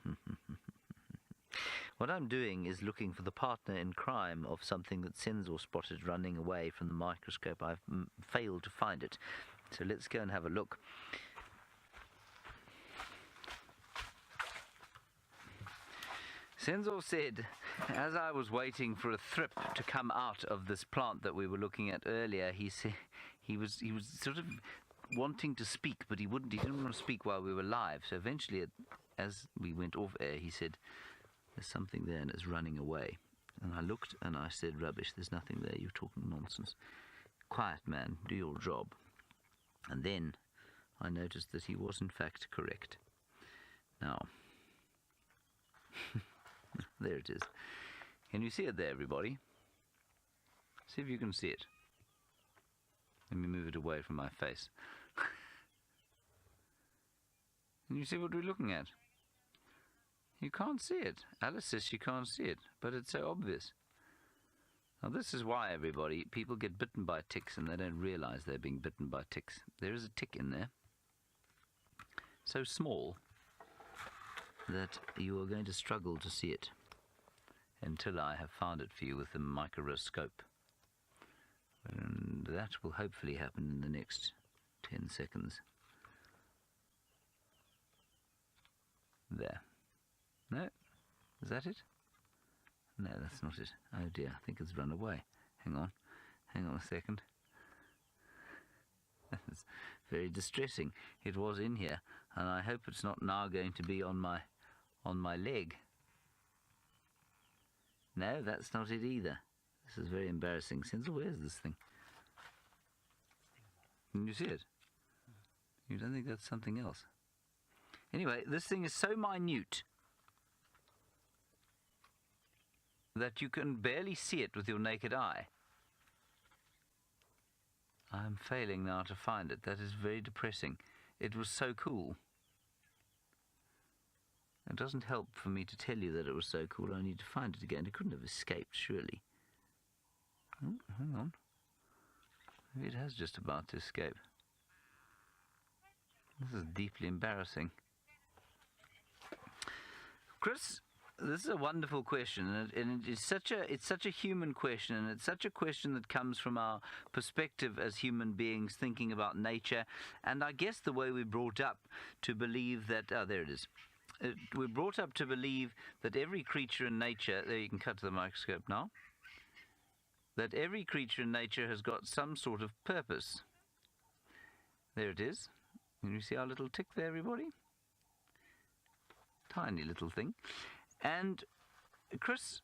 What I'm doing is looking for the partner in crime of something that Senzo spotted running away from the microscope. I've failed to find it. So let's go and have a look. Senzo said, as I was waiting for a thrip to come out of this plant that we were looking at earlier, he said he was sort of wanting to speak, but he didn't want to speak while we were live. So eventually, as we went off air, he said, there's something there and it's running away. And I looked and I said, rubbish, there's nothing there, you're talking nonsense. Quiet, man, do your job. And then I noticed that he was in fact correct. Now, there it is. Can you see it there, everybody? See if you can see it. Let me move it away from my face. Can you see what we're looking at? You can't see it. Alice says she can't see it, but it's so obvious. Now this is why, everybody, people get bitten by ticks and they don't realize they're being bitten by ticks. There is a tick in there, so small that you are going to struggle to see it until I have found it for you with the microscope. And that will hopefully happen in the next 10 seconds. There. No? Is that it? No, that's not it. Oh dear, I think it's run away. Hang on a second. That's very distressing. It was in here, and I hope it's not now going to be on my leg. No, that's not it either. This is very embarrassing. Senzo, where's this thing? Can you see it? You don't think that's something else? Anyway, this thing is so minute that you can barely see it with your naked eye. I'm failing now to find it. That is very depressing. It was so cool. It doesn't help for me to tell you that it was so cool. I need to find it again. It couldn't have escaped, surely. Oh, hang on. Maybe it has just about to escape. This is deeply embarrassing. Chris, this is a wonderful question, and it's such a human question, and it's such a question that comes from our perspective as human beings thinking about nature, and I guess the way we're brought up to believe that, there it is. We're brought up to believe that every creature in nature, there you can cut to the microscope now, that every creature in nature has got some sort of purpose. There it is. Can you see our little tick there, everybody? Tiny little thing. And Chris,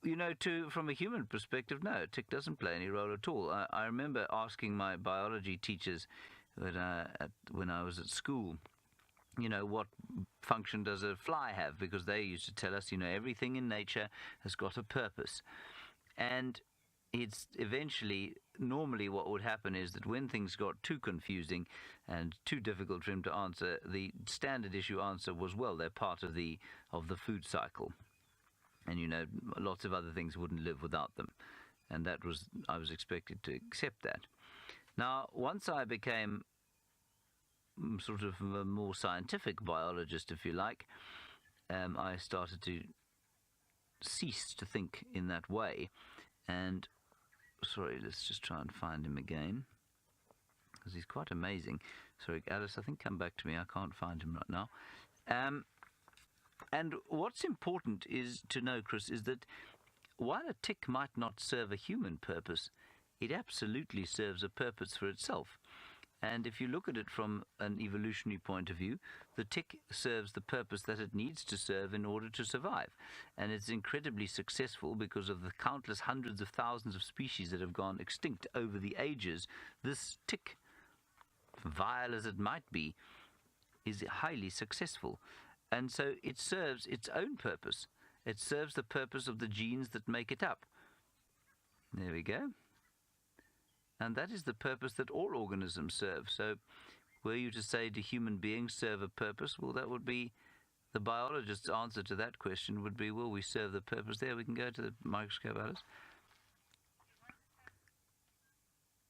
you know, from a human perspective, no, a tick doesn't play any role at all. I remember asking my biology teachers when I was at school, you know, what function does a fly have? Because they used to tell us, you know, everything in nature has got a purpose. And it's eventually, normally what would happen is that when things got too confusing and too difficult for him to answer, the standard issue answer was, well, they're part of the food cycle. And, you know, lots of other things wouldn't live without them. And that was, I was expected to accept that. Now, once I became sort of a more scientific biologist, if you like, I started to cease to think in that way. And sorry, let's just try and find him again, because he's quite amazing. Sorry, Alice, I think come back to me. I can't find him right now. And what's important is to know, Chris, is that while a tick might not serve a human purpose, it absolutely serves a purpose for itself. And if you look at it from an evolutionary point of view, the tick serves the purpose that it needs to serve in order to survive. And it's incredibly successful because of the countless hundreds of thousands of species that have gone extinct over the ages. This tick, vile as it might be, is highly successful. And so it serves its own purpose. It serves the purpose of the genes that make it up. There we go. And that is the purpose that all organisms serve. So were you to say, do human beings serve a purpose? Well, that would be, the biologist's answer to that question would be, well, we serve the purpose. There, we can go to the microscope, Alice.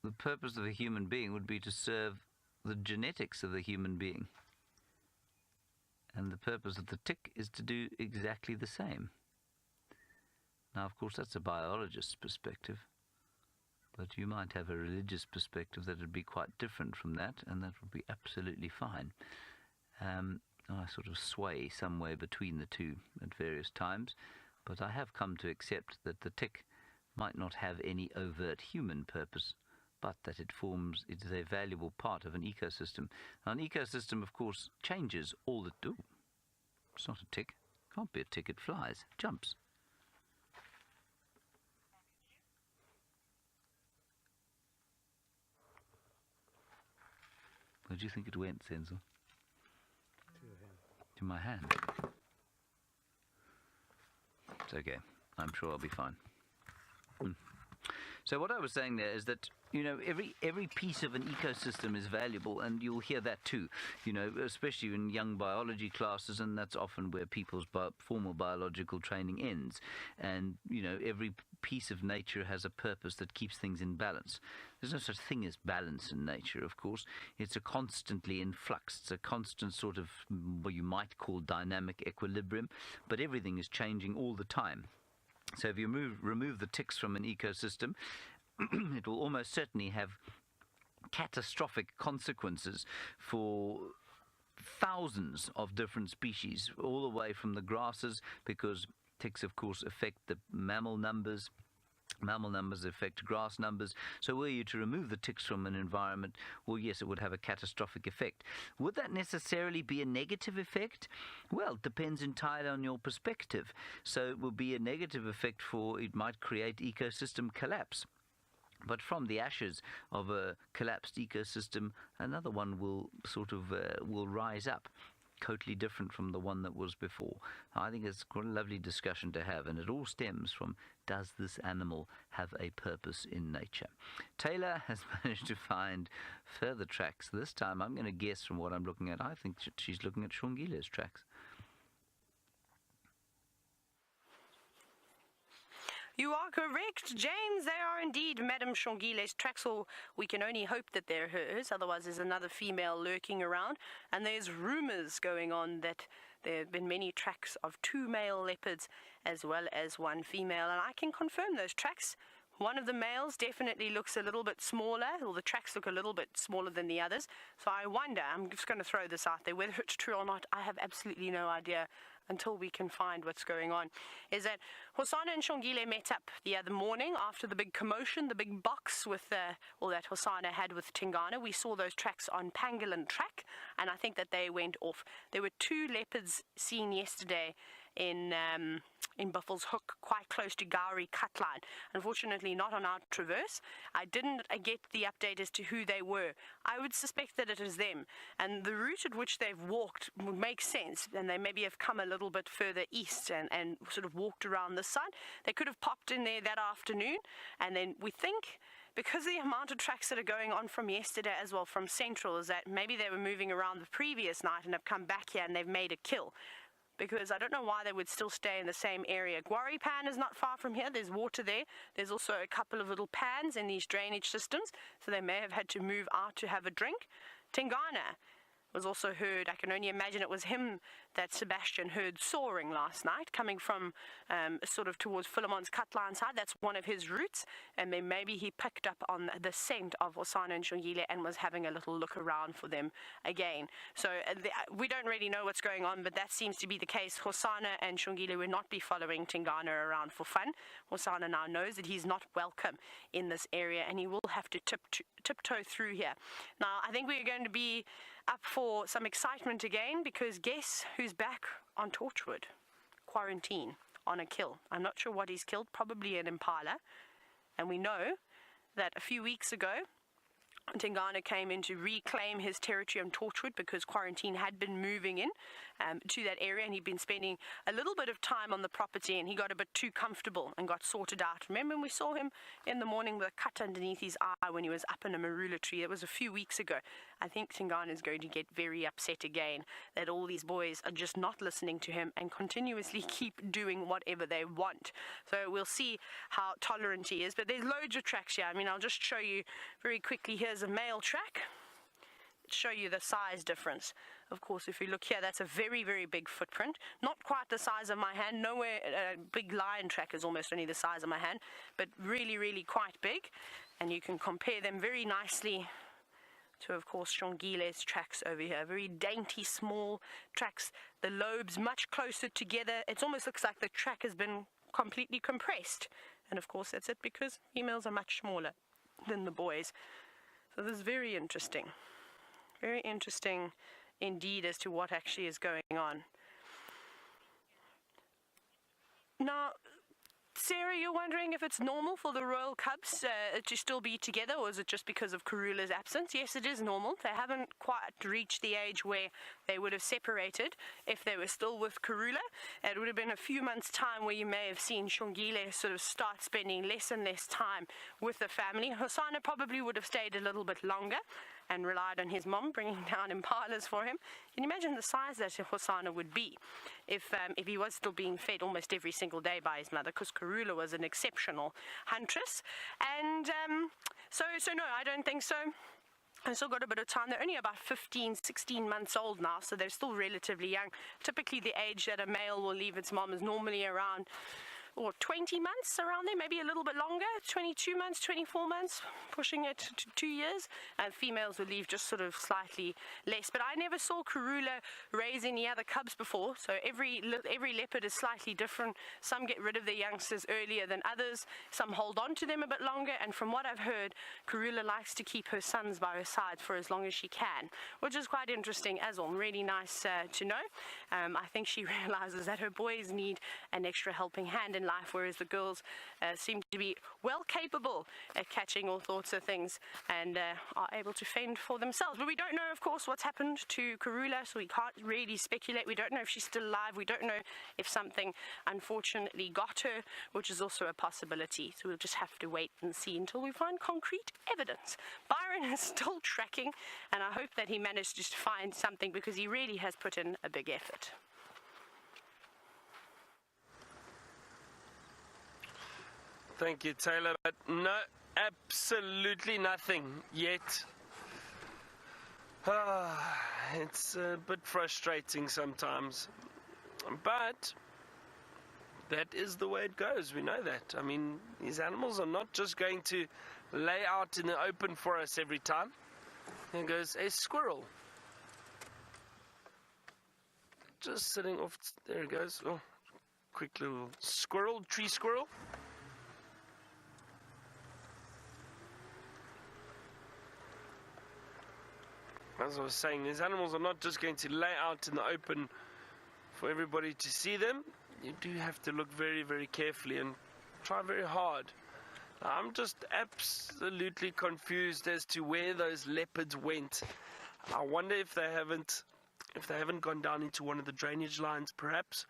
The purpose of a human being would be to serve the genetics of the human being. And the purpose of the tick is to do exactly the same. Now, of course, that's a biologist's perspective. But you might have a religious perspective that would be quite different from that, and that would be absolutely fine. I sort of sway somewhere between the two at various times, but I have come to accept that the tick might not have any overt human purpose, but that it is a valuable part of an ecosystem. Now, an ecosystem, of course, changes all the... Ooh, it's not a tick. Can't be a tick, it flies, jumps. Where do you think it went, Senzo? To my hand. It's okay. I'm sure I'll be fine. So what I was saying there is that, you know, every piece of an ecosystem is valuable, and you'll hear that too, you know, especially in young biology classes, and that's often where people's formal biological training ends. And, you know, every piece of nature has a purpose that keeps things in balance. There's no such thing as balance in nature, of course. It's a constantly in flux. It's a constant sort of what you might call dynamic equilibrium, but everything is changing all the time. So if you remove the ticks from an ecosystem, it will almost certainly have catastrophic consequences for thousands of different species, all the way from the grasses, because ticks, of course, affect the mammal numbers. Mammal numbers affect grass numbers. So were you to remove the ticks from an environment, well, yes, it would have a catastrophic effect. Would that necessarily be a negative effect? Well, it depends entirely on your perspective. So it will be a negative effect it might create ecosystem collapse. But from the ashes of a collapsed ecosystem, another one will will rise up, totally different from the one that was before. I think it's quite a lovely discussion to have, and it all stems from, does this animal have a purpose in nature? Taylor has managed to find further tracks. This time I'm going to guess from what I'm looking at, I think she's looking at Shongile's tracks. You are correct, James. They are indeed Madame Shongile's tracks, or we can only hope that they're hers. Otherwise, there's another female lurking around. And there's rumours going on that there have been many tracks of 2 male leopards as well as 1 female. And I can confirm those tracks. One of the males definitely looks a little bit smaller, or the tracks look a little bit smaller than the others. So I wonder, I'm just going to throw this out there, whether it's true or not, I have absolutely no idea until we can find what's going on, is that Hosana and Shongile met up the other morning after the big commotion, the big box with all that Hosana had with Tingana. We saw those tracks on Pangolin Track, and I think that they went off. There were 2 leopards seen yesterday in Buffels Hook, quite close to Gowrie Cutline. Unfortunately, not on our traverse. I didn't get the update as to who they were. I would suspect that it is them, and the route at which they've walked would make sense, and they maybe have come a little bit further east and sort of walked around this side. They could have popped in there that afternoon, and then we think, because the amount of tracks that are going on from yesterday as well from Central, is that maybe they were moving around the previous night and have come back here and they've made a kill. Because I don't know why they would still stay in the same area. Gwarri Pan is not far from here. There's water there. There's also a couple of little pans in these drainage systems, so they may have had to move out to have a drink. Tingana was also heard. I can only imagine it was him that Sebastian heard soaring last night, coming from sort of towards Philemon's cutline side. That's one of his routes, and then maybe he picked up on the scent of Hosana and Shongile and was having a little look around for them again. So we don't really know what's going on, but that seems to be the case. Hosana and Shongile will not be following Tingana around for fun. Hosana now knows that he's not welcome in this area, and he will have to tiptoe through here. Now, I think we're going to be up for some excitement again, because guess who's back on Torchwood? Quarantine on a kill. I'm not sure what he's killed, probably an impala. And we know that a few weeks ago, Tingana came in to reclaim his territory on Torchwood because Quarantine had been moving in to that area, and he'd been spending a little bit of time on the property, and he got a bit too comfortable and got sorted out. Remember when we saw him in the morning with a cut underneath his eye when he was up in a marula tree? It was a few weeks ago. I think Tingana is going to get very upset again that all these boys are just not listening to him and continuously keep doing whatever they want. So we'll see how tolerant he is. But there's loads of tracks here. I mean, I'll just show you very quickly. Here's a male track. Show you the size difference. Of course, if you look here, that's a very, very big footprint. Not quite the size of my hand. Nowhere, a big lion track is almost only the size of my hand, but really, really quite big. And you can compare them very nicely to, of course, Shongile's tracks over here. Very dainty, small tracks. The lobes much closer together. It almost looks like the track has been completely compressed. And of course, that's it, because females are much smaller than the boys. So this is very interesting. Very interesting indeed as to what actually is going on. Now, Sarah, you're wondering if it's normal for the royal cubs to still be together, or is it just because of Karula's absence? Yes, it is normal. They haven't quite reached the age where they would have separated if they were still with Karula. It would have been a few months' time where you may have seen Shongile sort of start spending less and less time with the family. Hosana probably would have stayed a little bit longer and relied on his mom bringing down impalas for him. Can you imagine the size that Hosana would be if he was still being fed almost every single day by his mother, because Karula was an exceptional huntress. And so no, I don't think so. I've still got a bit of time. They're only about 15, 16 months old now, so they're still relatively young. Typically, the age that a male will leave its mom is normally around 20 months, around there, maybe a little bit longer, 22 months, 24 months, pushing it to 2 years. And females will leave just sort of slightly less. But I never saw Karula raise any other cubs before, so every leopard is slightly different. Some get rid of their youngsters earlier than others, some hold on to them a bit longer, and from what I've heard, Karula likes to keep her sons by her side for as long as she can, which is quite interesting as well, really nice to know. I think she realizes that her boys need an extra helping hand in life, whereas the girls seem to be well capable at catching all sorts of things and are able to fend for themselves. But we don't know, of course, what's happened to Karula, so we can't really speculate. We don't know if she's still alive. We don't know if something unfortunately got her, which is also a possibility. So we'll just have to wait and see until we find concrete evidence. Byron is still tracking, and I hope that he managed to find something, because he really has put in a big effort. Thank you, Taylor. But no, absolutely nothing yet. It's a bit frustrating sometimes, but that is the way it goes. We know that. I mean, these animals are not just going to lay out in the open for us every time. There goes a squirrel. Just sitting off. There it goes. Oh, quick little squirrel, tree squirrel. As I was saying, these animals are not just going to lay out in the open for everybody to see them. You do have to look very, very carefully and try very hard. I'm just absolutely confused as to where those leopards went. I wonder if they haven't gone down into one of the drainage lines, perhaps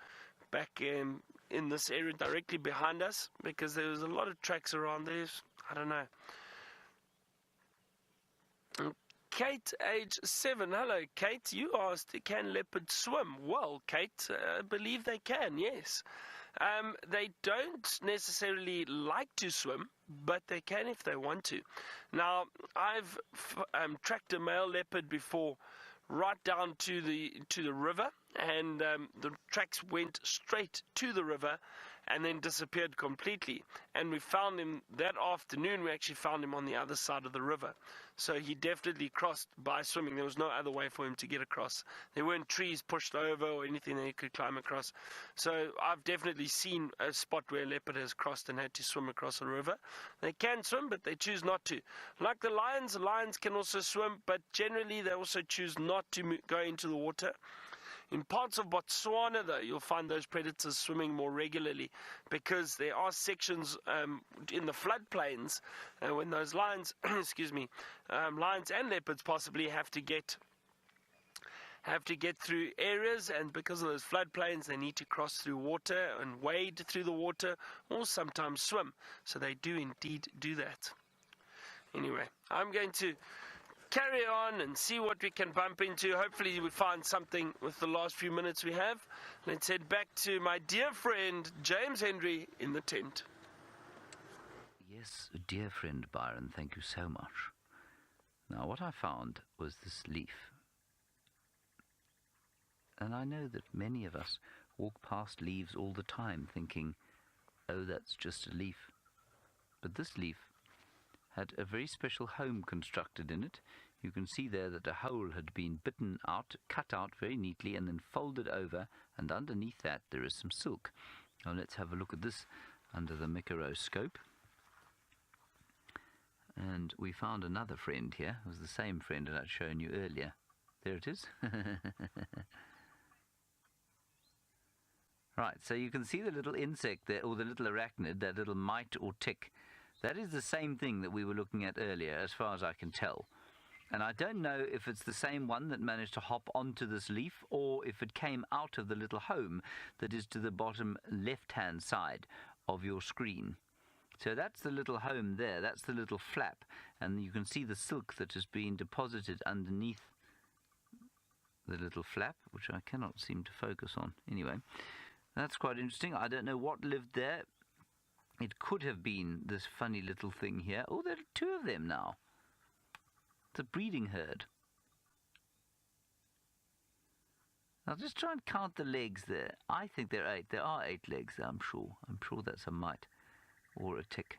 back in this area directly behind us, because there was a lot of tracks around there. I don't know. Kate, age 7. Hello, Kate. You asked, can leopards swim? Well, Kate, I believe they can, yes. They don't necessarily like to swim, but they can if they want to. Now, I've tracked a male leopard before right down to the river and the tracks went straight to the river and then disappeared completely. And we found him that afternoon. We actually found him on the other side of the river. So he definitely crossed by swimming. There was no other way for him to get across. There weren't trees pushed over or anything that he could climb across. So I've definitely seen a spot where a leopard has crossed and had to swim across a river. They can swim, but they choose not to. Like the lions can also swim, but generally they also choose not to go into the water. In parts of Botswana, though, you'll find those predators swimming more regularly because there are sections in the floodplains when those lions, lions and leopards possibly have to get through areas, and because of those floodplains, they need to cross through water and wade through the water or sometimes swim. So they do indeed do that. Anyway, I'm going to carry on and see what we can bump into. Hopefully we find something with the last few minutes we have. Let's head back to my dear friend James Henry in the tent. Yes, dear friend Byron, thank you so much. Now what I found was this leaf. And I know that many of us walk past leaves all the time thinking, oh, that's just a leaf. But this leaf had a very special home constructed in it. You can see there that a hole had been bitten out, cut out very neatly, and then folded over, and underneath that there is some silk. Now let's have a look at this under the microscope. And we found another friend here. It was the same friend that I'd shown you earlier. There it is. Right, so you can see the little insect there, or the little arachnid, that little mite or tick. That is the same thing that we were looking at earlier, as far as I can tell. And I don't know if it's the same one that managed to hop onto this leaf, or if it came out of the little home that is to the bottom left-hand side of your screen. So that's the little home there, that's the little flap, and you can see the silk that has been deposited underneath the little flap, which I cannot seem to focus on. Anyway, that's quite interesting. I don't know what lived there. It could have been this funny little thing here. Oh, there are two of them now. It's a breeding herd. Now just try and count the legs there. I think there are 8. There are 8 legs, I'm sure. I'm sure that's a mite or a tick.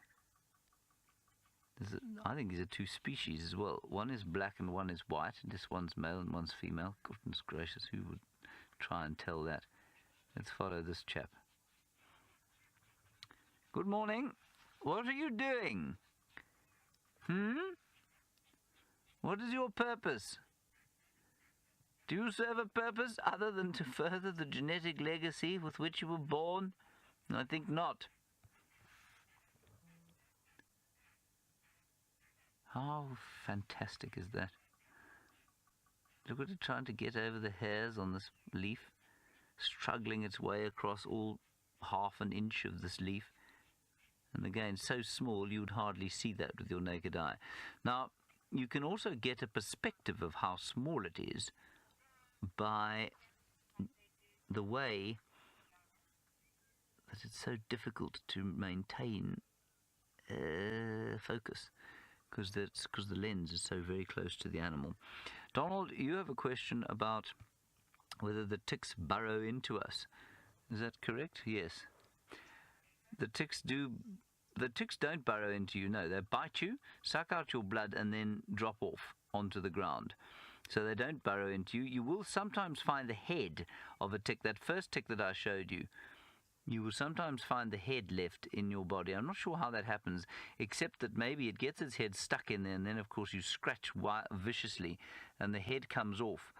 I think these are 2 species as well. One is black and one is white. This one's male and one's female. Goodness gracious, who would try and tell that? Let's follow this chap. Good morning. What are you doing? What is your purpose? Do you serve a purpose other than to further the genetic legacy with which you were born? I think not. How fantastic is that? Look at it trying to get over the hairs on this leaf, struggling its way across all half an inch of this leaf. And again, so small you would hardly see that with your naked eye. Now, you can also get a perspective of how small it is by the way that it's so difficult to maintain focus, because the lens is so very close to the animal. Donald, you have a question about whether the ticks burrow into us. Is that correct? Yes. The ticks don't burrow into you, no. They bite you, suck out your blood, and then drop off onto the ground. So they don't burrow into you. You will sometimes find the head of a tick. That first tick that I showed you, you will sometimes find the head left in your body. I'm not sure how that happens, except that maybe it gets its head stuck in there, and then, of course, you scratch viciously, and the head comes off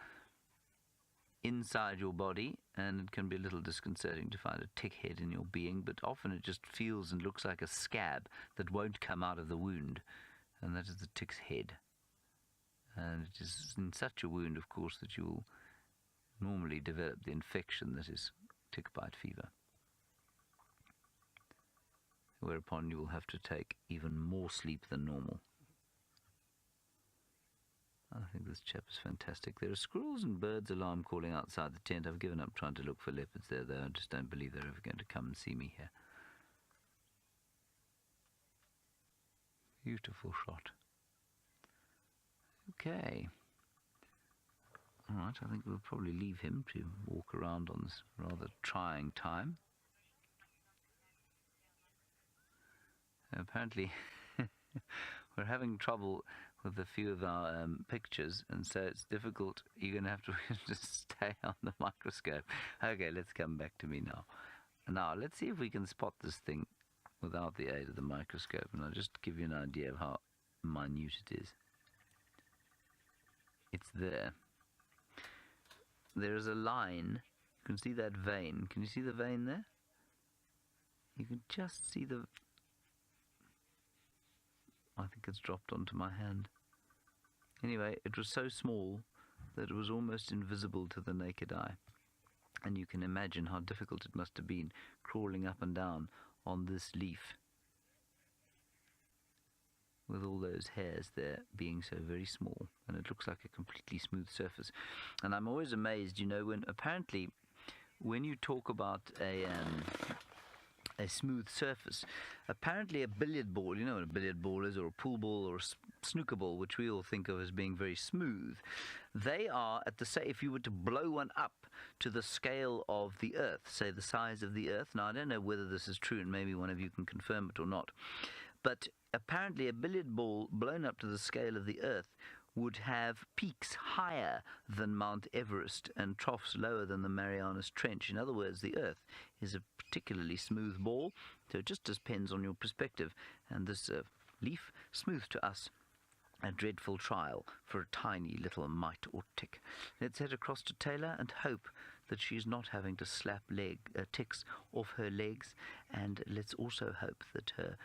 inside your body, and it can be a little disconcerting to find a tick head in your being, but often it just feels and looks like a scab that won't come out of the wound, and that is the tick's head. And it is in such a wound, of course, that you will normally develop the infection that is tick bite fever, whereupon you will have to take even more sleep than normal. I think this chap is fantastic. There are squirrels and birds alarm calling outside the tent. I've given up trying to look for leopards there, though. I just don't believe they're ever going to come and see me here. Beautiful shot. Okay. Alright, I think we'll probably leave him to walk around on this rather trying time. Apparently, we're having trouble with a few of our pictures, and so it's difficult. You're going to have to just stay on the microscope. Okay, let's come back to me now. Now, let's see if we can spot this thing without the aid of the microscope, and I'll just give you an idea of how minute it is. It's there. There is a line. You can see that vein. Can you see the vein there? You can just see the... I think it's dropped onto my hand. Anyway, it was so small that it was almost invisible to the naked eye. And you can imagine how difficult it must have been crawling up and down on this leaf, with all those hairs there being so very small, and it looks like a completely smooth surface. And I'm always amazed, you know, when you talk about a smooth surface, apparently a billiard ball, you know what a billiard ball is, or a pool ball, or a snooker ball, which we all think of as being very smooth, they are at the if you were to blow one up to the scale of the Earth, say the size of the Earth. Now I don't know whether this is true, and maybe one of you can confirm it or not, but apparently a billiard ball blown up to the scale of the Earth would have peaks higher than Mount Everest and troughs lower than the Marianas Trench. In other words, the Earth is a particularly smooth ball, so it just depends on your perspective. And this leaf, smooth to us, a dreadful trial for a tiny little mite or tick. Let's head across to Taylor and hope that she's not having to slap ticks off her legs, and let's also hope that her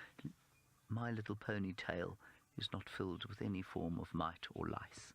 My Little Pony tail is not filled with any form of mite or lice.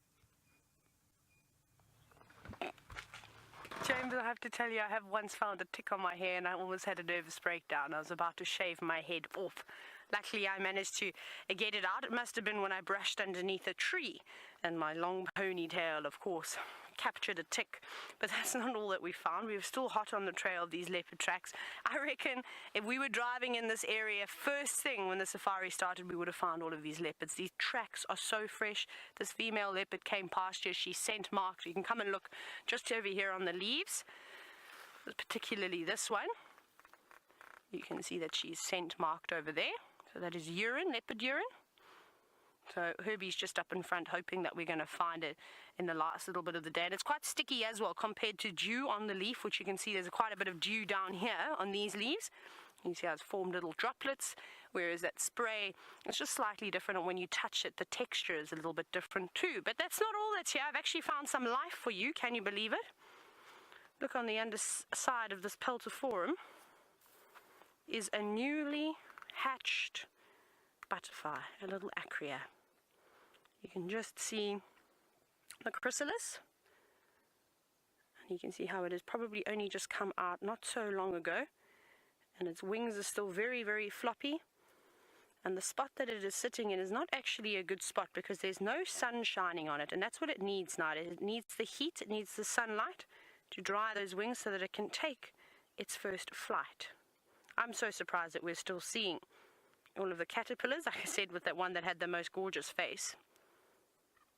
James, I have to tell you, I have once found a tick on my hair and I almost had a nervous breakdown. I was about to shave my head off. Luckily, I managed to get it out. It must have been when I brushed underneath a tree, and my long ponytail, of course, captured a tick. But that's not all that we found. We were still hot on the trail of these leopard tracks. I reckon if we were driving in this area first thing when the safari started, we would have found all of these leopards. These tracks are so fresh. This female leopard came past here. She's scent marked. You can come and look just over here on the leaves, particularly this one. You can see that she's scent marked over there. So that is urine, leopard urine. So Herbie's just up in front hoping that we're going to find it in the last little bit of the day. And it's quite sticky as well compared to dew on the leaf, which you can see there's quite a bit of dew down here on these leaves. You can see how it's formed little droplets, whereas that spray, it's just slightly different, and when you touch it, the texture is a little bit different too. But that's not all that's here. I've actually found some life for you. Can you believe it? Look, on the underside of this peltiforum is a newly hatched butterfly, a little acria. You can just see the chrysalis, and you can see how it has probably only just come out not so long ago, and its wings are still very, very floppy, and the spot that it is sitting in is not actually a good spot because there's no sun shining on it, and that's what it needs now. It needs the heat, it needs the sunlight to dry those wings so that it can take its first flight. I'm so surprised that we're still seeing all of the caterpillars, like I said, with that one that had the most gorgeous face.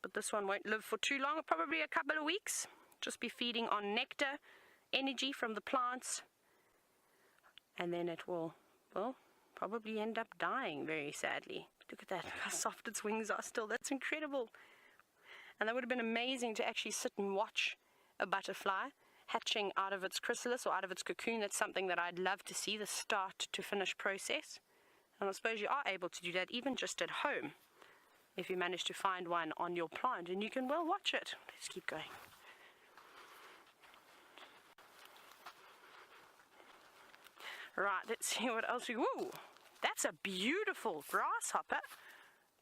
But this one won't live for too long, probably a couple of weeks. Just be feeding on nectar, energy from the plants, and then it will, well, probably end up dying very sadly. Look at that, look how soft its wings are still. That's incredible. And that would have been amazing to actually sit and watch a butterfly hatching out of its chrysalis or out of its cocoon. That's something that I'd love to see, the start to finish process. And I suppose you are able to do that even just at home if you manage to find one on your plant, and you can well watch it. Let's keep going. Right, let's see what else we... Woo! That's a beautiful grasshopper.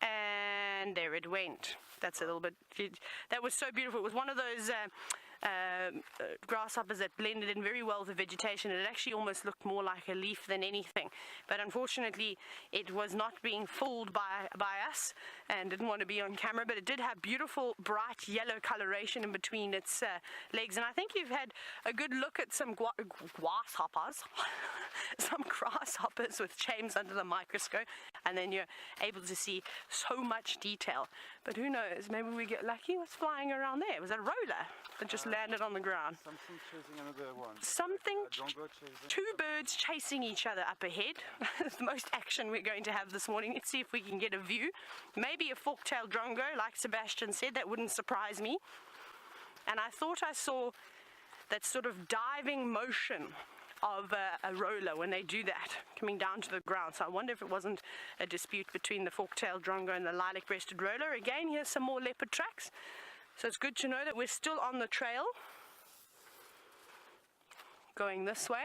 And there it went. That's a little bit... That was so beautiful. It was one of those grasshoppers that blended in very well with the vegetation. It actually almost looked more like a leaf than anything, but unfortunately it was not being fooled by us and didn't want to be on camera. But it did have beautiful bright yellow coloration in between its legs, and I think you've had a good look at some grasshoppers some grasshoppers with chains under the microscope, and then you're able to see so much detail. But who knows, maybe we get lucky. What's flying around there? Was it a roller that just landed on the ground? Something chasing another one. Something, Drongo chasing. two birds chasing each other up ahead. It's the most action we're going to have this morning. Let's see if we can get a view. Maybe a fork-tailed drongo, like Sebastian said. That wouldn't surprise me. And I thought I saw that sort of diving motion of a roller when they do that, coming down to the ground. So I wonder if it wasn't a dispute between the fork-tailed drongo and the lilac-breasted roller. Again, here's some more leopard tracks. So it's good to know that we're still on the trail, going this way.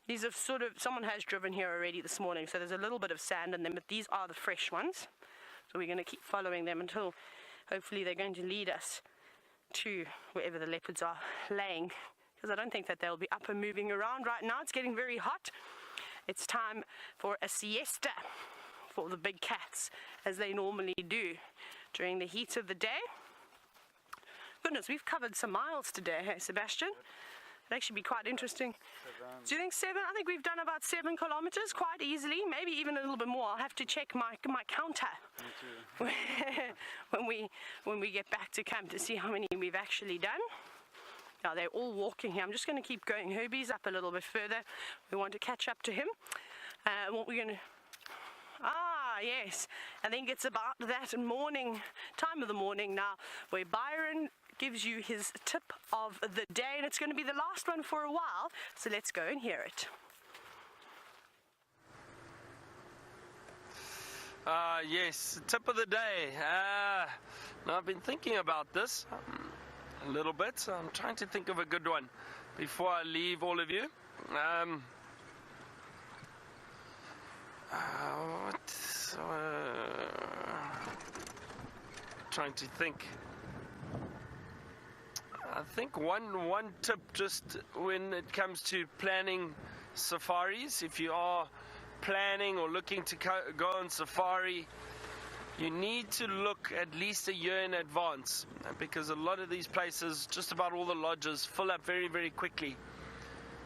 These are sort of, someone has driven here already this morning, so there's a little bit of sand in them, but these are the fresh ones. So we're going to keep following them until hopefully they're going to lead us to wherever the leopards are laying, because I don't think that they'll be up and moving around right now. It's getting very hot. It's time for a siesta for the big cats, as they normally do during the heat of the day. Goodness, we've covered some miles today, hey Sebastian? It'd actually be quite interesting. Do you think 7? I think we've done about 7 kilometers quite easily, maybe even a little bit more. I'll have to check my counter when we get back to camp to see how many we've actually done. Now they're all walking here. I'm just going to keep going. Herbie's up a little bit further. We want to catch up to him. What we're going to... Ah, yes. I think it's about that morning, time of the morning now, where Byron gives you his tip of the day, and it's going to be the last one for a while, so let's go and hear it. Yes, tip of the day. Now I've been thinking about this a little bit, so I'm trying to think of a good one before I leave all of you. Trying to think. I think one tip, just when it comes to planning safaris, if you are planning or looking to go on safari, you need to look at least a year in advance, because a lot of these places, just about all the lodges, fill up very, very quickly.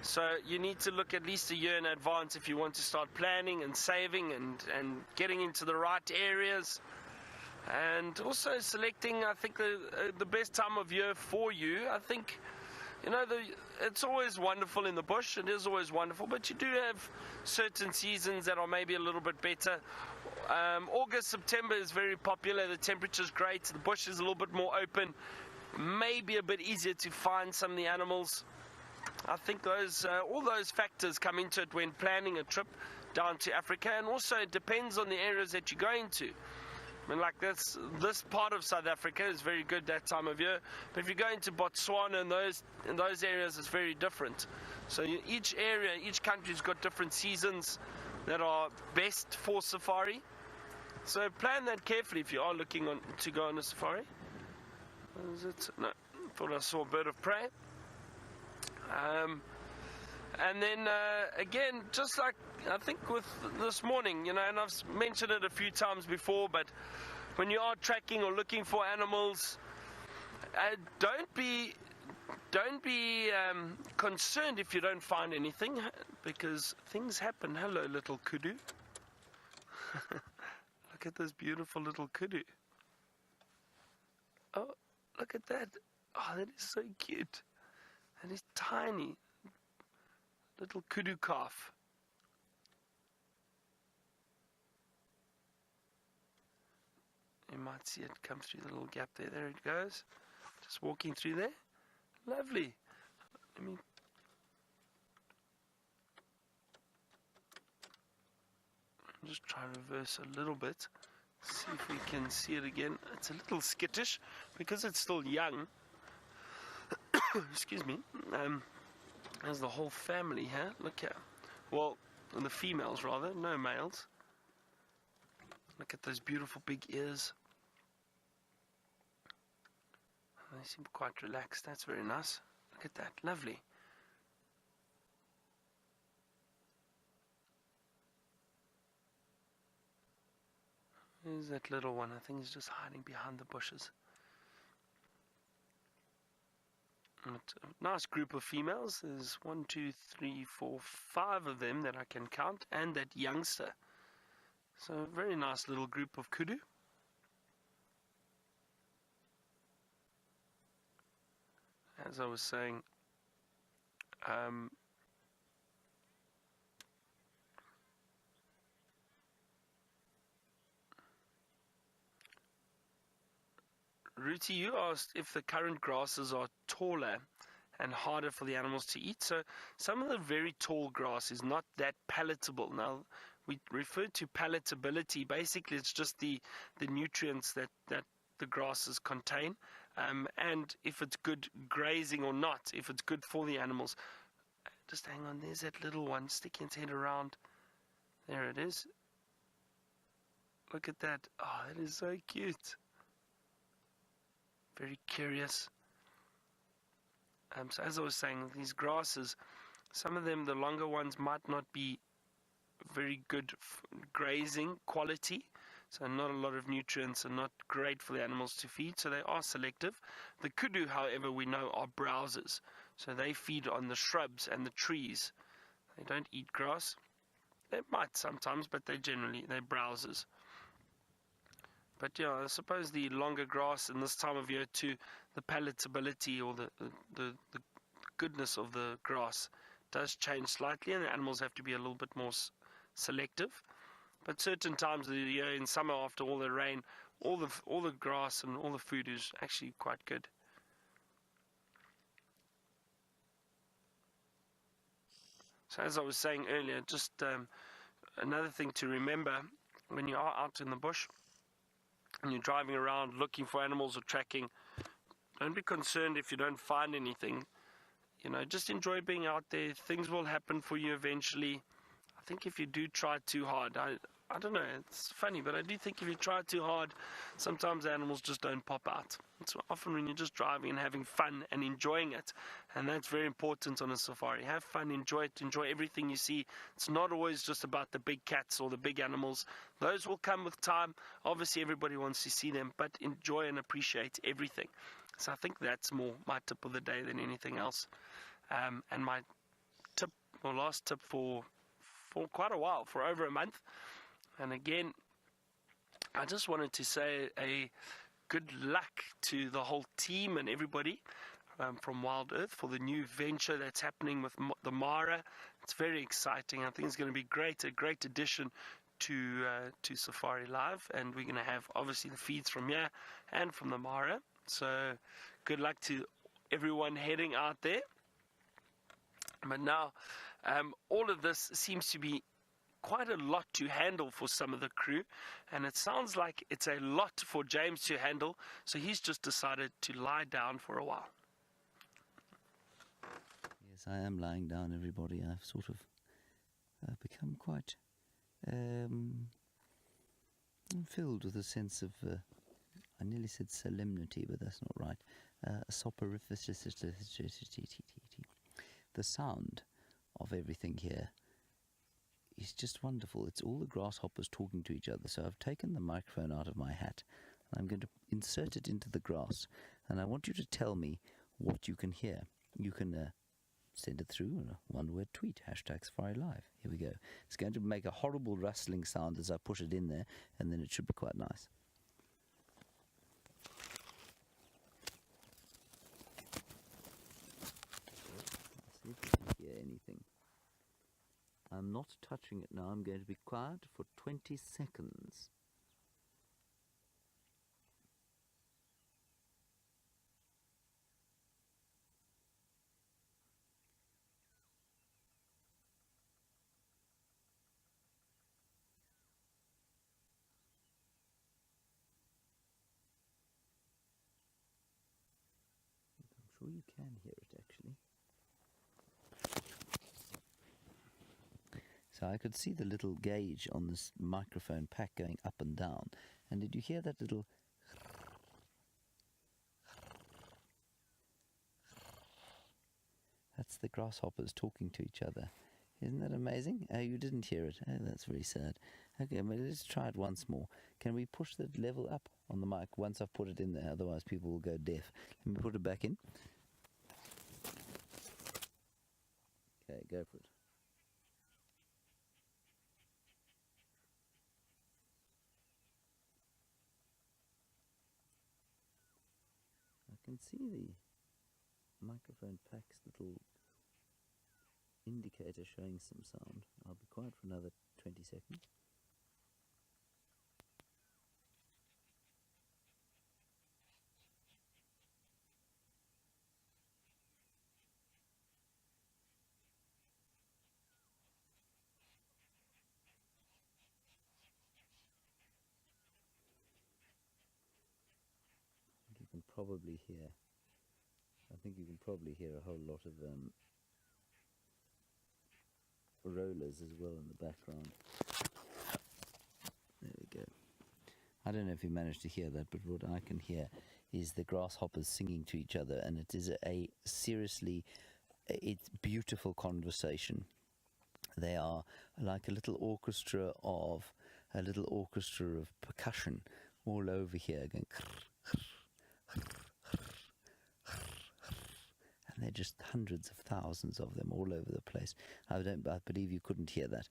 So you need to look at least a year in advance if you want to start planning and saving and getting into the right areas. And also selecting, I think, the best time of year for you. I think, you know, it's always wonderful in the bush. It is always wonderful, but you do have certain seasons that are maybe a little bit better. August, September is very popular. The temperature's great. The bush is a little bit more open. Maybe a bit easier to find some of the animals. I think all those factors come into it when planning a trip down to Africa, and also it depends on the areas that you're going to. I mean, like this part of South Africa is very good that time of year, but if you go into Botswana and those areas, it's very different. So each area, each country's got different seasons that are best for safari. So plan that carefully if you are looking to go on a safari. Is it? No, thought I saw a bird of prey. And then again, just like I think with this morning, you know, and I've mentioned it a few times before, but when you are tracking or looking for animals, don't be concerned if you don't find anything, because things happen. Hello, little kudu. Look at this beautiful little kudu. Oh, look at that. Oh, that is so cute. That is tiny. Little kudu calf. You might see it come through the little gap there. There it goes. Just walking through there. Lovely. Let me... I'm just trying to reverse a little bit. See if we can see it again. It's a little skittish because it's still young. Excuse me. There's the whole family here. Look here. Well, the females rather, no males. Look at those beautiful big ears. They seem quite relaxed. That's very nice. Look at that. Lovely. There's that little one. I think he's just hiding behind the bushes. A nice group of females. There's 1, 2, 3, 4, 5 of them that I can count, and that youngster. So a very nice little group of kudu. As I was saying, Ruti, you asked if the current grasses are taller and harder for the animals to eat. So some of the very tall grass is not that palatable. Now, we refer to palatability. Basically, it's just the nutrients that the grasses contain, and if it's good grazing or not, if it's good for the animals. Just hang on, there's that little one sticking its head around. There it is. Look at that. Oh, that is so cute. Very curious. So as I was saying, these grasses, some of them, the longer ones, might not be very good grazing quality, so not a lot of nutrients and not great for the animals to feed, so they are selective. The kudu, however, we know are browsers, so they feed on the shrubs and the trees. They don't eat grass. They might sometimes, but they're browsers. But yeah, I suppose the longer grass in this time of year too, the palatability or the goodness of the grass does change slightly, and the animals have to be a little bit more selective. But certain times of the year, in summer after all the rain, all the grass and all the food is actually quite good. So as I was saying earlier, just another thing to remember when you are out in the bush and you're driving around looking for animals or tracking, don't be concerned if you don't find anything. You know, just enjoy being out there. Things will happen for you eventually. I think if you do try too hard, I don't know, it's funny, but I do think if you try too hard, sometimes animals just don't pop out. It's often when you're just driving and having fun and enjoying it, and that's very important on a safari. Have fun, enjoy it, enjoy everything you see. It's not always just about the big cats or the big animals. Those will come with time. Obviously, everybody wants to see them, but enjoy and appreciate everything. So I think that's more my tip of the day than anything else. And my tip, or last tip for quite a while, for over a month. And again, I just wanted to say a good luck to the whole team and everybody from Wild Earth for the new venture that's happening with the Mara. It's very exciting. I think it's going to be great, a great addition to Safari Live. And we're going to have, obviously, the feeds from here and from the Mara. So good luck to everyone heading out there. But now, all of this seems to be quite a lot to handle for some of the crew, and it sounds like it's a lot for James to handle, so he's just decided to lie down for a while. Yes, I am lying down, everybody. I've sort of become quite filled with a sense of, I nearly said solemnity, but that's not right, soporificity. The sound of everything here is just wonderful. It's all the grasshoppers talking to each other. So I've taken the microphone out of my hat and I'm going to insert it into the grass, and I want you to tell me what you can hear. You can send it through a one-word tweet, #SafariLive. Here we go. It's going to make a horrible rustling sound as I push it in there, and then it should be quite nice. Let's see if you can hear anything. I'm not touching it now. I'm going to be quiet for 20 seconds. I'm sure you can hear it, actually. So I could see the little gauge on this microphone pack going up and down. And did you hear that little... That's the grasshoppers talking to each other. Isn't that amazing? Oh, you didn't hear it. Oh, that's very sad. Okay, well, let's try it once more. Can we push the level up on the mic once I've put it in there? Otherwise people will go deaf. Let me put it back in. Okay, go for it. I can see the microphone pack's little indicator showing some sound. I'll be quiet for another 20 seconds. You can probably hear, I think you can probably hear a whole lot of rollers as well in the background. There we go. I don't know if you managed to hear that, but what I can hear is the grasshoppers singing to each other, and it is it's beautiful conversation. They are like a little orchestra of percussion all over here, going and they're just hundreds of thousands of them all over the place. I believe you couldn't hear that.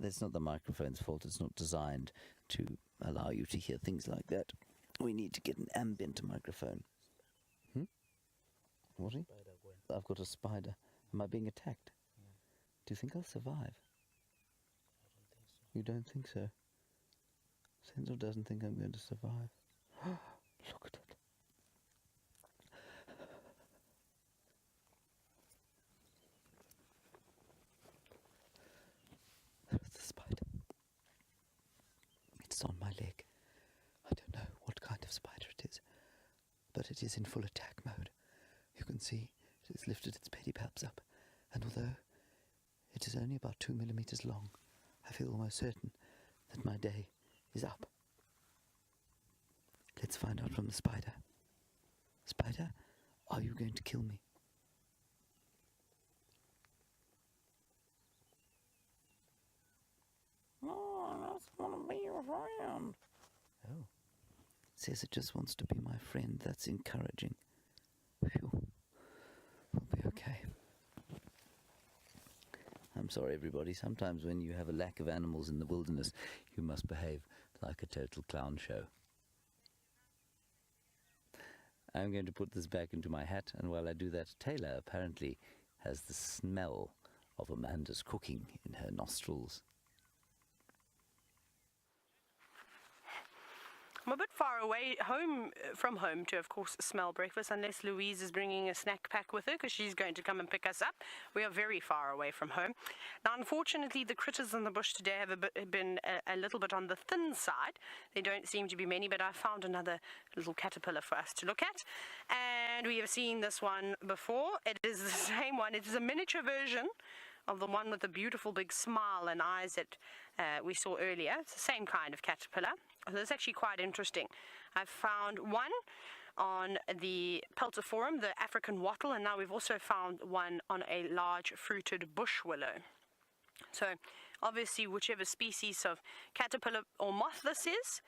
That's not the microphone's fault. It's not designed to allow you to hear things like that. We need to get an ambient microphone. What? I've got a spider. Am I being attacked? Yeah. Do you think I'll survive? I don't think so. You don't think so? Senzo doesn't think I'm going to survive. Look at it. There's the spider. It's on my leg. I don't know what kind of spider it is, but it is in full attack mode. You can see it has lifted its pedipalps up, and although it is only about 2 millimeters long, I feel almost certain that my day is up. Let's find out from the spider. Spider, are you going to kill me? No, I just want to be your friend. Oh. It says it just wants to be my friend. That's encouraging. Phew. We'll be okay. I'm sorry, everybody. Sometimes when you have a lack of animals in the wilderness, you must behave like a total clown show. I'm going to put this back into my hat, and while I do that, Taylor apparently has the smell of Amanda's cooking in her nostrils. I'm a bit far away from home to, of course, smell breakfast, unless Louise is bringing a snack pack with her, because she's going to come and pick us up. We are very far away from home. Now, unfortunately, the critters in the bush today have been a little bit on the thin side. There don't seem to be many, but I found another little caterpillar for us to look at. And we have seen this one before. It is the same one. It is a miniature version of the one with the beautiful big smile and eyes that we saw earlier. It's the same kind of caterpillar. So it's actually quite interesting. I've found one on the Peltiforum, the African wattle, and now we've also found one on a large fruited bush willow. So obviously whichever species of caterpillar or moth this is,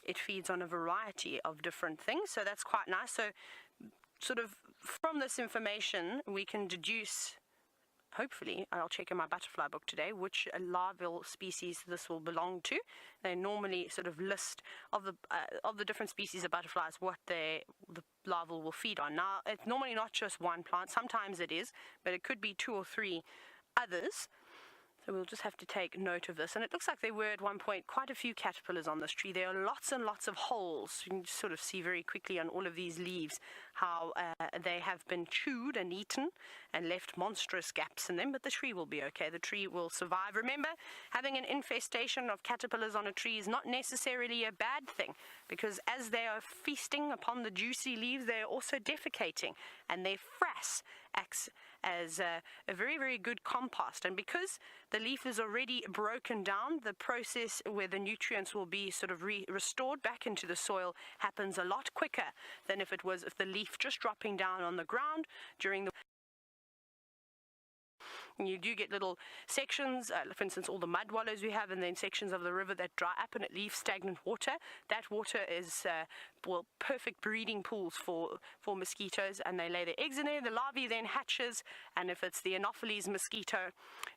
it feeds on a variety of different things, so that's quite nice. So sort of from this information we can deduce, hopefully, I'll check in my butterfly book today, which larval species this will belong to. They normally sort of list of the different species of butterflies what the larval will feed on. Now, it's normally not just one plant. Sometimes it is, but it could be 2 or 3 others. So we'll just have to take note of this. And it looks like there were at one point quite a few caterpillars on this tree. There are lots and lots of holes. You can just sort of see very quickly on all of these leaves how they have been chewed and eaten and left monstrous gaps in them. But the tree will be okay. The tree will survive. Remember, having an infestation of caterpillars on a tree is not necessarily a bad thing, because as they are feasting upon the juicy leaves, they are also defecating, and their frass acts as a very, very good compost. And because the leaf is already broken down, the process where the nutrients will be sort of restored back into the soil happens a lot quicker than if the leaf just dropping down on the ground during the And you do get little sections, for instance, all the mud wallows we have, and then sections of the river that dry up and it leaves stagnant water. That water is perfect breeding pools for mosquitoes, and they lay their eggs in there. The larvae then hatches, and if it's the Anopheles mosquito,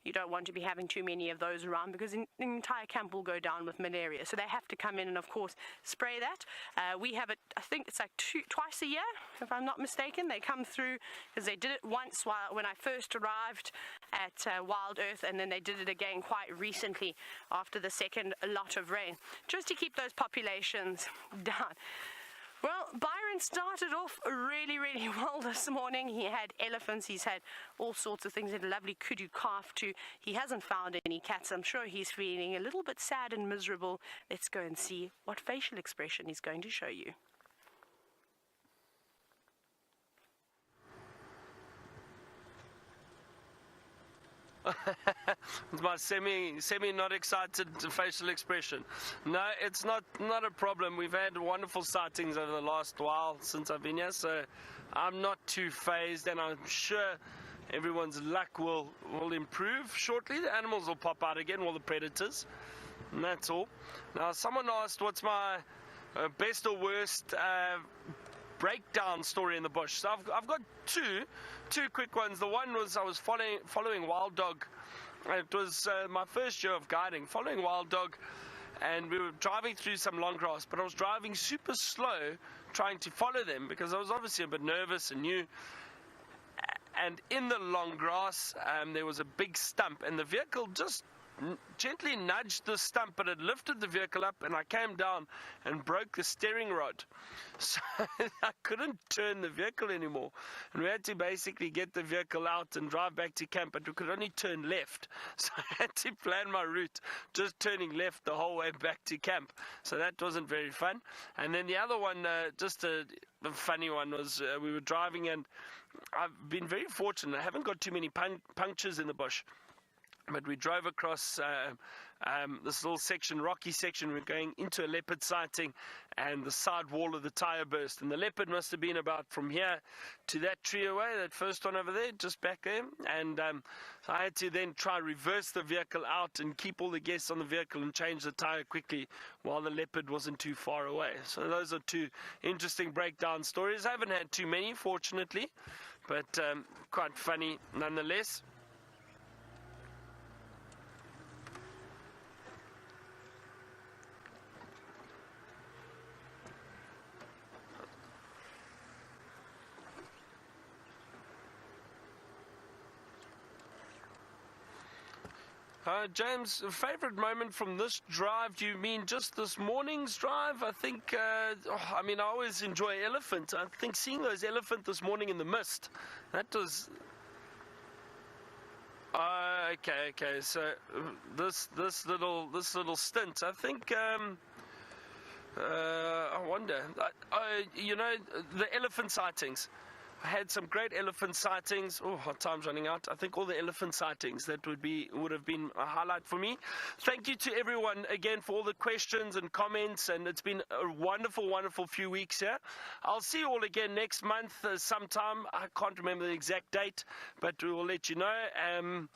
you don't want to be having too many of those around, because the entire camp will go down with malaria. So they have to come in and, of course, spray that. We have it, I think it's like twice a year, if I'm not mistaken. They come through, because they did it once when I first arrived at Wild Earth, and then they did it again quite recently after the second lot of rain, just to keep those populations down. Well, Byron started off really, really well this morning. He had elephants, he's had all sorts of things. He had a lovely kudu calf too. He hasn't found any cats. I'm sure he's feeling a little bit sad and miserable. Let's go and see what facial expression he's going to show you. It's my semi not excited facial expression. No, it's not a problem. We've had wonderful sightings over the last while since I've been here, so I'm not too phased, and I'm sure everyone's luck will improve shortly. The animals will pop out again, all the predators, and that's all. Now, someone asked what's my best or worst breakdown story in the bush. So I've got two quick ones. The one was I was following Wild Dog. It was my first year of guiding, following Wild Dog, and we were driving through some long grass, but I was driving super slow trying to follow them because I was obviously a bit nervous and new. And in the long grass there was a big stump, and the vehicle just gently nudged the stump, but it lifted the vehicle up, and I came down and broke the steering rod. So I couldn't turn the vehicle anymore, and we had to basically get the vehicle out and drive back to camp, but we could only turn left. So I had to plan my route, just turning left the whole way back to camp. So that wasn't very fun. And then the other one, just a funny one, was we were driving, and I've been very fortunate. I haven't got too many punctures in the bush. But we drove across this little section, rocky section. We're going into a leopard sighting, and the side wall of the tire burst. And the leopard must have been about from here to that tree away, that first one over there, just back there. And so I had to then try reverse the vehicle out and keep all the guests on the vehicle and change the tire quickly while the leopard wasn't too far away. So those are two interesting breakdown stories. I haven't had too many, fortunately, but quite funny nonetheless. James, favourite moment from this drive? Do you mean just this morning's drive? I think, I always enjoy elephants. I think seeing those elephants this morning in the mist, that was... Okay. So this little stint, I think. I wonder. The elephant sightings. I had some great elephant sightings. Oh, our time's running out. I think all the elephant sightings, that would have been a highlight for me. Thank you to everyone again for all the questions and comments, and it's been a wonderful, wonderful few weeks here. I'll see you all again next month sometime. I can't remember the exact date, but we will let you know.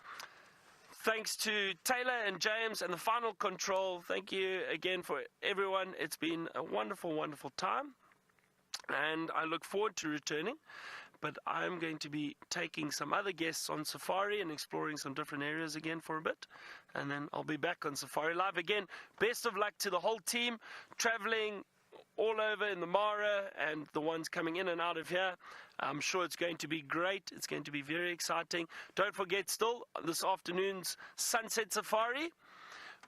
Thanks to Taylor and James and the final control. Thank you again for everyone. It's been a wonderful, wonderful time, and I look forward to returning. But I'm going to be taking some other guests on safari and exploring some different areas again for a bit, and then I'll be back on Safari Live again. Best of luck to the whole team traveling all over in the Mara and the ones coming in and out of here. I'm sure it's going to be great. It's going to be very exciting. Don't forget still this afternoon's Sunset Safari.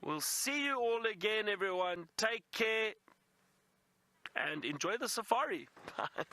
We'll see you all again, everyone. Take care and enjoy the safari. Bye.